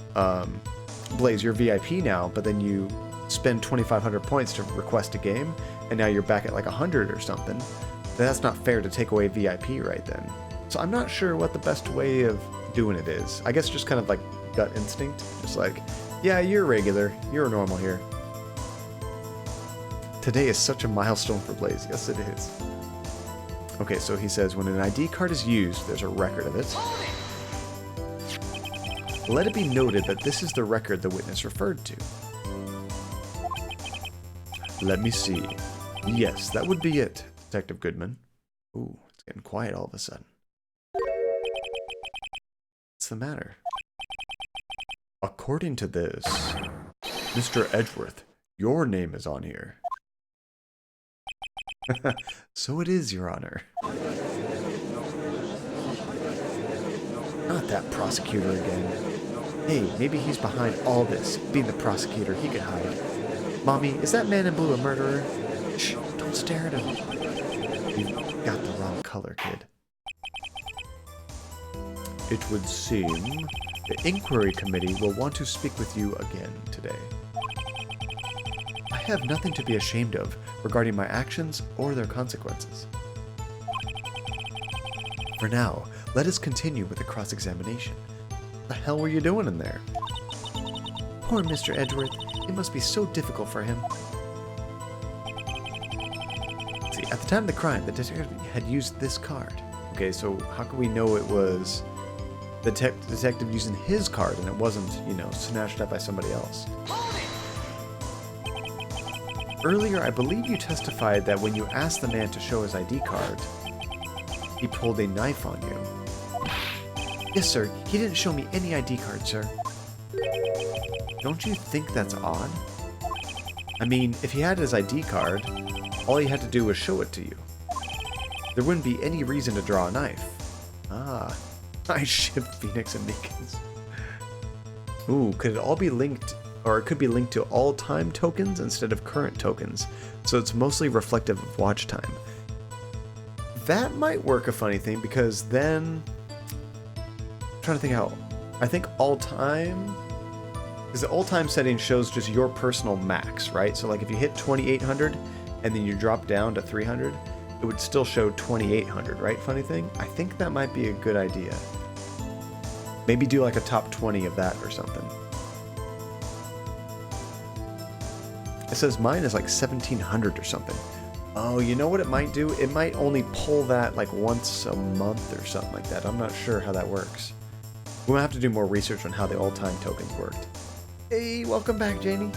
Blaze, you're VIP now, but then you spend 2,500 points to request a game, and now you're back at, like, 100 or something. Then that's not fair to take away VIP right then. So I'm not sure what the best way of doing it is. I guess just kind of, like, gut instinct. Just like, yeah, you're regular. You're normal here. Today is such a milestone for Blaze. Yes, it is. Okay, so he says, when an ID card is used, there's a record of it. Let it be noted that this is the record the witness referred to. Let me see. Yes, that would be it, Detective Goodman. Ooh, it's getting quiet all of a sudden. What's the matter? According to this, Mr. Edgeworth, your name is on here. So it is, Your Honor. Not that prosecutor again. Hey, maybe he's behind all this. Being the prosecutor, he could hide. Mommy, is that man in blue a murderer? Shh, don't stare at him. You've got the wrong color, kid. It would seem the inquiry committee will want to speak with you again today. I have nothing to be ashamed of regarding my actions or their consequences. For now, let us continue with the cross-examination. What the hell were you doing in there? Poor Mr. Edgeworth. It must be so difficult for him. See, at the time of the crime, the detective had used this card. Okay, so how can we know it was the detective using his card and it wasn't, you know, snatched up by somebody else? Earlier, I believe you testified that when you asked the man to show his ID card, he pulled a knife on you. Yes, sir. He didn't show me any ID card, sir. Don't you think that's odd? I mean, if he had his ID card, all he had to do was show it to you. There wouldn't be any reason to draw a knife. Ah, I ship Phoenix and Meekins. Ooh, could it all be linked, or it could be linked to all-time tokens instead of current tokens, so it's mostly reflective of watch time. That might work a funny thing, because then... I'm trying to think how... I think all-time... Because the all-time setting shows just your personal max, right? So like if you hit 2,800 and then you drop down to 300, it would still show 2,800, right? Funny thing? I think that might be a good idea. Maybe do like a top 20 of that or something. It says mine is like 1,700 or something. Oh, you know what it might do? It might only pull that like once a month or something like that. I'm not sure how that works. We'll have to do more research on how the all-time tokens worked. Hey, welcome back, Janie.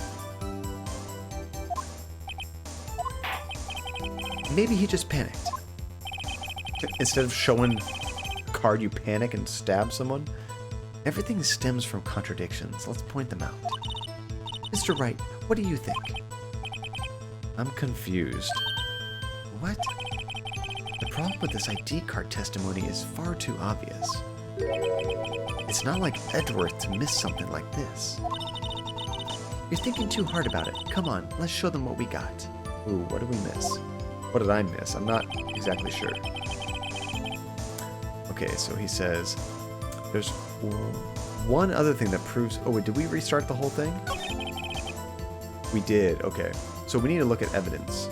Maybe he just panicked. Instead of showing a card, you panic and stab someone. Everything stems from contradictions. Let's point them out. Mr. Wright, what do you think? I'm confused. What? The problem with this ID card testimony is far too obvious. It's not like Edgeworth to miss something like this. You're thinking too hard about it. Come on, let's show them what we got. Ooh, what did we miss? What did I miss? I'm not exactly sure. Okay, so he says there's one other thing that proves... Oh, wait, did we restart the whole thing? We did, okay. So we need to look at evidence.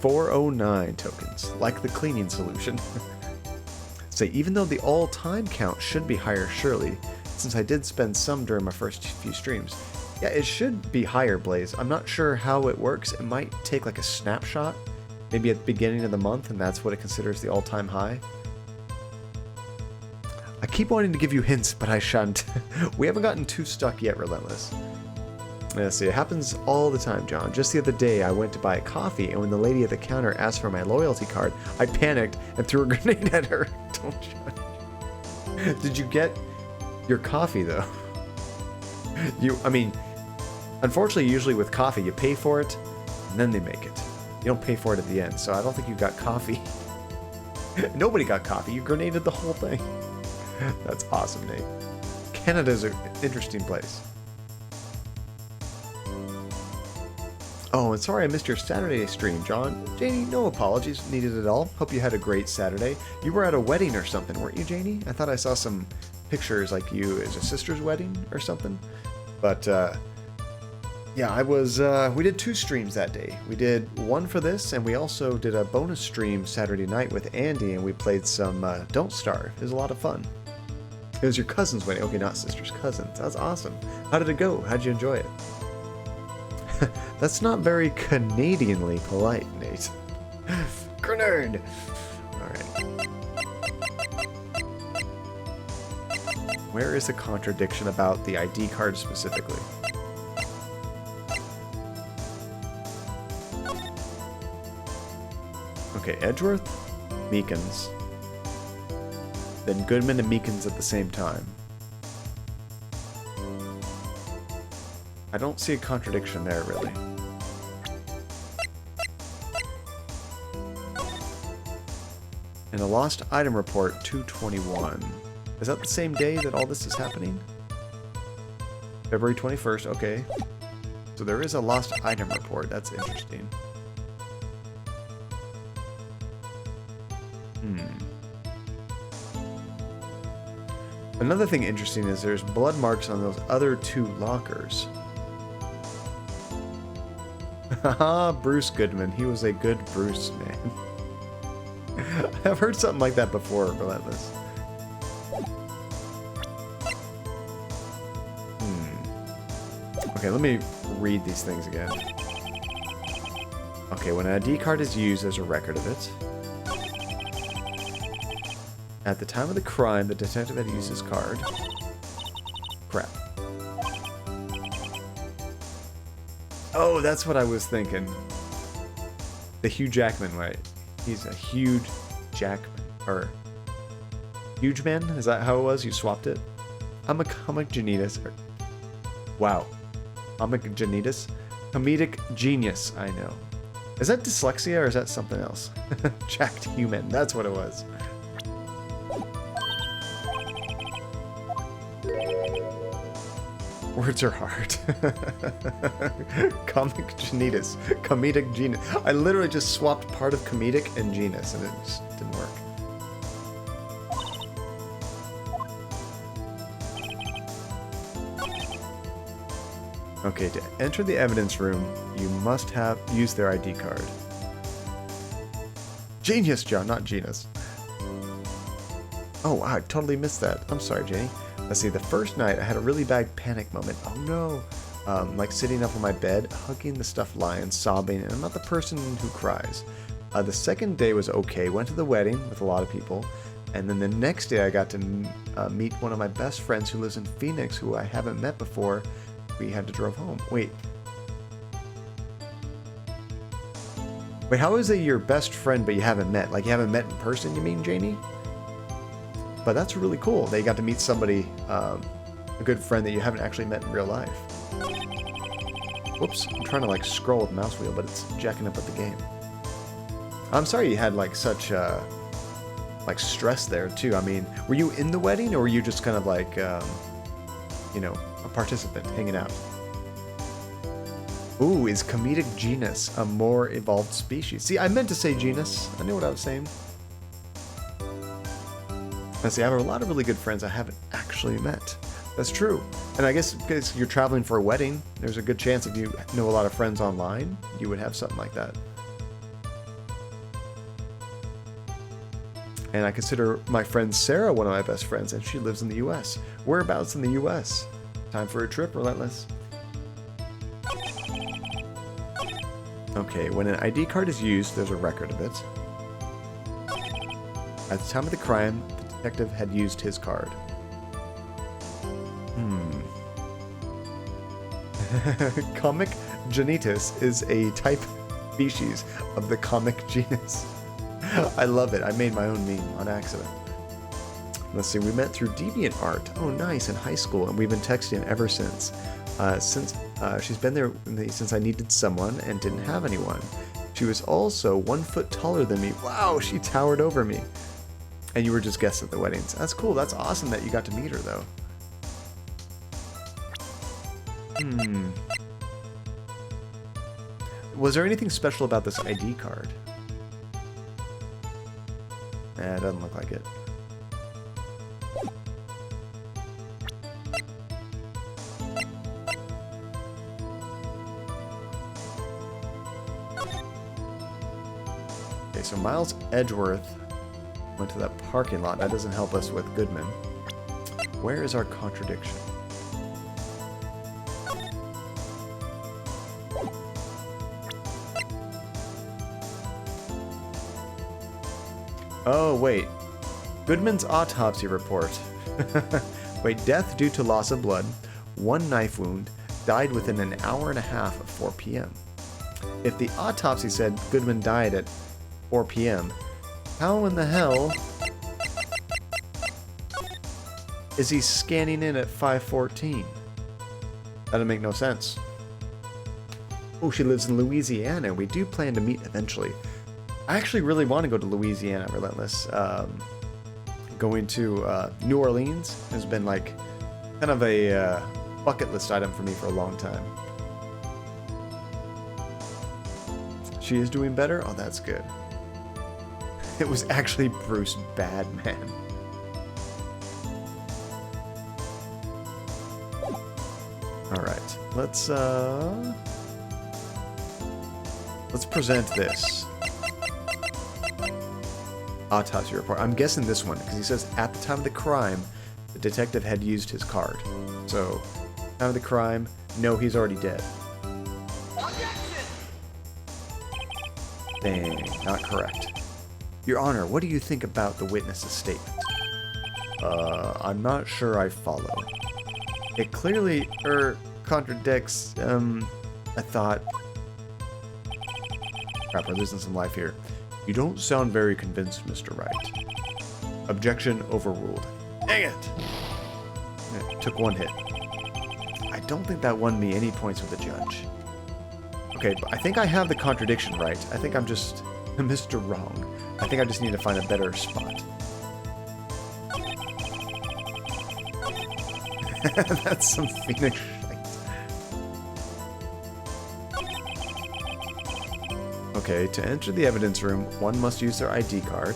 409 tokens, like the cleaning solution. Say, even though the all-time count should be higher, surely, since I did spend some during my first few streams. Yeah, it should be higher, Blaze. I'm not sure how it works. It might take like a snapshot, maybe at the beginning of the month, and that's what it considers the all-time high. I keep wanting to give you hints, but I shan't. We haven't gotten too stuck yet, Relentless. Let's see, it happens all the time, John. Just the other day, I went to buy a coffee, and when the lady at the counter asked for my loyalty card, I panicked and threw a grenade at her. Don't judge. Did you get your coffee, though? I mean, unfortunately, usually with coffee, you pay for it, and then they make it. You don't pay for it at the end, so I don't think you got coffee. Nobody got coffee. You grenaded the whole thing. That's awesome, Nate. Canada's an interesting place. Oh, and sorry I missed your Saturday stream, John. Janie, no apologies needed at all. Hope you had a great Saturday. You were at a wedding or something, weren't you, Janie? I thought I saw some pictures like you as a sister's wedding or something. But, yeah, I was, we did 2 streams that day. We did one for this, and we also did a bonus stream Saturday night with Andy, and we played some Don't Starve. It was a lot of fun. It was your cousin's wedding. Okay, not sister's, cousin's. That was awesome. How did it go? How'd you enjoy it? That's not very Canadianly polite, Nate. Grenade! Alright. Where is the contradiction about the ID card specifically? Okay, Edgeworth, Meekins. Then Goodman and Meekins at the same time. I don't see a contradiction there, really. And a lost item report, 221. Is that the same day that all this is happening? February 21st, okay. So there is a lost item report, that's interesting. Another thing interesting is there's blood marks on those other 2 lockers. Haha, Bruce Goodman. He was a good Bruce, man. I've heard something like that before, Relentless. Okay, let me read these things again. Okay, when an ID card is used, there's a record of it. At the time of the crime, the detective had used his card. Crap. Oh, that's what I was thinking. The Hugh Jackman, right? He's a huge Jackman. Or... Huge man? Is that how it was? You swapped it? I'm a comic genius. Wow. Comic genius? Comedic genius, I know. Is that dyslexia or is that something else? Jacked human. That's what it was. Words are hard. Comic genius. Comedic genius. I literally just swapped part of comedic and genus and it just didn't work. Okay, to enter the evidence room, you must have used their ID card. Genius, John, not genus. Oh, wow, I totally missed that. I'm sorry, Janie. Let's see, the first night I had a really bad panic moment. Oh no. Like sitting up on my bed, hugging the stuffed lion, sobbing, and I'm not the person who cries. The second day was okay. Went to the wedding with a lot of people. And then the next day I got to meet one of my best friends who lives in Phoenix, who I haven't met before. We had to drive home. Wait, how is it your best friend but you haven't met? Like you haven't met in person, you mean, Janie? But that's really cool that you got to meet somebody, a good friend that you haven't actually met in real life. Whoops, I'm trying to like scroll with the mouse wheel, but it's jacking up with the game. I'm sorry you had like such like stress there too. I mean, were you in the wedding or were you just kind of like, you know, a participant hanging out? Ooh, is comedic genus a more evolved species? See, I meant to say genus. I knew what I was saying. Let's see, I have a lot of really good friends I haven't actually met. That's true. And I guess because you're traveling for a wedding, there's a good chance if you know a lot of friends online, you would have something like that. And I consider my friend Sarah one of my best friends, and she lives in the US. Whereabouts in the US? Time for a trip, Relentless. Okay, when an ID card is used, there's a record of it. At the time of the crime, the detective had used his card. Comic genitus is a type species of the comic genus. I love it. I made my own meme on accident. Let's see, we met through DeviantArt. Oh, nice, in high school, and we've been texting ever since. She's been there since I needed someone and didn't have anyone. She was also 1 foot taller than me. Wow, she towered over me. And you were just guests at the weddings. That's cool. That's awesome that you got to meet her, though. Was there anything special about this ID card? It doesn't look like it. Okay, so Miles Edgeworth went to that parking lot. That doesn't help us with Goodman. Where is our contradiction? Oh, wait. Goodman's autopsy report. Wait, death due to loss of blood, 1 knife wound, died within an hour and a half of 4 p.m. If the autopsy said Goodman died at 4 p.m., how in the hell is he scanning in at 5:14? That'll make no sense. Oh, she lives in Louisiana. We do plan to meet eventually. I actually really want to go to Louisiana, Relentless. Going to New Orleans has been like kind of a bucket list item for me for a long time. She is doing better? Oh, that's good. It was actually Bruce Badman. Alright, let's present this. Autopsy report. I'm guessing this one, because he says at the time of the crime, the detective had used his card. So, time of the crime, no, he's already dead. Dang, not correct. Your Honor, what do you think about the witness's statement? I'm not sure I follow. It clearly, contradicts, I thought... Crap, we're losing some life here. You don't sound very convinced, Mr. Wright. Objection overruled. Dang it! Yeah, took 1 hit. I don't think that won me any points with the judge. Okay, but I think I have the contradiction right. I think I'm just Mr. Wrong. I think I just need to find a better spot. That's some Phoenix shite. Okay, to enter the evidence room, one must use their ID card.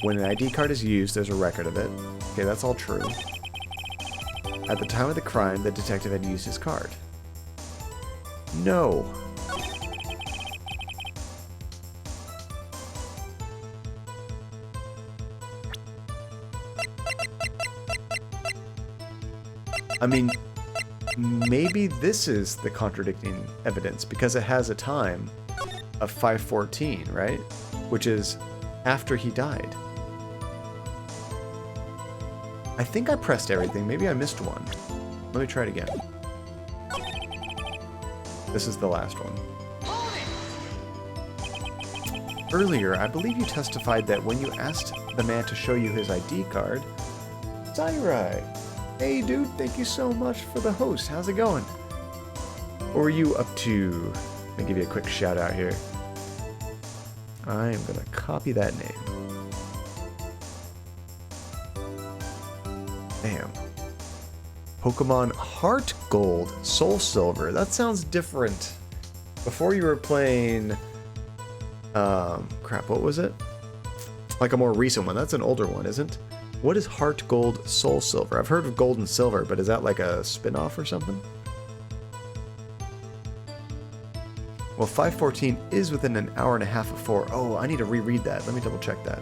When an ID card is used, there's a record of it. Okay, that's all true. At the time of the crime, the detective had used his card. No. I mean, maybe this is the contradicting evidence because it has a time of 514, right? Which is after he died. I think I pressed everything. Maybe I missed one. Let me try it again. This is the last one. Earlier, I believe you testified that when you asked the man to show you his ID card... Sakurai! Hey dude, thank you so much for the host. How's it going? What were you up to? Let me give you a quick shout out here. I am going to copy that name. Damn. Pokemon Heart Gold, Soul Silver. That sounds different. Before you were playing... crap, what was it? Like a more recent one. That's an older one, isn't? What is Heart Gold, Soul Silver? I've heard of Gold and Silver, but is that like a spin-off or something? Well, 514 is within an hour and a half of 4. Oh, I need to reread that. Let me double check that.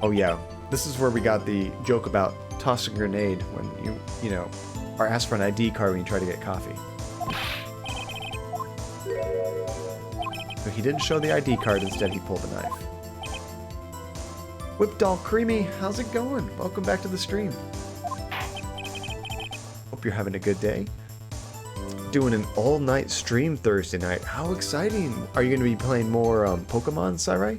Oh yeah, this is where we got the joke about tossing a grenade when you know, are asked for an ID card when you try to get coffee. So he didn't show the ID card, instead he pulled a knife. Whipdoll Creamy, how's it going? Welcome back to the stream. Hope you're having a good day. Doing an all-night stream Thursday night. How exciting! Are you going to be playing more Pokemon, Sakurai?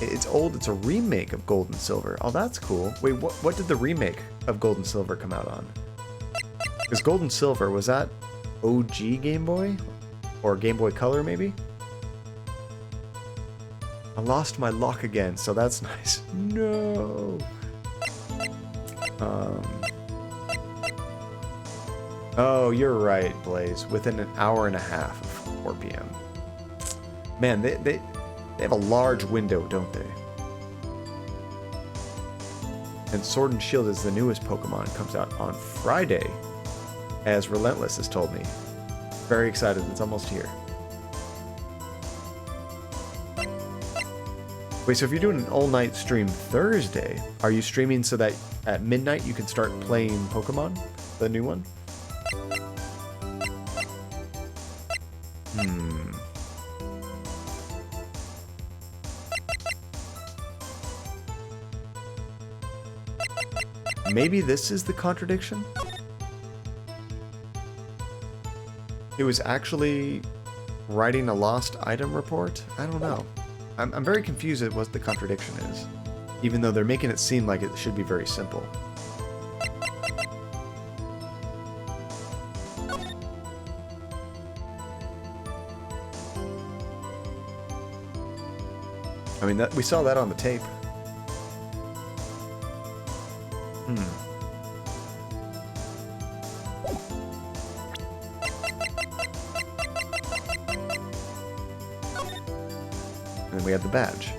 It's old. It's a remake of Gold and Silver. Oh, that's cool. Wait, what did the remake of Gold and Silver come out on? Because Gold and Silver, was that OG Game Boy? Or Game Boy Color, maybe? I lost my lock again, so that's nice. No! Oh, you're right, Blaze. Within an hour and a half of 4 p.m. Man, they have a large window, don't they? And Sword and Shield is the newest Pokemon. It comes out on Friday, as Relentless has told me. Very excited, it's almost here. Wait, so if you're doing an all-night stream Thursday, are you streaming so that at midnight you can start playing Pokemon? The new one? Maybe this is the contradiction? He was actually writing a lost item report? I don't know. I'm very confused at what the contradiction is, even though they're making it seem like it should be very simple. I mean, we saw that on the tape. And then we have the badge.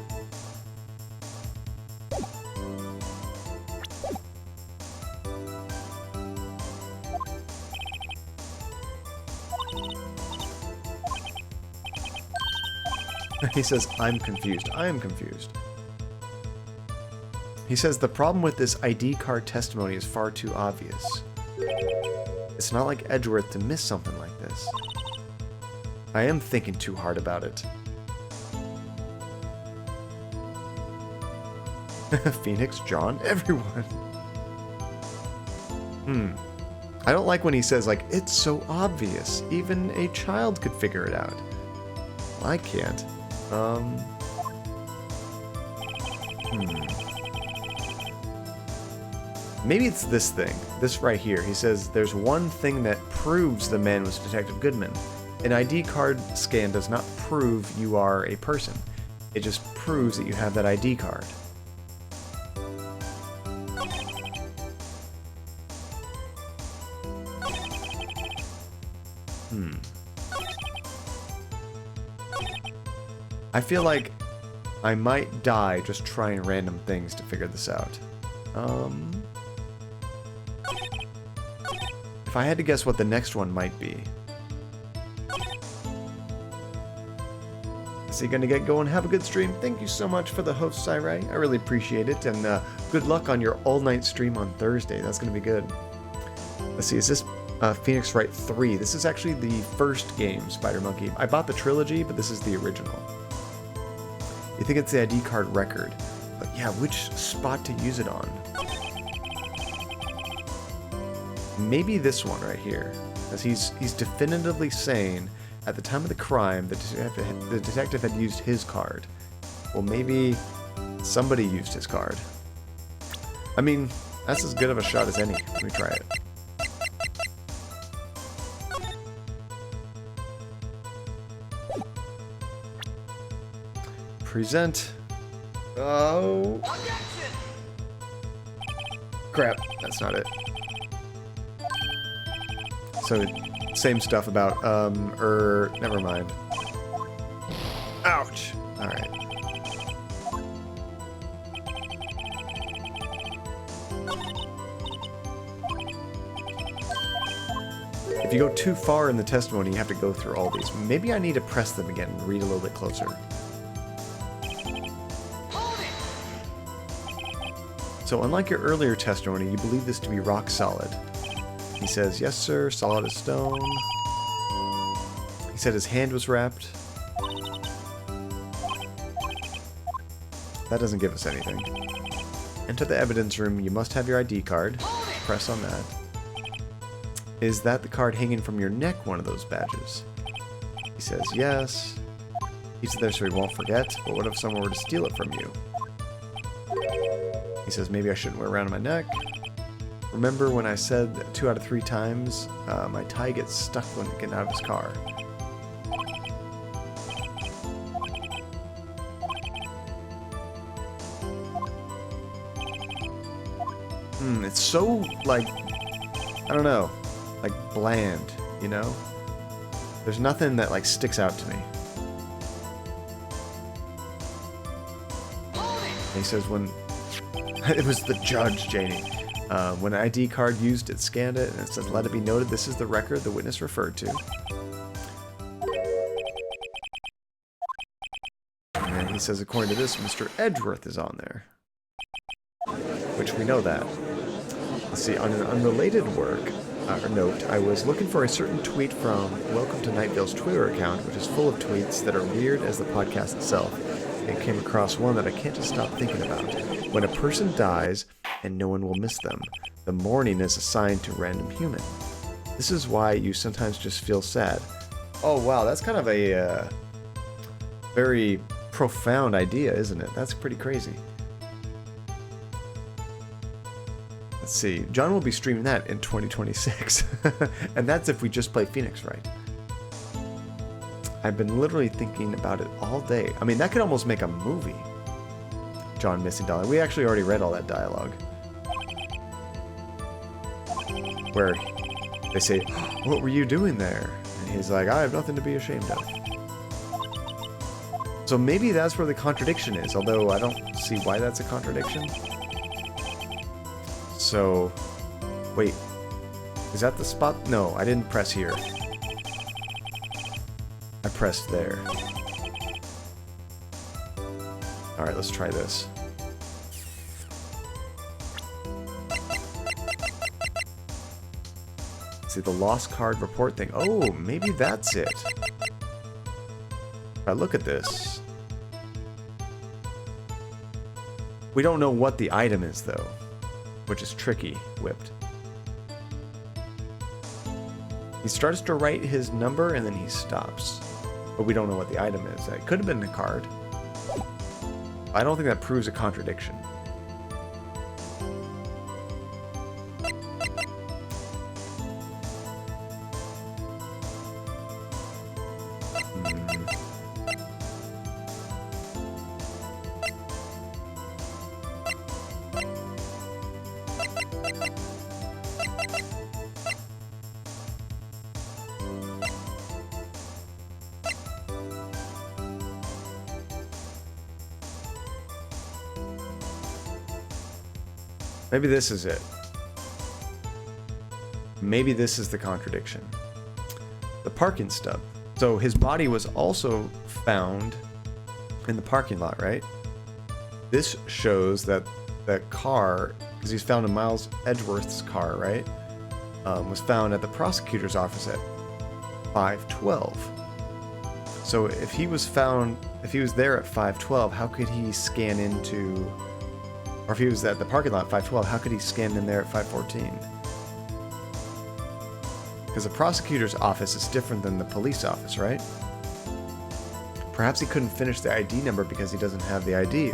He says, I'm confused. I am confused. He says, the problem with this ID card testimony is far too obvious. It's not like Edgeworth to miss something like this. I am thinking too hard about it. Phoenix, John, everyone. I don't like when he says, like, it's so obvious. Even a child could figure it out. Well, I can't. Maybe it's this thing. This right here. He says, there's one thing that proves the man was Detective Goodman. An ID card scan does not prove you are a person. It just proves that you have that ID card. I feel like I might die just trying random things to figure this out. If I had to guess what the next one might be. So you're gonna get going. Have a good stream. Thank you so much for the host, Sirai. I really appreciate it, and good luck on your all-night stream on Thursday. That's gonna be good. Let's see, is this Phoenix Wright 3? This is actually the first game, Spider Monkey. I bought the trilogy, but this is the original. You think it's the ID card record, but yeah, which spot to use it on? Maybe this one right here, as he's definitively saying at the time of the crime the detective had used his card. Well, maybe somebody used his card. I mean, that's as good of a shot as any. Let me try it. Present. Oh. Crap, that's not it. So, same stuff about, never mind. Ouch! Alright. If you go too far in the testimony, you have to go through all these. Maybe I need to press them again and read a little bit closer. So, unlike your earlier testimony, you believe this to be rock solid. He says, yes, sir, solid as stone. He said his hand was wrapped. That doesn't give us anything. Enter the evidence room. You must have your ID card. Press on that. Is that the card hanging from your neck, one of those badges? He says, yes. He's there so he won't forget, but what if someone were to steal it from you? He says, maybe I shouldn't wear it around my neck. Remember when I said that 2 out of 3 times my tie gets stuck when getting out of his car? It's so, like, I don't know, like bland, you know? There's nothing that, like, sticks out to me. And he says when... It was the judge, Janie. When an ID card used, it scanned it, and it says, let it be noted this is the record the witness referred to. And he says, according to this, Mr. Edgeworth is on there. Which we know that. Let's see, on an unrelated note, I was looking for a certain tweet from Welcome to Night Vale's Twitter account, which is full of tweets that are weird as the podcast itself. And came across one that I can't just stop thinking about. When a person dies, and no one will miss them, the mourning is assigned to random human. This is why you sometimes just feel sad. Oh wow, that's kind of a very profound idea, isn't it? That's pretty crazy. Let's see, John will be streaming that in 2026. And that's if we just play Phoenix Wright. I've been literally thinking about it all day. I mean, that could almost make a movie. John Missing Dollar. We actually already read all that dialogue. Where they say, what were you doing there? And he's like, I have nothing to be ashamed of. So maybe that's where the contradiction is, although I don't see why that's a contradiction. So, wait. Is that the spot? No, I didn't press here. I pressed there. Alright, let's try this. See, the lost card report thing. Oh, maybe that's it. If I look at this... We don't know what the item is, though. Which is tricky, Whipped. He starts to write his number, and then he stops. But we don't know what the item is. It could have been a card. I don't think that proves a contradiction. Maybe this is it. Maybe this is the contradiction. The parking stub. So his body was also found in the parking lot, right? This shows that the car, because he's found in Miles Edgeworth's car, right? Was found at the prosecutor's office at 5:12. So if he was there at 5:12, how could he scan into, or if he was at the parking lot at 5:12, how could he scan in there at 5:14? Because the prosecutor's office is different than the police office, right? Perhaps he couldn't finish the ID number because he doesn't have the ID.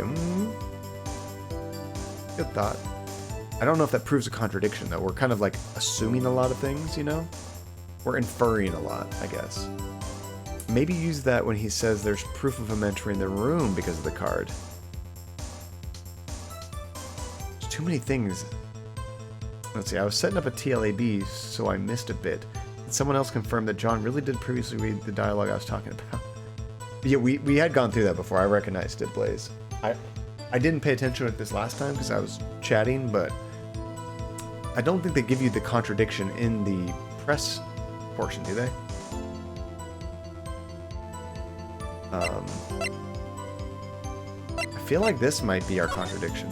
Good thought. I don't know if that proves a contradiction, though. We're kind of like assuming a lot of things, you know? We're inferring a lot, I guess. Maybe use that when he says there's proof of him entering the room because of the card. There's too many things. Let's see, I was setting up a TLAB, so I missed a bit. Did someone else confirm that John really did previously read the dialogue I was talking about? Yeah, we had gone through that before. I recognized it, Blaze. I didn't pay attention to it this last time because I was chatting, but I don't think they give you the contradiction in the press portion, do they? I feel like this might be our contradiction.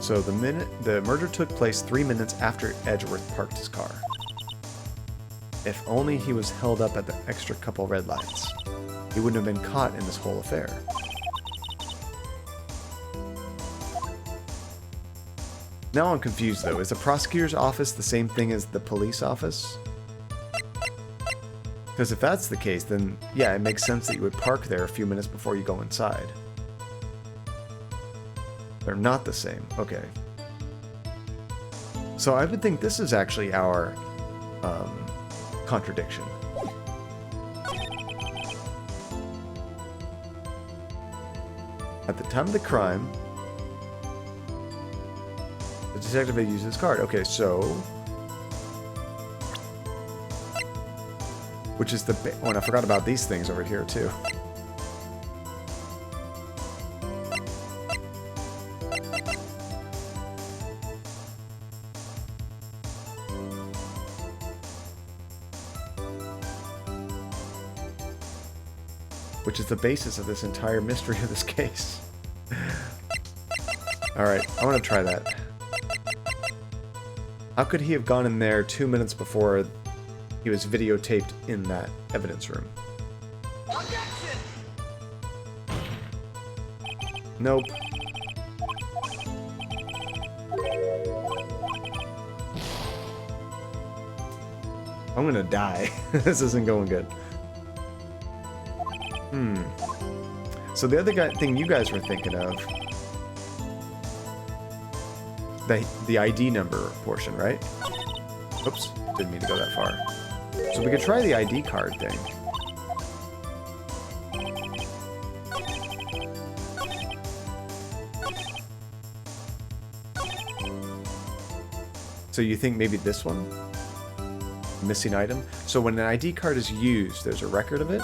So the murder took place 3 minutes after Edgeworth parked his car. If only he was held up at the extra couple red lights, he wouldn't have been caught in this whole affair. Now I'm confused though. Is the prosecutor's office the same thing as the police office? Because if that's the case, then yeah, it makes sense that you would park there a few minutes before you go inside. They're not the same. Okay. So I would think this is actually our contradiction. At the time of the crime, the detective had used his card. Okay, so... Which is the... Oh, and I forgot about these things over here, too. Which is the basis of this entire mystery of this case. Alright, I want to try that. How could he have gone in there 2 minutes before he was videotaped in that evidence room? Objection! Nope. I'm gonna die. This isn't going good. So the other thing you guys were thinking of, the ID number portion, right? Oops, didn't mean to go that far. So we could try the ID card thing. So you think maybe this one? Missing item? So when an ID card is used, there's a record of it?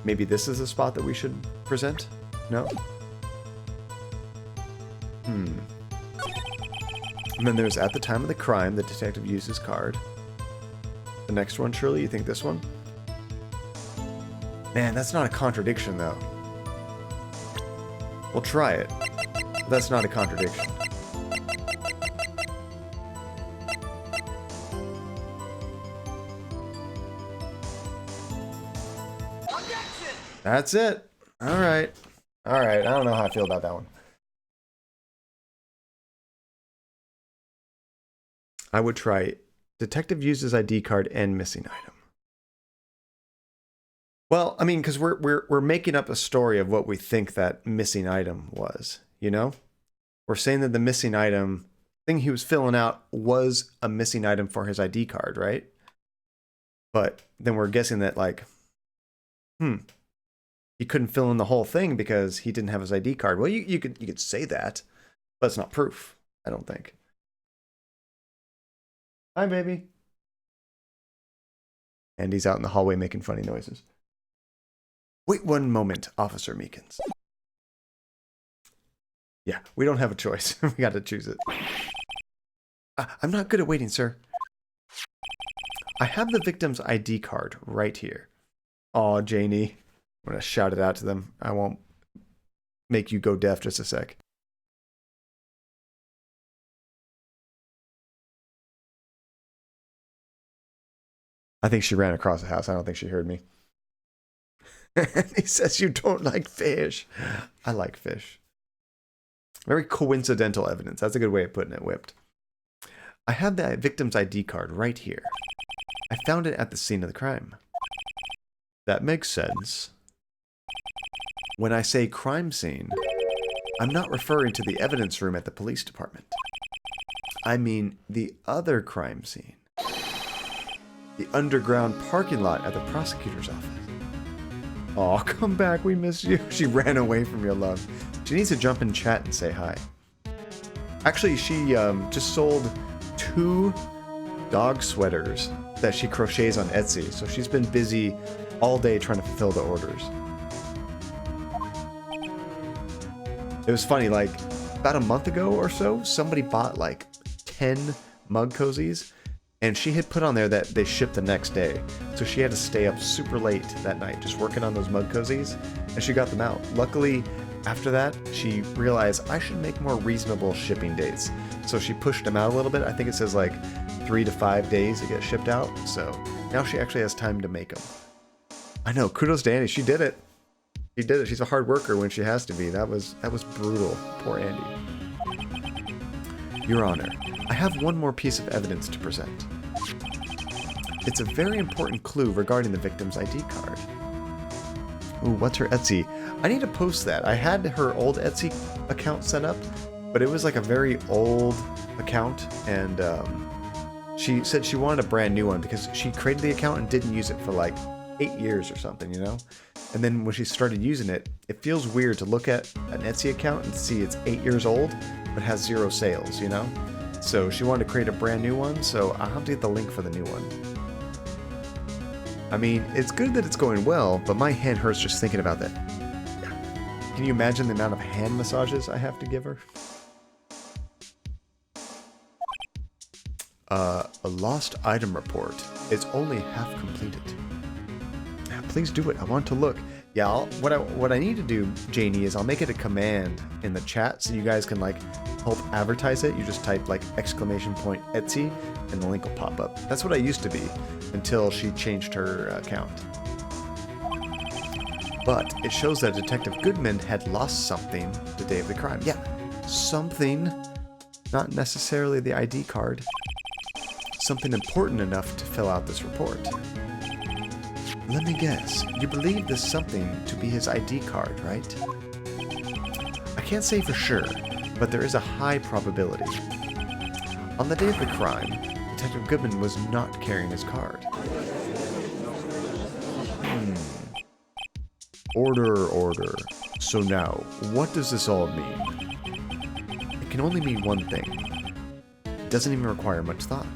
Maybe this is a spot that we should present? No? And then there's at the time of the crime, the detective used his card. The next one, Shirley, you think this one? Man, that's not a contradiction, though. We'll try it. But that's not a contradiction. That's it. All right. All right. I don't know how I feel about that one. I would try detective uses ID card and missing item. Well, I mean, because we're making up a story of what we think that missing item was, you know? We're saying that the missing item thing he was filling out was a missing item for his ID card, right? But then we're guessing that, like, he couldn't fill in the whole thing because he didn't have his ID card. Well, you could say that, but it's not proof, I don't think. Hi, baby. And he's out in the hallway making funny noises. Wait one moment, Officer Meekins. Yeah, we don't have a choice. We got to choose it. I'm not good at waiting, sir. I have the victim's ID card right here. Aw, Janie. I'm going to shout it out to them. I won't make you go deaf just a sec. I think she ran across the house. I don't think she heard me. He says you don't like fish. I like fish. Very coincidental evidence. That's a good way of putting it, Whipped. I have the victim's ID card right here. I found it at the scene of the crime. That makes sense. When I say crime scene, I'm not referring to the evidence room at the police department. I mean the other crime scene. The underground parking lot at the prosecutor's office. Aw, come back, we miss you. She ran away from your love. She needs to jump in chat and say hi. Actually, she just sold 2 dog sweaters that she crochets on Etsy. So she's been busy all day trying to fulfill the orders. It was funny, like about a month ago or so, somebody bought like 10 mug cozies, and she had put on there that they shipped the next day. So she had to stay up super late that night just working on those mug cozies, and she got them out. Luckily, after that, she realized I should make more reasonable shipping dates. So she pushed them out a little bit. I think it says like 3 to 5 days to get shipped out. So now she actually has time to make them. I know, kudos to Annie. She did it. She did it. She's a hard worker when she has to be. That was brutal. Poor Andy. Your Honor, I have one more piece of evidence to present. It's a very important clue regarding the victim's ID card. Ooh, what's her Etsy? I need to post that. I had her old Etsy account set up, but it was like a very old account, and she said she wanted a brand new one because she created the account and didn't use it for like 8 years or something, you know? And then when she started using it, it feels weird to look at an Etsy account and see it's 8 years old, but has 0 sales, you know? So she wanted to create a brand new one, so I'll have to get the link for the new one. I mean, it's good that it's going well, but my hand hurts just thinking about that. Can you imagine the amount of hand massages I have to give her? A lost item report. It's only half completed. Please do it. I want to look. Yeah, what I need to do, Janie, is I'll make it a command in the chat so you guys can like help advertise it. You just type like !Etsy and the link will pop up. That's what I used to be until she changed her account. But it shows that Detective Goodman had lost something the day of the crime. Yeah, something, not necessarily the ID card. Something important enough to fill out this report. Let me guess, you believe this something to be his ID card, right? I can't say for sure, but there is a high probability. On the day of the crime, Detective Goodman was not carrying his card. Order. So now, what does this all mean? It can only mean one thing. It doesn't even require much thought.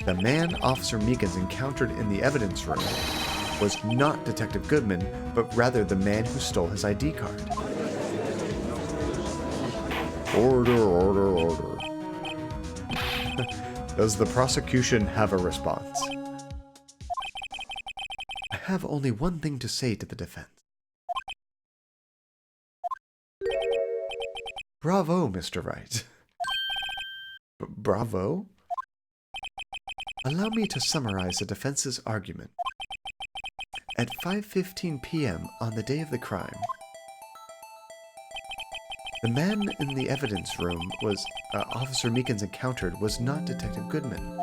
The man Officer Meekins encountered in the evidence room was not Detective Goodman, but rather the man who stole his ID card. Order. Does the prosecution have a response? I have only one thing to say to the defense. Bravo, Mr. Wright. Bravo? Allow me to summarize the defense's argument. At 5:15 p.m. on the day of the crime, the man in the evidence room Officer Meekins encountered was not Detective Goodman.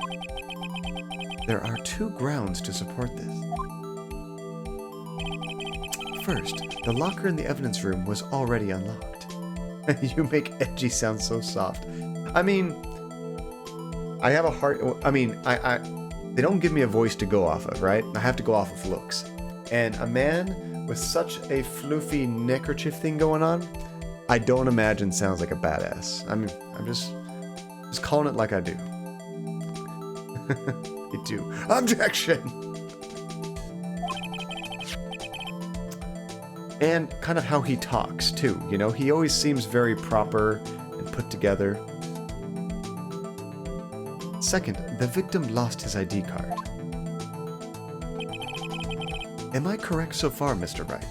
There are 2 grounds to support this. First, the locker in the evidence room was already unlocked. You make edgy sound so soft. I mean, I have a heart. I mean, they don't give me a voice to go off of, right? I have to go off of looks. And a man with such a floofy neckerchief thing going on, I don't imagine sounds like a badass. I mean, I'm just calling it like I do. You do. Objection! And kind of how he talks, too. You know, he always seems very proper and put together. Second, the victim lost his ID card. Am I correct so far, Mr. Wright?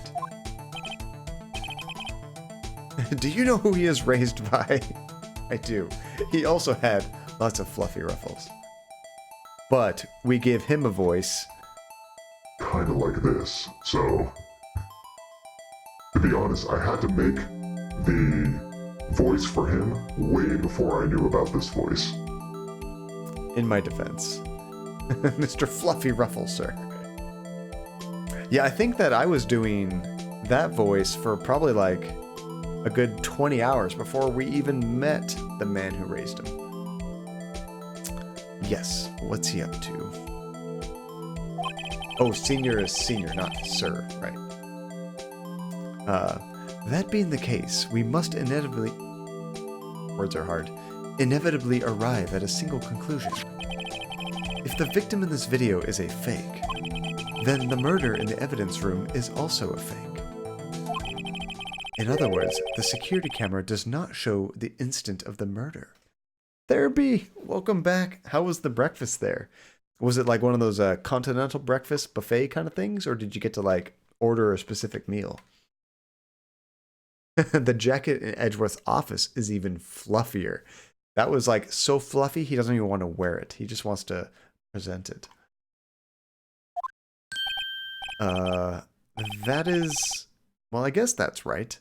Do you know who he is raised by? I do. He also had lots of fluffy ruffles. But we gave him a voice. Kinda like this, so... To be honest, I had to make the voice for him way before I knew about this voice. In my defense. Mr. Fluffy Ruffles, sir. Yeah, I think that I was doing that voice for probably like a good 20 hours before we even met the man who raised him. Yes, what's he up to? Oh, senior is senior, not sir, right. That being the case, we must inevitably... Words are hard. Inevitably arrive at a single conclusion. If the victim in this video is a fake, then the murder in the evidence room is also a fake. In other words, the security camera does not show the instant of the murder. Therapy, welcome back. How was the breakfast there? Was it like one of those continental breakfast buffet kind of things, or did you get to like order a specific meal? The jacket in Edgeworth's office is even fluffier. That was like so fluffy, he doesn't even want to wear it. He just wants to present it. That is... Well, I guess that's right.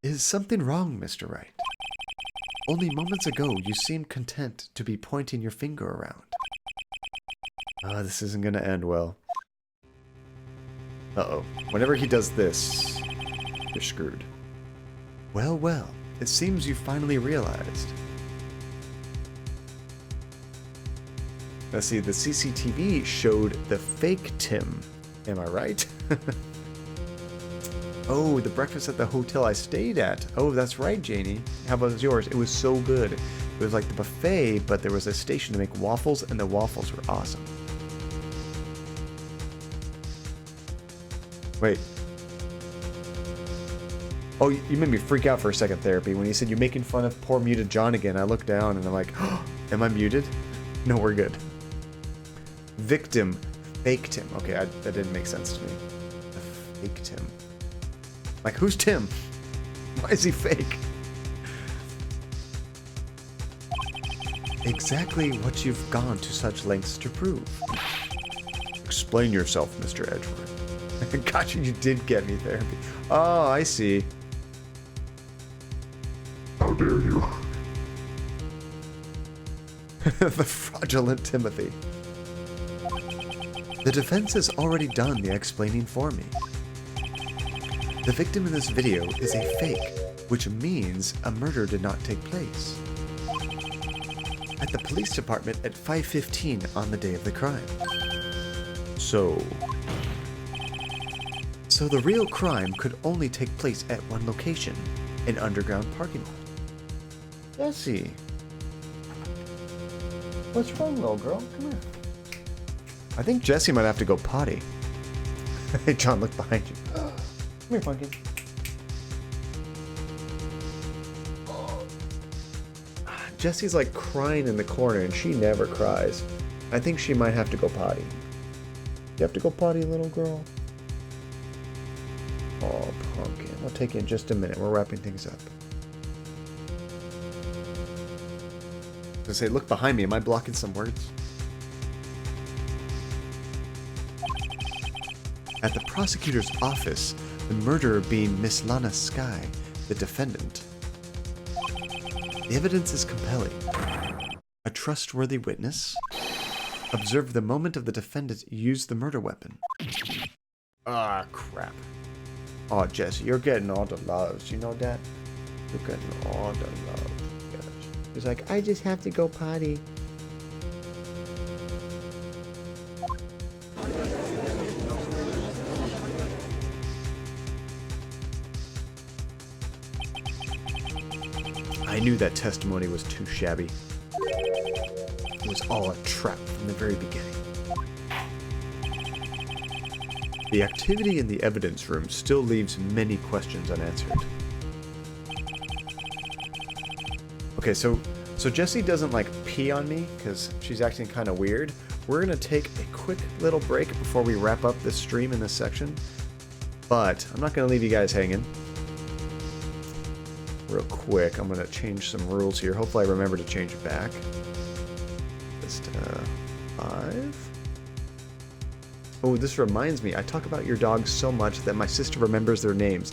Is something wrong, Mr. Wright? Only moments ago, you seemed content to be pointing your finger around. This isn't going to end well. Uh-oh. Whenever he does this, you're screwed. Well, well. It seems you finally realized. Let's see, the CCTV showed the fake Tim. Am I right? Oh, the breakfast at the hotel I stayed at. Oh, that's right, Janie. How about yours? It was so good. It was like the buffet, but there was a station to make waffles, and the waffles were awesome. Wait. Oh, you made me freak out for a second, Therapy. When you said you're making fun of poor muted John again, I looked down and I'm like, oh, am I muted? No, we're good. Victim faked him. Okay, that didn't make sense to me. Faked him. Like, who's Tim? Why is he fake? Exactly what you've gone to such lengths to prove. Explain yourself, Mr. Edgeworth. Gotcha, you did get me, Therapy. Oh, I see. How dare you? The fraudulent Timothy. The defense has already done the explaining for me. The victim in this video is a fake, which means a murder did not take place. At the police department at 5:15 on the day of the crime. So the real crime could only take place at one location, an underground parking lot. Jessie. What's wrong, little girl? Come here. I think Jessie might have to go potty. Hey, John, look behind you. Come here, Pumpkin. Jessie's like crying in the corner, and she never cries. I think she might have to go potty. You have to go potty, little girl? Oh, Pumpkin. We'll take you in just a minute. We're wrapping things up. I was gonna say, look behind me. Am I blocking some words? At the prosecutor's office, the murderer being Miss Lana Skye, the defendant. The evidence is compelling. A trustworthy witness observed the moment of the defendant use the murder weapon. Ah, crap. Oh, Jesse, you're getting all the loves. You know that? You're getting all the love. He's like, I just have to go potty. I knew that testimony was too shabby. It was all a trap from the very beginning. The activity in the evidence room still leaves many questions unanswered. Okay, so Jessie doesn't like pee on me because she's acting kind of weird. We're gonna take a quick little break before we wrap up this stream in this section. But I'm not gonna leave you guys hanging. Real quick, I'm gonna change some rules here. Hopefully I remember to change it back. Just 5. Oh, this reminds me. I talk about your dogs so much that my sister remembers their names.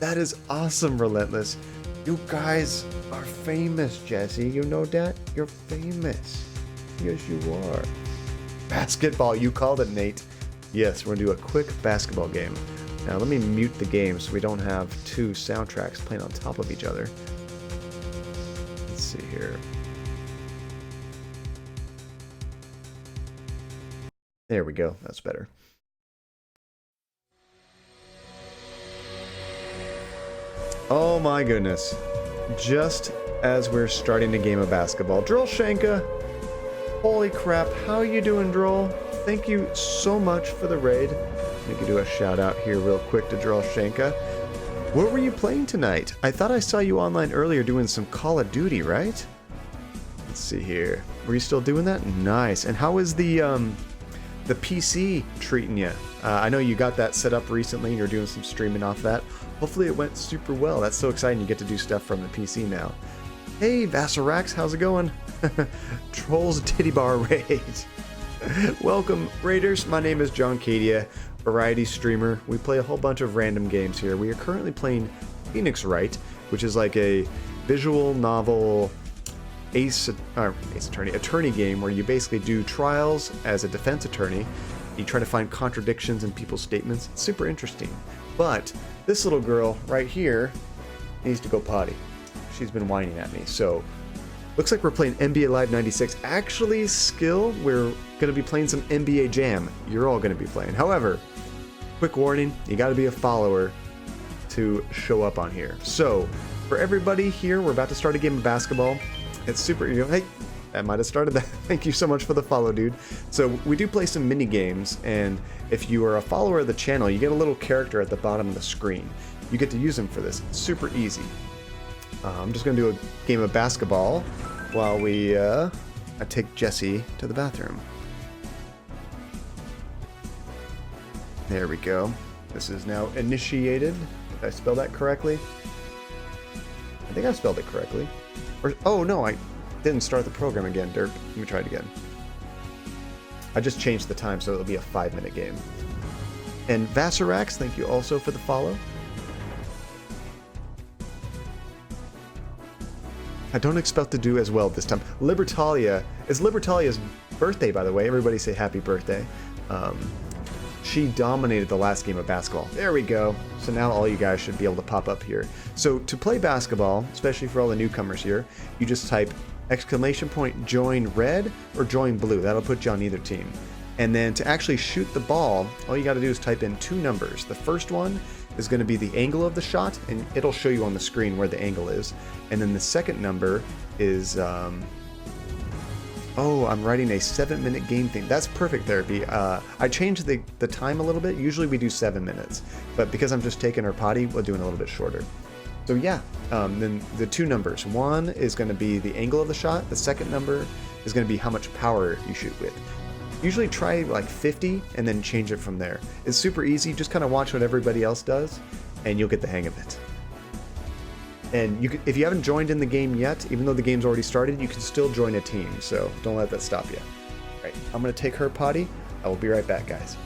That is awesome, Relentless. You guys are famous, Jesse. You know that? You're famous. Yes, you are. Basketball. You called it, Nate. Yes, we're going to do a quick basketball game. Now, let me mute the game so we don't have two soundtracks playing on top of each other. Let's see here. There we go. That's better. Oh my goodness. Just as we're starting a game of basketball. Droll Shanka. Holy crap. How are you doing, Droll? Thank you so much for the raid. Let me do a shout out here real quick to Droll Shanka. What were you playing tonight? I thought I saw you online earlier doing some Call of Duty, right? Let's see here. Were you still doing that? Nice. And how is the PC treating you? I know you got that set up recently and you're doing some streaming off that. Hopefully it went super well. That's so exciting. You get to do stuff from the PC now. Hey, Vassarax, how's it going? Trolls Titty Bar Raid. Welcome, Raiders. My name is John Cadia, variety streamer. We play a whole bunch of random games here. We are currently playing Phoenix Wright, which is like a visual novel attorney game where you basically do trials as a defense attorney. You try to find contradictions in people's statements. It's super interesting. But this little girl right here needs to go potty. She's been whining at me. So looks like we're playing NBA Live 96. Actually, Skill, we're going to be playing some NBA Jam. You're all going to be playing. However, quick warning, you got to be a follower to show up on here. So for everybody here, we're about to start a game of basketball. It's super, hey, that might have started that. Thank you so much for the follow, dude. So we do play some mini games, and if you are a follower of the channel, you get a little character at the bottom of the screen. You get to use them for this. It's super easy. I'm just going to do a game of basketball while I take Jesse to the bathroom. There we go. This is now initiated. Did I spell that correctly? I think I spelled it correctly. Or, oh no, I didn't start the program again, Dirk. Let me try it again. I just changed the time so it'll be a 5-minute game. And Vassarax, thank you also for the follow. I don't expect to do as well this time. Libertalia, it's Libertalia's birthday, by the way. Everybody say happy birthday. She dominated the last game of basketball. There we go. So now all you guys should be able to pop up here. So to play basketball, especially for all the newcomers here, you just type !join red or join blue. That'll put you on either team. And then to actually shoot the ball, all you got to do is type in 2 numbers. The first one is going to be the angle of the shot, and it'll show you on the screen where the angle is. And then the second number is oh, I'm writing a 7-minute game thing. That's perfect, Therapy. I changed the time a little bit. Usually we do 7 minutes, but because I'm just taking her potty, we're doing a little bit shorter. So yeah, then the 2 numbers. One is going to be the angle of the shot. The second number is going to be how much power you shoot with. Usually try like 50 and then change it from there. It's super easy. Just kind of watch what everybody else does and you'll get the hang of it. And if you haven't joined in the game yet, even though the game's already started, you can still join a team. So don't let that stop you. All right, I'm going to take her potty. I will be right back, guys.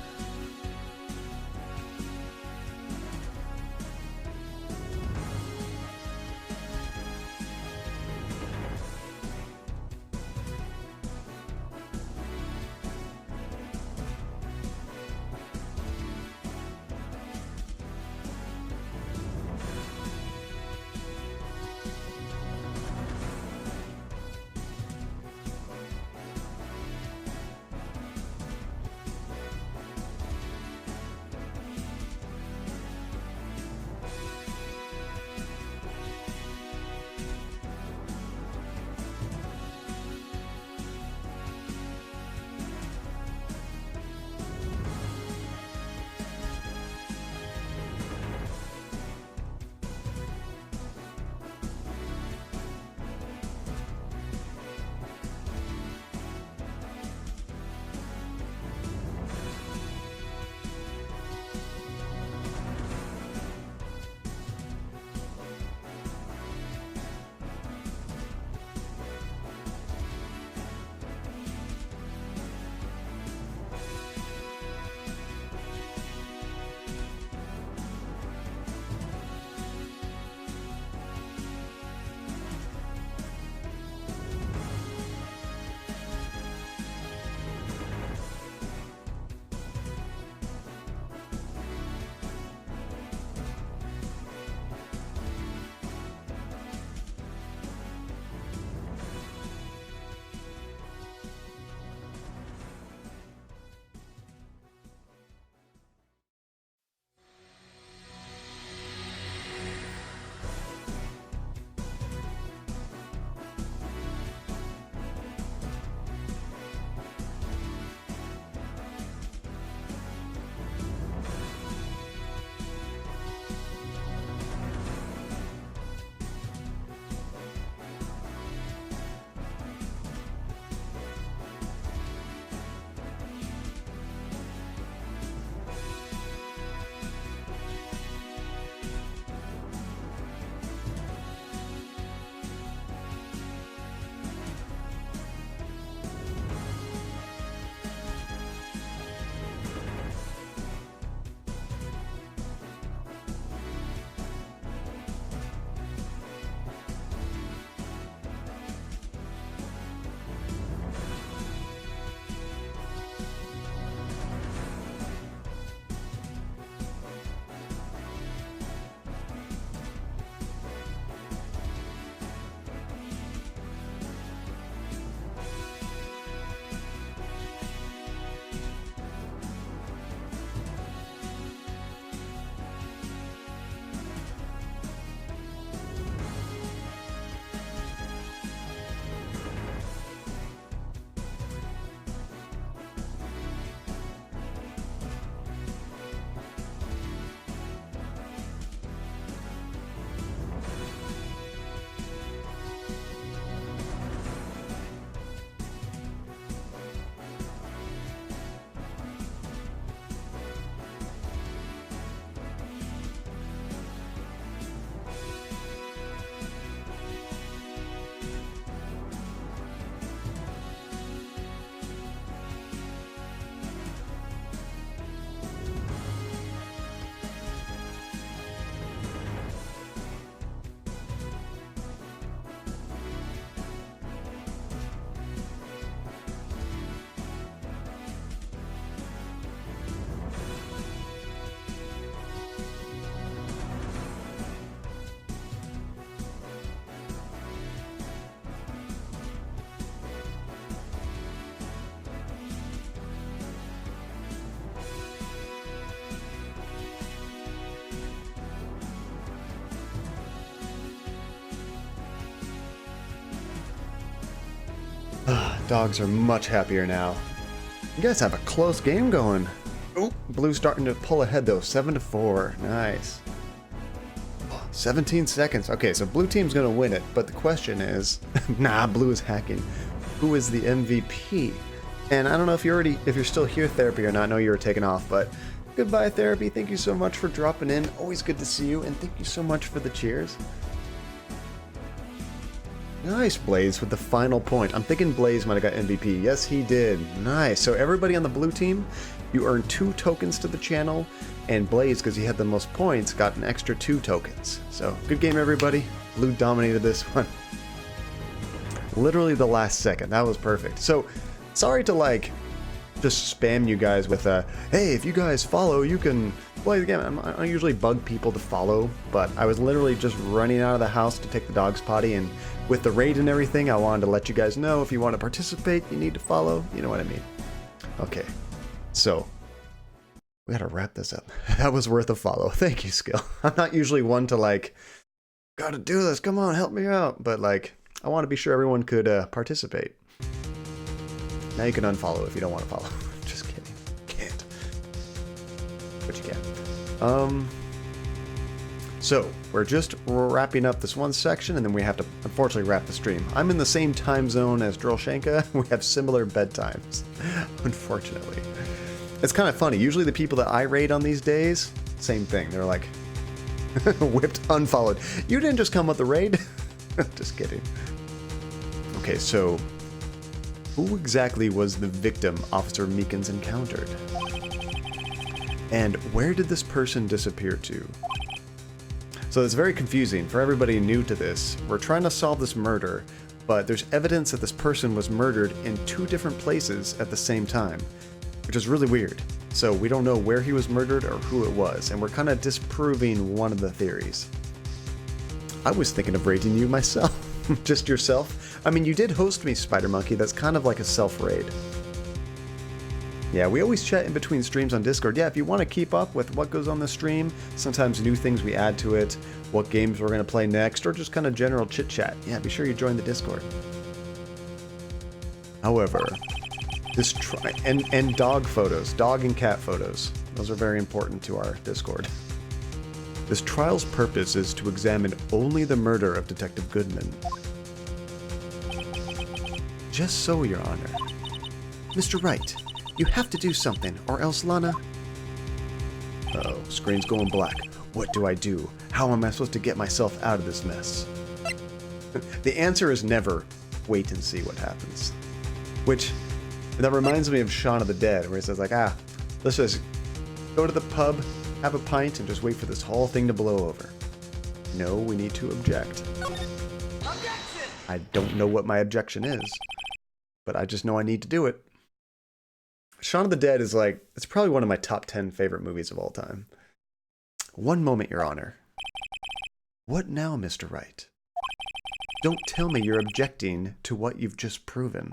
Dogs are much happier now. You guys have a close game going. Oh, Blue's starting to pull ahead though, 7-4. Nice. 17 seconds. Okay, so Blue team's gonna win it, but the question is, nah, Blue is hacking. Who is the MVP? And I don't know if you're still here, Therapy, or not. I know you were taking off, but goodbye, Therapy. Thank you so much for dropping in. Always good to see you, and thank you so much for the cheers. Nice, Blaze, with the final point. I'm thinking Blaze might have got MVP. Yes, he did. Nice. So everybody on the blue team, you earn 2 tokens to the channel, and Blaze, because he had the most points, got an extra 2 tokens. So good game, everybody. Blue dominated this one. Literally the last second. That was perfect. So sorry to just spam you guys with hey, if you guys follow, you can play the game. I don't usually bug people to follow, but I was literally just running out of the house to take the dog's potty, and with the raid and everything, I wanted to let you guys know if you want to participate, you need to follow. You know what I mean? Okay, so we gotta wrap this up. That was worth a follow. Thank you, Skill. I'm not usually one to gotta do this. Come on, help me out. But I want to be sure everyone could participate. Now you can unfollow if you don't want to follow. Just kidding. Can't. But you can. So, we're just wrapping up this one section, and then we have to, unfortunately, wrap the stream. I'm in the same time zone as Drolshenka. We have similar bedtimes, unfortunately. It's kind of funny. Usually the people that I raid on these days, same thing. They're like, whipped, unfollowed. You didn't just come with the raid? Just kidding. Okay, so who exactly was the victim Officer Meekins encountered? And where did this person disappear to? So it's very confusing for everybody new to this. We're trying to solve this murder, but there's evidence that this person was murdered in 2 different places at the same time, which is really weird. So we don't know where he was murdered or who it was, and we're kind of disproving one of the theories. I was thinking of raiding you myself. Just yourself. I mean, you did host me, Spider Monkey. That's kind of like a self-raid. Yeah, we always chat in between streams on Discord. Yeah, if you want to keep up with what goes on the stream, sometimes new things we add to it, what games we're going to play next, or just kind of general chit-chat, yeah, be sure you join the Discord. However, this and dog photos, dog and cat photos, those are very important to our Discord. This trial's purpose is to examine only the murder of Detective Goodman. Just so, Your Honor. Mr. Wright, you have to do something, or else Lana... Uh-oh, screen's going black. What do I do? How am I supposed to get myself out of this mess? The answer is never, wait and see what happens. Which, that reminds me of Shaun of the Dead, where he says let's just go to the pub, have a pint, and just wait for this whole thing to blow over. No, we need to object. Objection! I don't know what my objection is, but I just know I need to do it. Shaun of the Dead is it's probably one of my top 10 favorite movies of all time. One moment, Your Honor. What now, Mr. Wright? Don't tell me you're objecting to what you've just proven.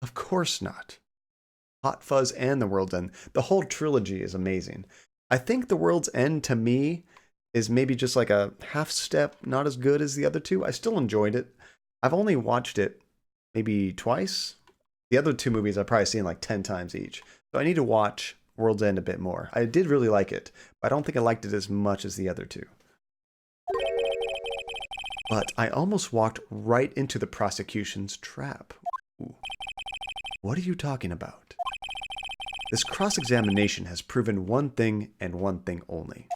Of course not. Hot Fuzz and The World's End. The whole trilogy is amazing. I think The World's End, to me, is maybe just a half step not as good as the other 2. I still enjoyed it. I've only watched it maybe twice. The other 2 movies I've probably seen 10 times each. So I need to watch World's End a bit more. I did really like it, but I don't think I liked it as much as the other 2. But I almost walked right into the prosecution's trap. Ooh. What are you talking about? This cross-examination has proven one thing and one thing only.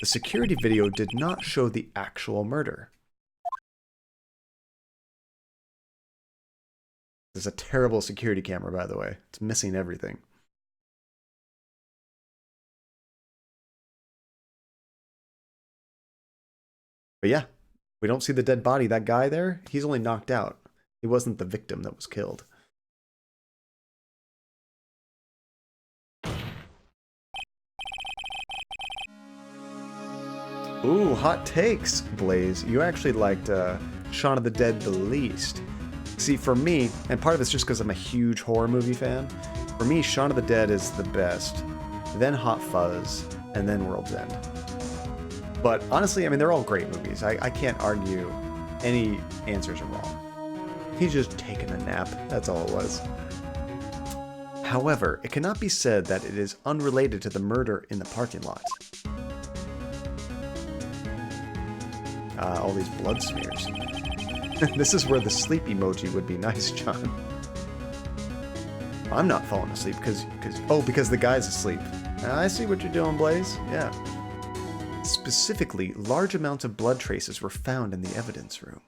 The security video did not show the actual murder. This is a terrible security camera, by the way. It's missing everything. But yeah, we don't see the dead body. That guy there, he's only knocked out. He wasn't the victim that was killed. Ooh, hot takes, Blaze. You actually liked Shaun of the Dead the least. See, for me, and part of it's just because I'm a huge horror movie fan, for me, Shaun of the Dead is the best, then Hot Fuzz, and then World's End. But honestly, I mean, they're all great movies. I can't argue any answers are wrong. He's just taking a nap. That's all it was. However, it cannot be said that it is unrelated to the murder in the parking lot. All these blood smears. This is where the sleep emoji would be nice, John. I'm not falling asleep because the guy's asleep. I see what you're doing, Blaze. Yeah. Specifically, large amounts of blood traces were found in the evidence room.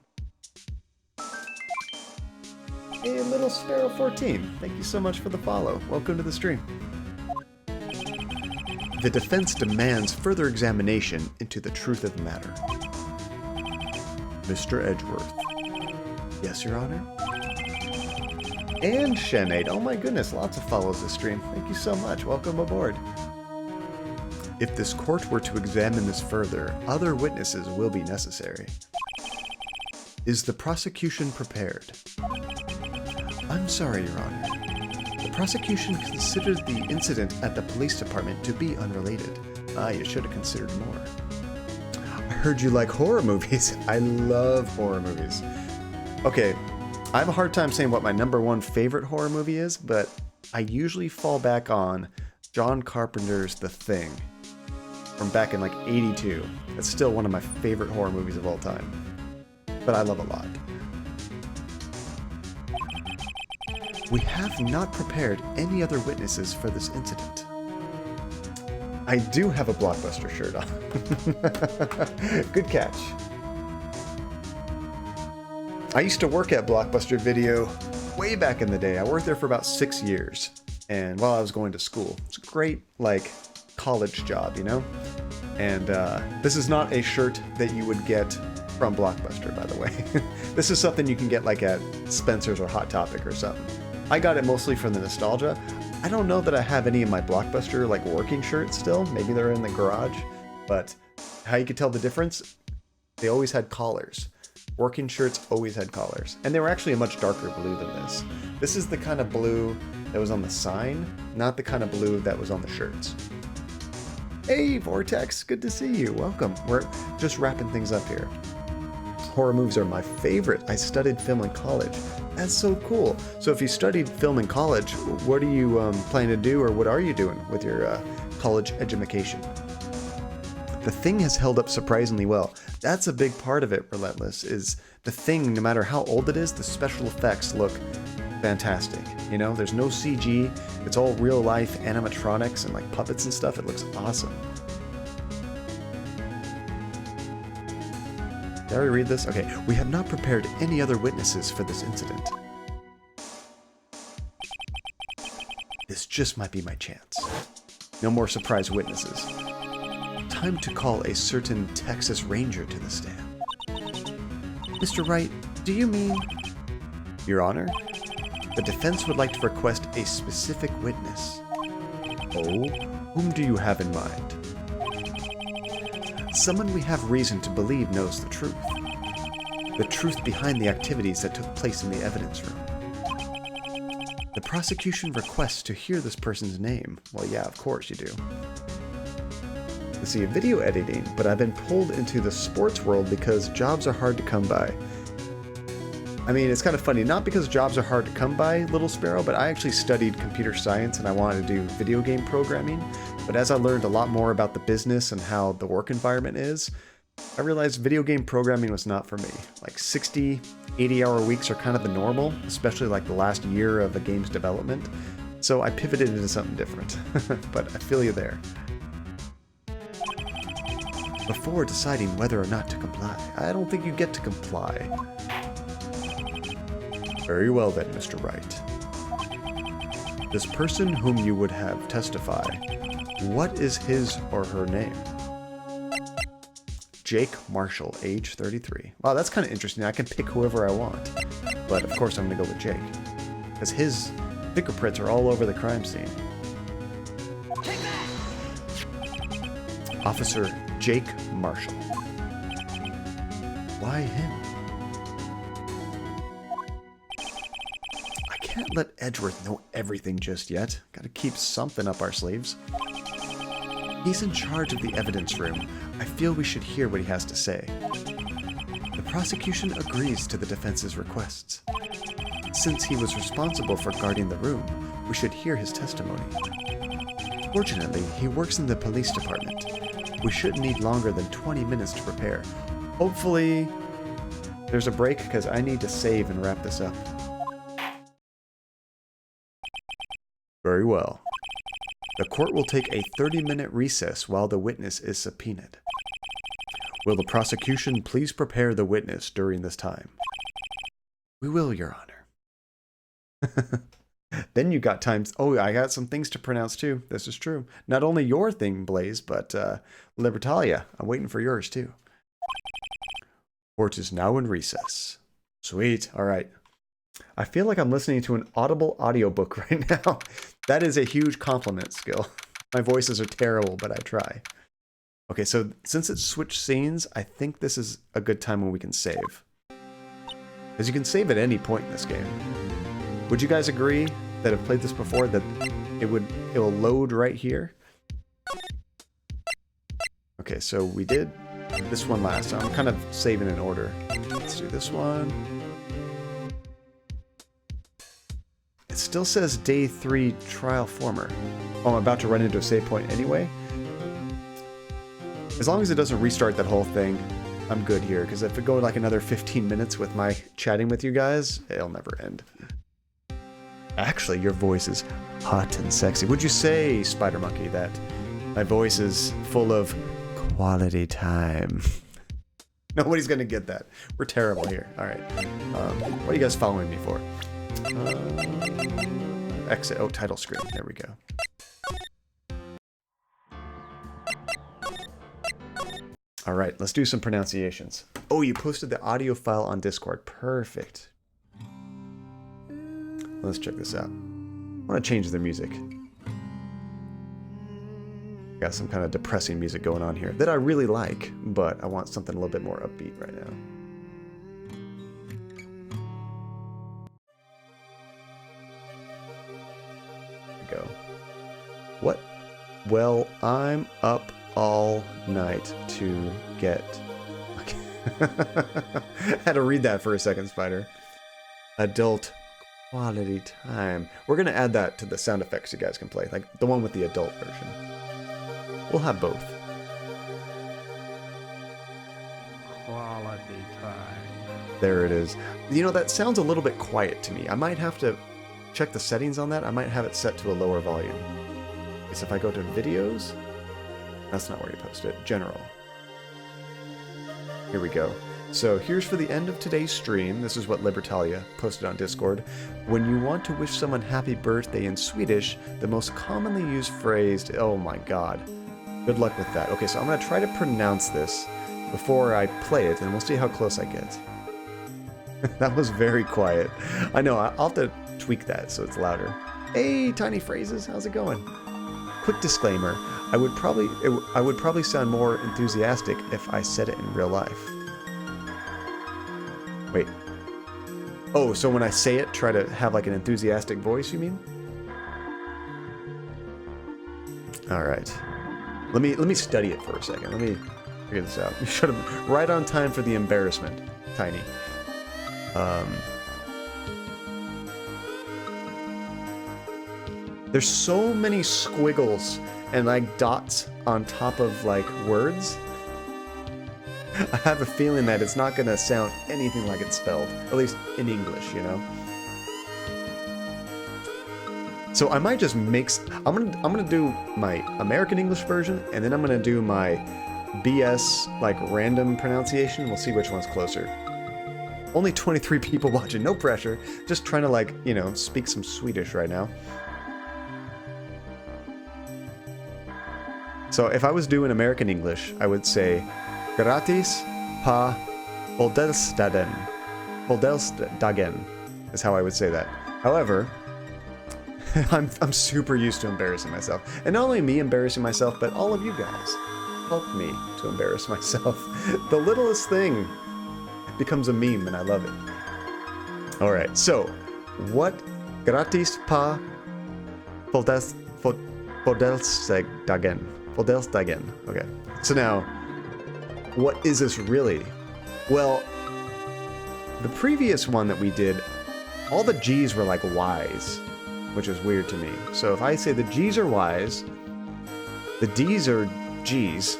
Hey, Little Sparrow 14, thank you so much for the follow. Welcome to the stream. The defense demands further examination into the truth of the matter. Mr. Edgeworth. Yes, Your Honor? And Shenade. Oh my goodness, lots of follows this stream. Thank you so much. Welcome aboard. If this court were to examine this further, other witnesses will be necessary. Is the prosecution prepared? I'm sorry, Your Honor. The prosecution considered the incident at the police department to be unrelated. You should have considered more. I heard you like horror movies. I love horror movies. Okay, I have a hard time saying what my #1 favorite horror movie is, but I usually fall back on John Carpenter's The Thing from back in like '82. It's still one of my favorite horror movies of all time, but I love it a lot. We have not prepared any other witnesses for this incident. I do have a Blockbuster shirt on. Good catch. I used to work at Blockbuster Video way back in the day. I worked there for about 6 years, and while I was going to school. It's a great, like, college job, you know? And this is not a shirt that you would get from Blockbuster, by the way. This is something you can get, like, at Spencer's or Hot Topic or something. I got it mostly from the nostalgia. I don't know that I have any of my Blockbuster, like, working shirts still. Maybe they're in the garage. But how you could tell the difference? They always had collars. Working shirts always had collars. And they were actually a much darker blue than this. This is the kind of blue that was on the sign, not the kind of blue that was on the shirts. Hey, Vortex, good to see you. Welcome. We're just wrapping things up here. Horror movies are my favorite. I studied film in college. That's so cool. So if you studied film in college, what are you planning to do, or what are you doing with your college education? The Thing has held up surprisingly well. That's a big part of it, Relentless, is The Thing, no matter how old it is, the special effects look fantastic. You know, there's no CG. It's all real life animatronics and like puppets and stuff. It looks awesome. Did I read this? Okay. We have not prepared any other witnesses for this incident. This just might be my chance. No more surprise witnesses. Time to call a certain Texas Ranger to the stand. Mr. Wright, do you mean... Your Honor, the defense would like to request a specific witness. Oh, whom do you have in mind? Someone we have reason to believe knows the truth. The truth behind the activities that took place in the evidence room. The prosecution requests to hear this person's name. Well, yeah, of course you do. Let's see, video editing, but I've been pulled into the sports world because jobs are hard to come by. I mean, it's kind of funny, not because jobs are hard to come by, Little Sparrow, but I actually studied computer science and I wanted to do video game programming. But as I learned a lot more about the business and how the work environment is, I realized video game programming was not for me. Like 60, 80-hour weeks are kind of the normal, especially like the last year of a game's development. So I pivoted into something different, but I feel you there. Before deciding whether or not to comply, I don't think you get to comply. Very well then, Mr. Wright. This person whom you would have testify, what is his or her name? Jake Marshall, age 33. Wow, that's kind of interesting. I can pick whoever I want. But of course I'm going to go with Jake. Because his fingerprints are all over the crime scene. Officer Jake Marshall. Why him? I can't let Edgeworth know everything just yet. Gotta keep something up our sleeves. He's in charge of the evidence room. I feel we should hear what he has to say. The prosecution agrees to the defense's requests. Since he was responsible for guarding the room, we should hear his testimony. Fortunately, he works in the police department. We shouldn't need longer than 20 minutes to prepare. Hopefully, there's a break because I need to save and wrap this up. Very well. The court will take a 30-minute recess while the witness is subpoenaed. Will the prosecution please prepare the witness during this time? We will, Your Honor. Then you got times. Oh, I got some things to pronounce too. This is true. Not only your thing, Blaze, but Libertalia. I'm waiting for yours too. Court is now in recess. Sweet. All right. I feel like I'm listening to an Audible audiobook right now. That is a huge compliment, Skill. My voices are terrible, but I try. Okay, so since it's switched scenes, I think this is a good time when we can save. Because you can save at any point in this game. Would you guys agree that have played this before that it will load right here? Okay, so we did this one last. I'm kind of saving in order. Let's do this one. It still says day 3 trial former. Oh, I'm about to run into a save point anyway. As long as it doesn't restart that whole thing, I'm good here. Because if it goes like another 15 minutes with my chatting with you guys, it'll never end. Actually, your voice is hot and sexy. Would you say, Spider Monkey, that my voice is full of quality time? Nobody's gonna get that. We're terrible here. All right. What are you guys following me for? Exit. Oh, title screen. There we go. All right, let's do some pronunciations. Oh, you posted the audio file on Discord. Perfect. Let's check this out. I want to change the music. Got some kind of depressing music going on here that I really like, but I want something a little bit more upbeat right now. There we go. What? Well, I'm up all night to get... Okay. Had to read that for a second, Spider. Adult quality time. We're going to add that to the sound effects you guys can play, like the one with the adult version. We'll have both. Quality time. There it is. You know, that sounds a little bit quiet to me. I might have to check the settings on that. I might have it set to a lower volume. Because if I go to videos, that's not where you post it. General. Here we go. So here's for the end of today's stream. This is what Libertalia posted on Discord. When you want to wish someone happy birthday in Swedish, the most commonly used phrase... Oh my god. Good luck with that. Okay, so I'm going to try to pronounce this before I play it, and we'll see how close I get. That was very quiet. I know, I'll have to tweak that so it's louder. Hey, Tiny Phrases, how's it going? Quick disclaimer, I would probably sound more enthusiastic if I said it in real life. Wait. Oh, so when I say it, try to have like an enthusiastic voice, you mean? Alright. Let me study it for a second. Let me figure this out. You should have right on time for the embarrassment, Tiny. There's so many squiggles and like dots on top of like words. I have a feeling that it's not gonna sound anything like it's spelled, at least in English, you know. So I might just mix. I'm gonna do my American English version, and then I'm gonna do my BS like random pronunciation. We'll see which one's closer. Only 23 people watching, no pressure. Just trying to like, you know, speak some Swedish right now. So if I was doing American English, I would say gratis på födelsedagen. Födelsedagen is how I would say that. However, I'm super used to embarrassing myself. And not only me embarrassing myself, but all of you guys help me to embarrass myself. The littlest thing becomes a meme, and I love it. Alright, so, what gratis på födelsedagen? Födelsedagen. Okay. So now, what is this really? Well, the previous one that we did, all the G's were like Y's, which is weird to me. So if I say the G's are Y's, the D's are G's.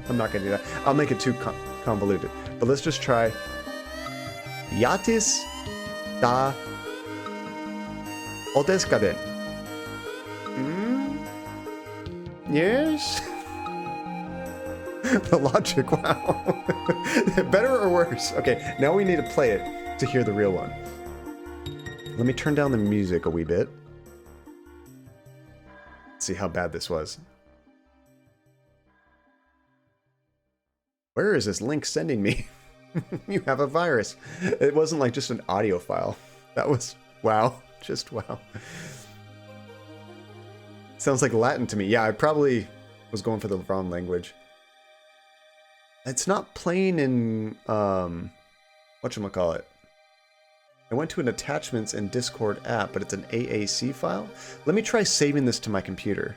I'm not gonna do that. I'll make it too convoluted. But let's just try. Yatis da Odeskaden. Yes? The logic, wow. Better or worse? Okay, now we need to play it to hear the real one. Let me turn down the music a wee bit. Let's see how bad this was. Where is this link sending me? You have a virus. It wasn't like just an audio file. That was, wow, just wow. Sounds like Latin to me. Yeah, I probably was going for the wrong language. It's not playing in, whatchamacallit. I went to an attachments in Discord app, but it's an AAC file. Let me try saving this to my computer,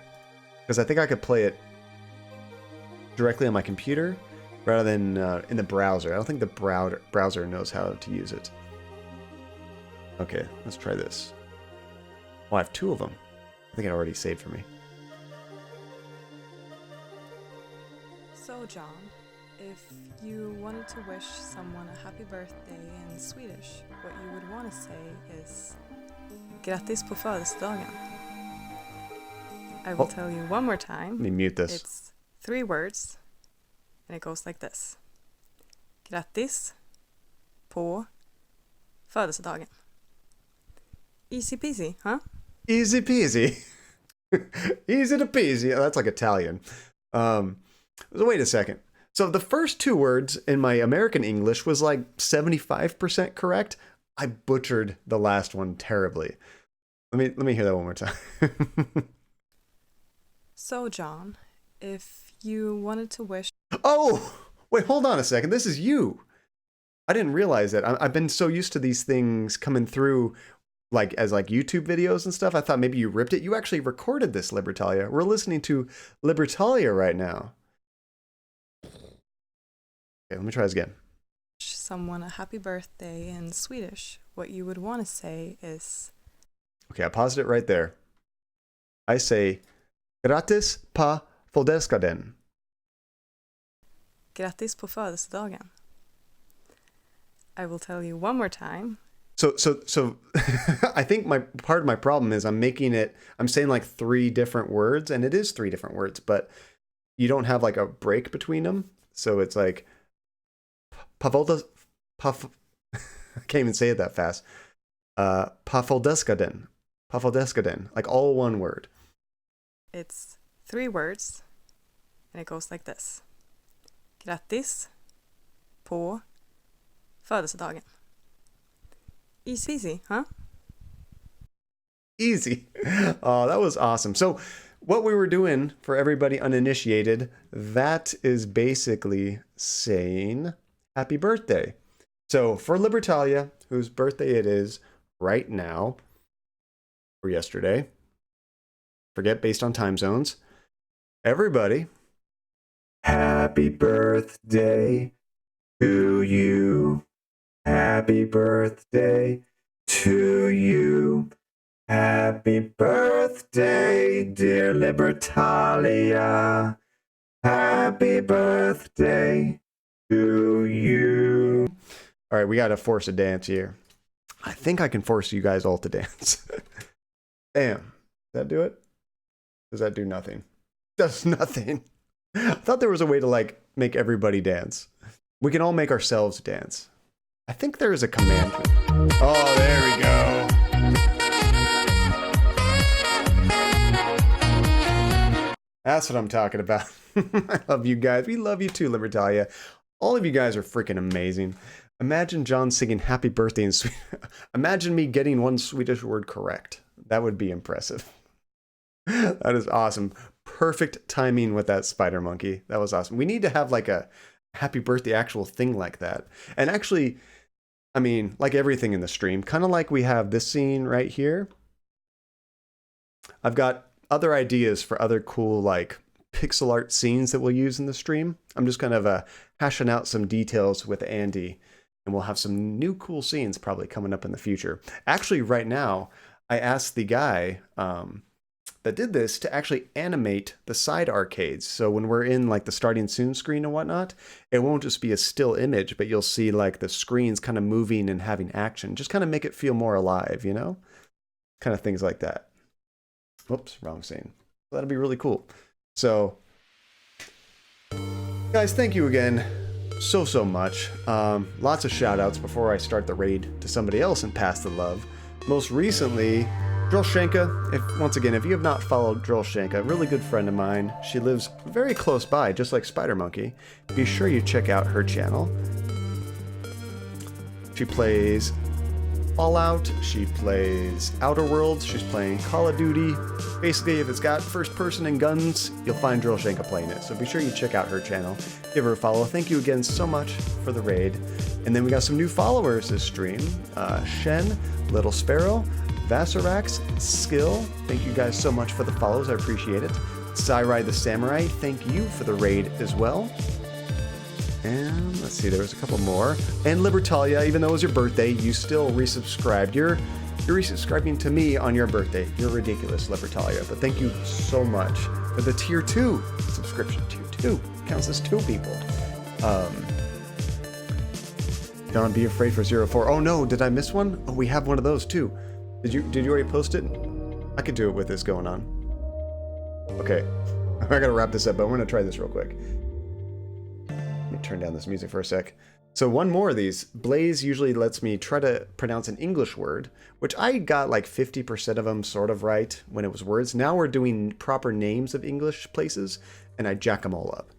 because I think I could play it directly on my computer rather than in the browser. I don't think the browser knows how to use it. Okay, let's try this. Oh, I have two of them. I think it already saved for me. So, John, if you wanted to wish someone a happy birthday in Swedish, what you would want to say is Grattis på födelsedagen. I will tell you one more time. Let me mute this. It's 3 words, and it goes like this. Grattis på födelsedagen. Easy peasy, huh? Easy peasy. Easy to peasy. Oh, that's like Italian. Wait a second. So the first 2 words in my American English was like 75% correct. I butchered the last one terribly. Let me hear that one more time. So, John, if you wanted to wish... Oh! Wait, hold on a second. This is you. I didn't realize that. I've been so used to these things coming through like as like YouTube videos and stuff. I thought maybe you ripped it. You actually recorded this, Libertalia. We're listening to Libertalia right now. Okay, let me try this again. Someone a happy birthday in Swedish, what you would want to say is... Okay, I paused it right there. I say, Grattis på födelsedagen. Grattis på födelsedagen. I will tell you one more time. So I think part of my problem is I'm saying like 3 different words, and it is 3 different words, but you don't have like a break between them. So it's like, I can't even say it that fast. Paföldeskaden, like all one word. It's 3 words, and it goes like this. Grattis på födelsedagen. Easy peasy, huh? Easy. Oh, that was awesome. So what we were doing for everybody uninitiated, that is basically saying happy birthday. So for Libertalia, whose birthday it is right now, or yesterday, forget based on time zones, everybody, happy birthday to you. Happy birthday to you. Happy birthday, dear Libertalia. Happy birthday to you. All right, we got to force a dance here. I think I can force you guys all to dance. Damn. Does that do it? Does that do nothing? Does nothing. I thought there was a way to like make everybody dance. We can all make ourselves dance. I think there is a command. Oh, there we go. That's what I'm talking about. I love you guys. We love you too, Libertalia. All of you guys are freaking amazing. Imagine John singing happy birthday in Swedish. Imagine me getting one Swedish word correct. That would be impressive. That is awesome. Perfect timing with that spider monkey. That was awesome. We need to have like a happy birthday actual thing like that. And actually, I mean, like everything in the stream, kind of like we have this scene right here. I've got other ideas for other cool like pixel art scenes that we'll use in the stream. I'm just kind of hashing out some details with Andy and we'll have some new cool scenes probably coming up in the future. Actually, right now, I asked the guy that did this to actually animate the side arcades. So when we're in like the starting soon screen and whatnot, it won't just be a still image, but you'll see like the screens kind of moving and having action. Just kind of make it feel more alive, you know? Kind of things like that. Whoops, wrong scene. That'll be really cool. So, guys, thank you again so much. Lots of shout outs before I start the raid to somebody else and pass the love. Most recently, Drillshanka. Once again, if you have not followed Drillshanka, a really good friend of mine, she lives very close by, just like Spider Monkey. Be sure you check out her channel. She plays Fallout, she plays Outer Worlds, she's playing Call of Duty. Basically, if it's got first person and guns, you'll find Drillshanka playing it. So be sure you check out her channel. Give her a follow. Thank you again so much for the raid. And then we got some new followers this stream. Shen, Little Sparrow, Vassarax, Skill, thank you guys so much for the follows, I appreciate it. Sairai the Samurai, thank you for the raid as well. And let's see, there was a couple more. And Libertalia, even though it was your birthday, you still resubscribed. You're resubscribing to me on your birthday. You're ridiculous, Libertalia. But thank you so much for the tier 2 subscription. Tier 2 counts as 2 people. Don't be afraid for 04. Oh no, did I miss one? Oh, we have one of those too. Did you already post it? I could do it with this going on. Okay, I gotta wrap this up, but I'm gonna try this real quick. Let me turn down this music for a sec. So one more of these. Blaze usually lets me try to pronounce an English word, which I got like 50% of them sort of right when it was words. Now we're doing proper names of English places, and I jack them all up.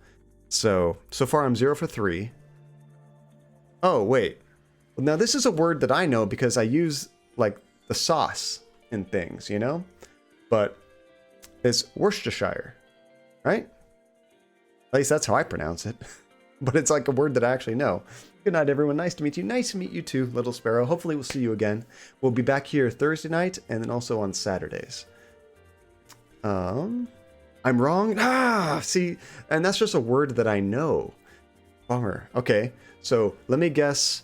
So far I'm 0 for 3. Oh, wait. Now this is a word that I know because I use like the sauce in things, you know? But it's Worcestershire, right? At least that's how I pronounce it. But it's like a word that I actually know. Good night, everyone. Nice to meet you. Nice to meet you too, Little Sparrow. Hopefully we'll see you again. We'll be back here Thursday night and then also on Saturdays. I'm wrong. See, and that's just a word that I know. Bummer. Okay, so let me guess.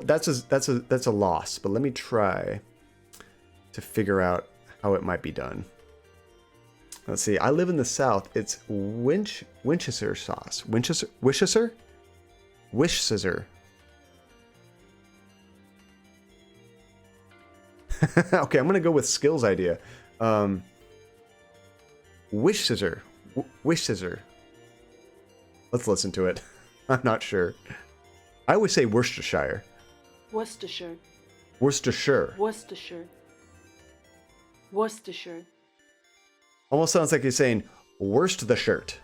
That's a loss, but let me try to figure out how it might be done. Let's see. I live in the South. It's Winchester sauce. Winchester? Wish scissor. Okay, I'm gonna go with Skill's idea. Wish scissor. Wish scissor. Let's listen to it. I'm not sure. I always say Worcestershire. Worcestershire. Worcestershire. Worcestershire. Worcestershire. Almost sounds like you're saying worst the shirt.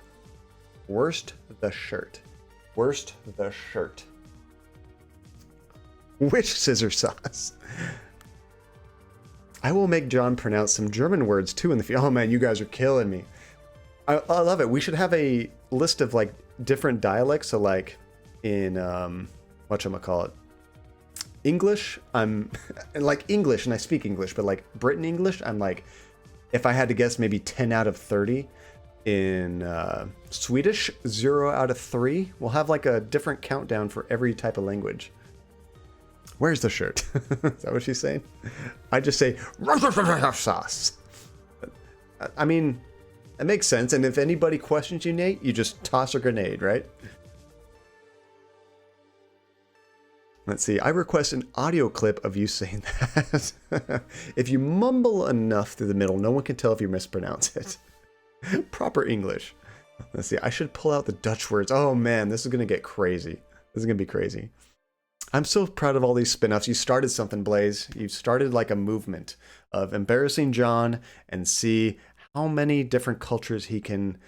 Worst the shirt. Worst the shirt. Wish scissor sauce. I will make John pronounce some German words too in the future. Oh man, you guys are killing me. I love it. We should have a list of like different dialects. So like in whatchamacallit, English, I'm like English and I speak English, but like Britain English, I'm like, if I had to guess, maybe 10 out of 30. In Swedish, 0 out of 3. We'll have like a different countdown for every type of language. Where's the shirt? Is that what she's saying? I just say sauce. I mean, it makes sense. And if anybody questions you, Nate, you just toss a grenade, right? Let's see. I request an audio clip of you saying that. If you mumble enough through the middle, no one can tell if you mispronounce it. Proper English. Let's see. I should pull out the Dutch words. Oh man, this is going to get crazy. This is going to be crazy. I'm so proud of all these spin-offs. You started something, Blaze. You started like a movement of embarrassing John and see how many different cultures he can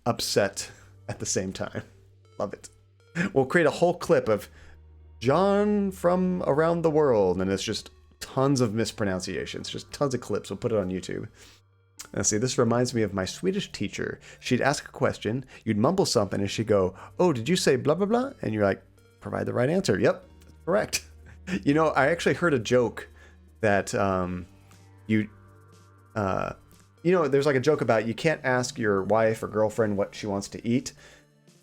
upset at the same time. Love it. We'll create a whole clip of John from around the world, and it's just tons of mispronunciations, just tons of clips. We'll put it on YouTube. Let's see, this reminds me of my Swedish teacher. She'd ask a question, you'd mumble something, and she'd go, "Oh, did you say blah, blah, blah?" And you're like, provide the right answer. Yep, that's correct. You know, I actually heard a joke that you know, there's like a joke about you can't ask your wife or girlfriend what she wants to eat.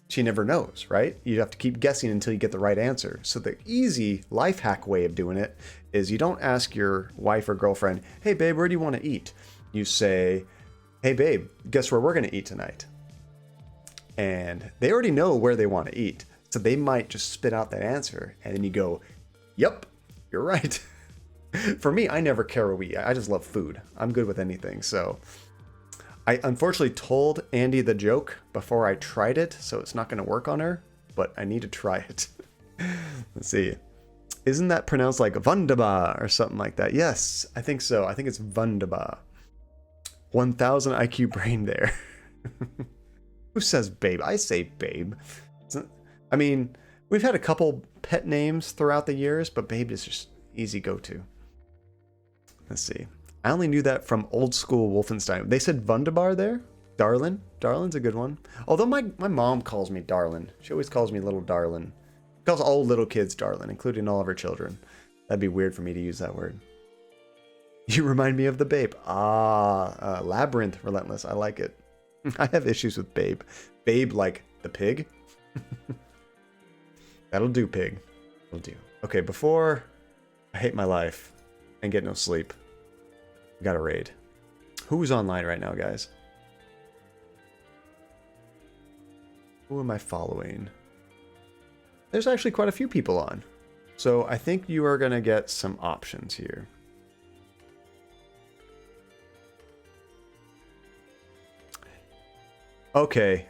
she never knows, right? You have to keep guessing until you get the right answer. So the easy life hack way of doing it is you don't ask your wife or girlfriend, hey babe, where do you want to eat? You say, hey babe, guess where we're going to eat tonight? And they already know where they want to eat. So they might just spit out that answer. And then you go, yep, you're right. For me, I never care where we eat. I just love food. I'm good with anything. So I unfortunately told Andy the joke before I tried it, so it's not going to work on her, but I need to try it. Let's see. Isn't that pronounced like Wunderbar or something like that? Yes, I think so. I think it's Wunderbar. 1000 IQ brain there. Who says babe? I say babe. I mean, we've had a couple pet names throughout the years, but babe is just easy go-to. Let's see. I only knew that from old school Wolfenstein. They said Wunderbar there? Darlin? Darlin's a good one. Although my mom calls me Darlin. She always calls me little Darlin. She calls all little kids Darlin, including all of her children. That'd be weird for me to use that word. You remind me of the babe. Labyrinth Relentless. I like it. I have issues with babe. Babe like the pig? That'll do, pig. That'll do. Okay, before I hate my life and get no sleep, we got a raid. Who's online right now, guys? Who am I following? There's actually quite a few people on. So I think you are going to get some options here. Okay.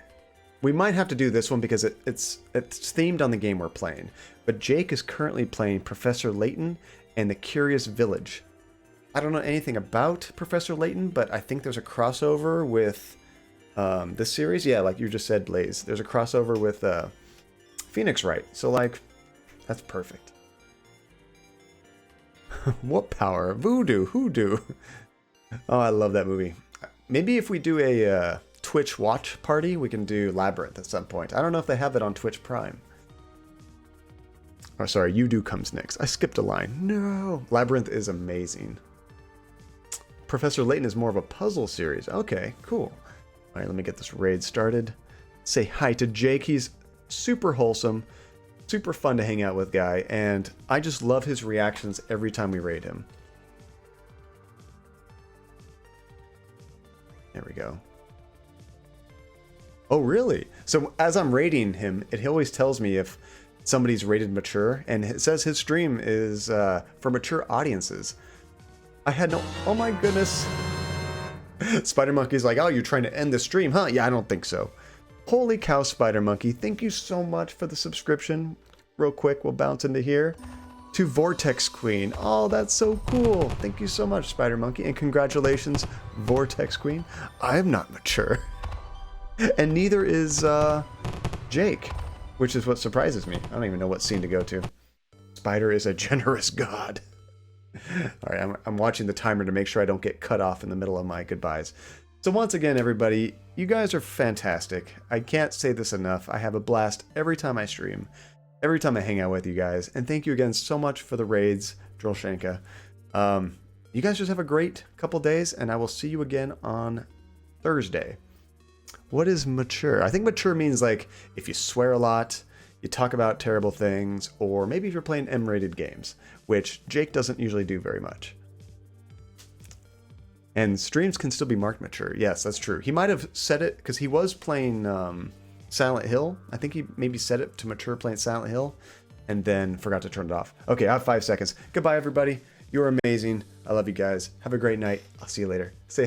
We might have to do this one because it's themed on the game we're playing. But Jake is currently playing Professor Layton and the Curious Village. I don't know anything about Professor Layton, but I think there's a crossover with this series. Yeah, like you just said, Blaze. There's a crossover with Phoenix Wright. So, like, that's perfect. What power? Voodoo. Hoodoo. Oh, I love that movie. Maybe if we do a Twitch watch party, we can do Labyrinth at some point. I don't know if they have it on Twitch Prime. Oh, sorry, Udo comes next. I skipped a line. No. Labyrinth is amazing. Professor Layton is more of a puzzle series. Okay, cool. All right, let me get this raid started. Say hi to Jake. He's super wholesome, super fun to hang out with guy, and I just love his reactions every time we raid him. There we go. Oh, really? So as I'm rating him, it always tells me if somebody's rated mature, and it says his stream is for mature audiences. I had no... Oh my goodness. Spider Monkey's like, oh, you're trying to end the stream, huh? Yeah, I don't think so. Holy cow, Spider Monkey. Thank you so much for the subscription. Real quick, we'll bounce into here. To Vortex Queen. Oh, that's so cool. Thank you so much, Spider Monkey. And congratulations, Vortex Queen. I'm not mature. And neither is Jake, which is what surprises me. I don't even know what scene to go to. Spider is a generous god. All right, I'm watching the timer to make sure I don't get cut off in the middle of my goodbyes. So once again, everybody, you guys are fantastic. I can't say this enough. I have a blast every time I stream, every time I hang out with you guys. And thank you again so much for the raids, Drolshenka. You guys just have a great couple days, and I will see you again on Thursday. What is mature? I think mature means like if you swear a lot, you talk about terrible things, or maybe if you're playing M-rated games, which Jake doesn't usually do very much. And streams can still be marked mature. Yes, that's true. He might have set it, because he was playing Silent Hill. I think he maybe set it to mature playing Silent Hill, and then forgot to turn it off. Okay, I have 5 seconds. Goodbye, everybody. You're amazing. I love you guys. Have a great night. I'll see you later. Say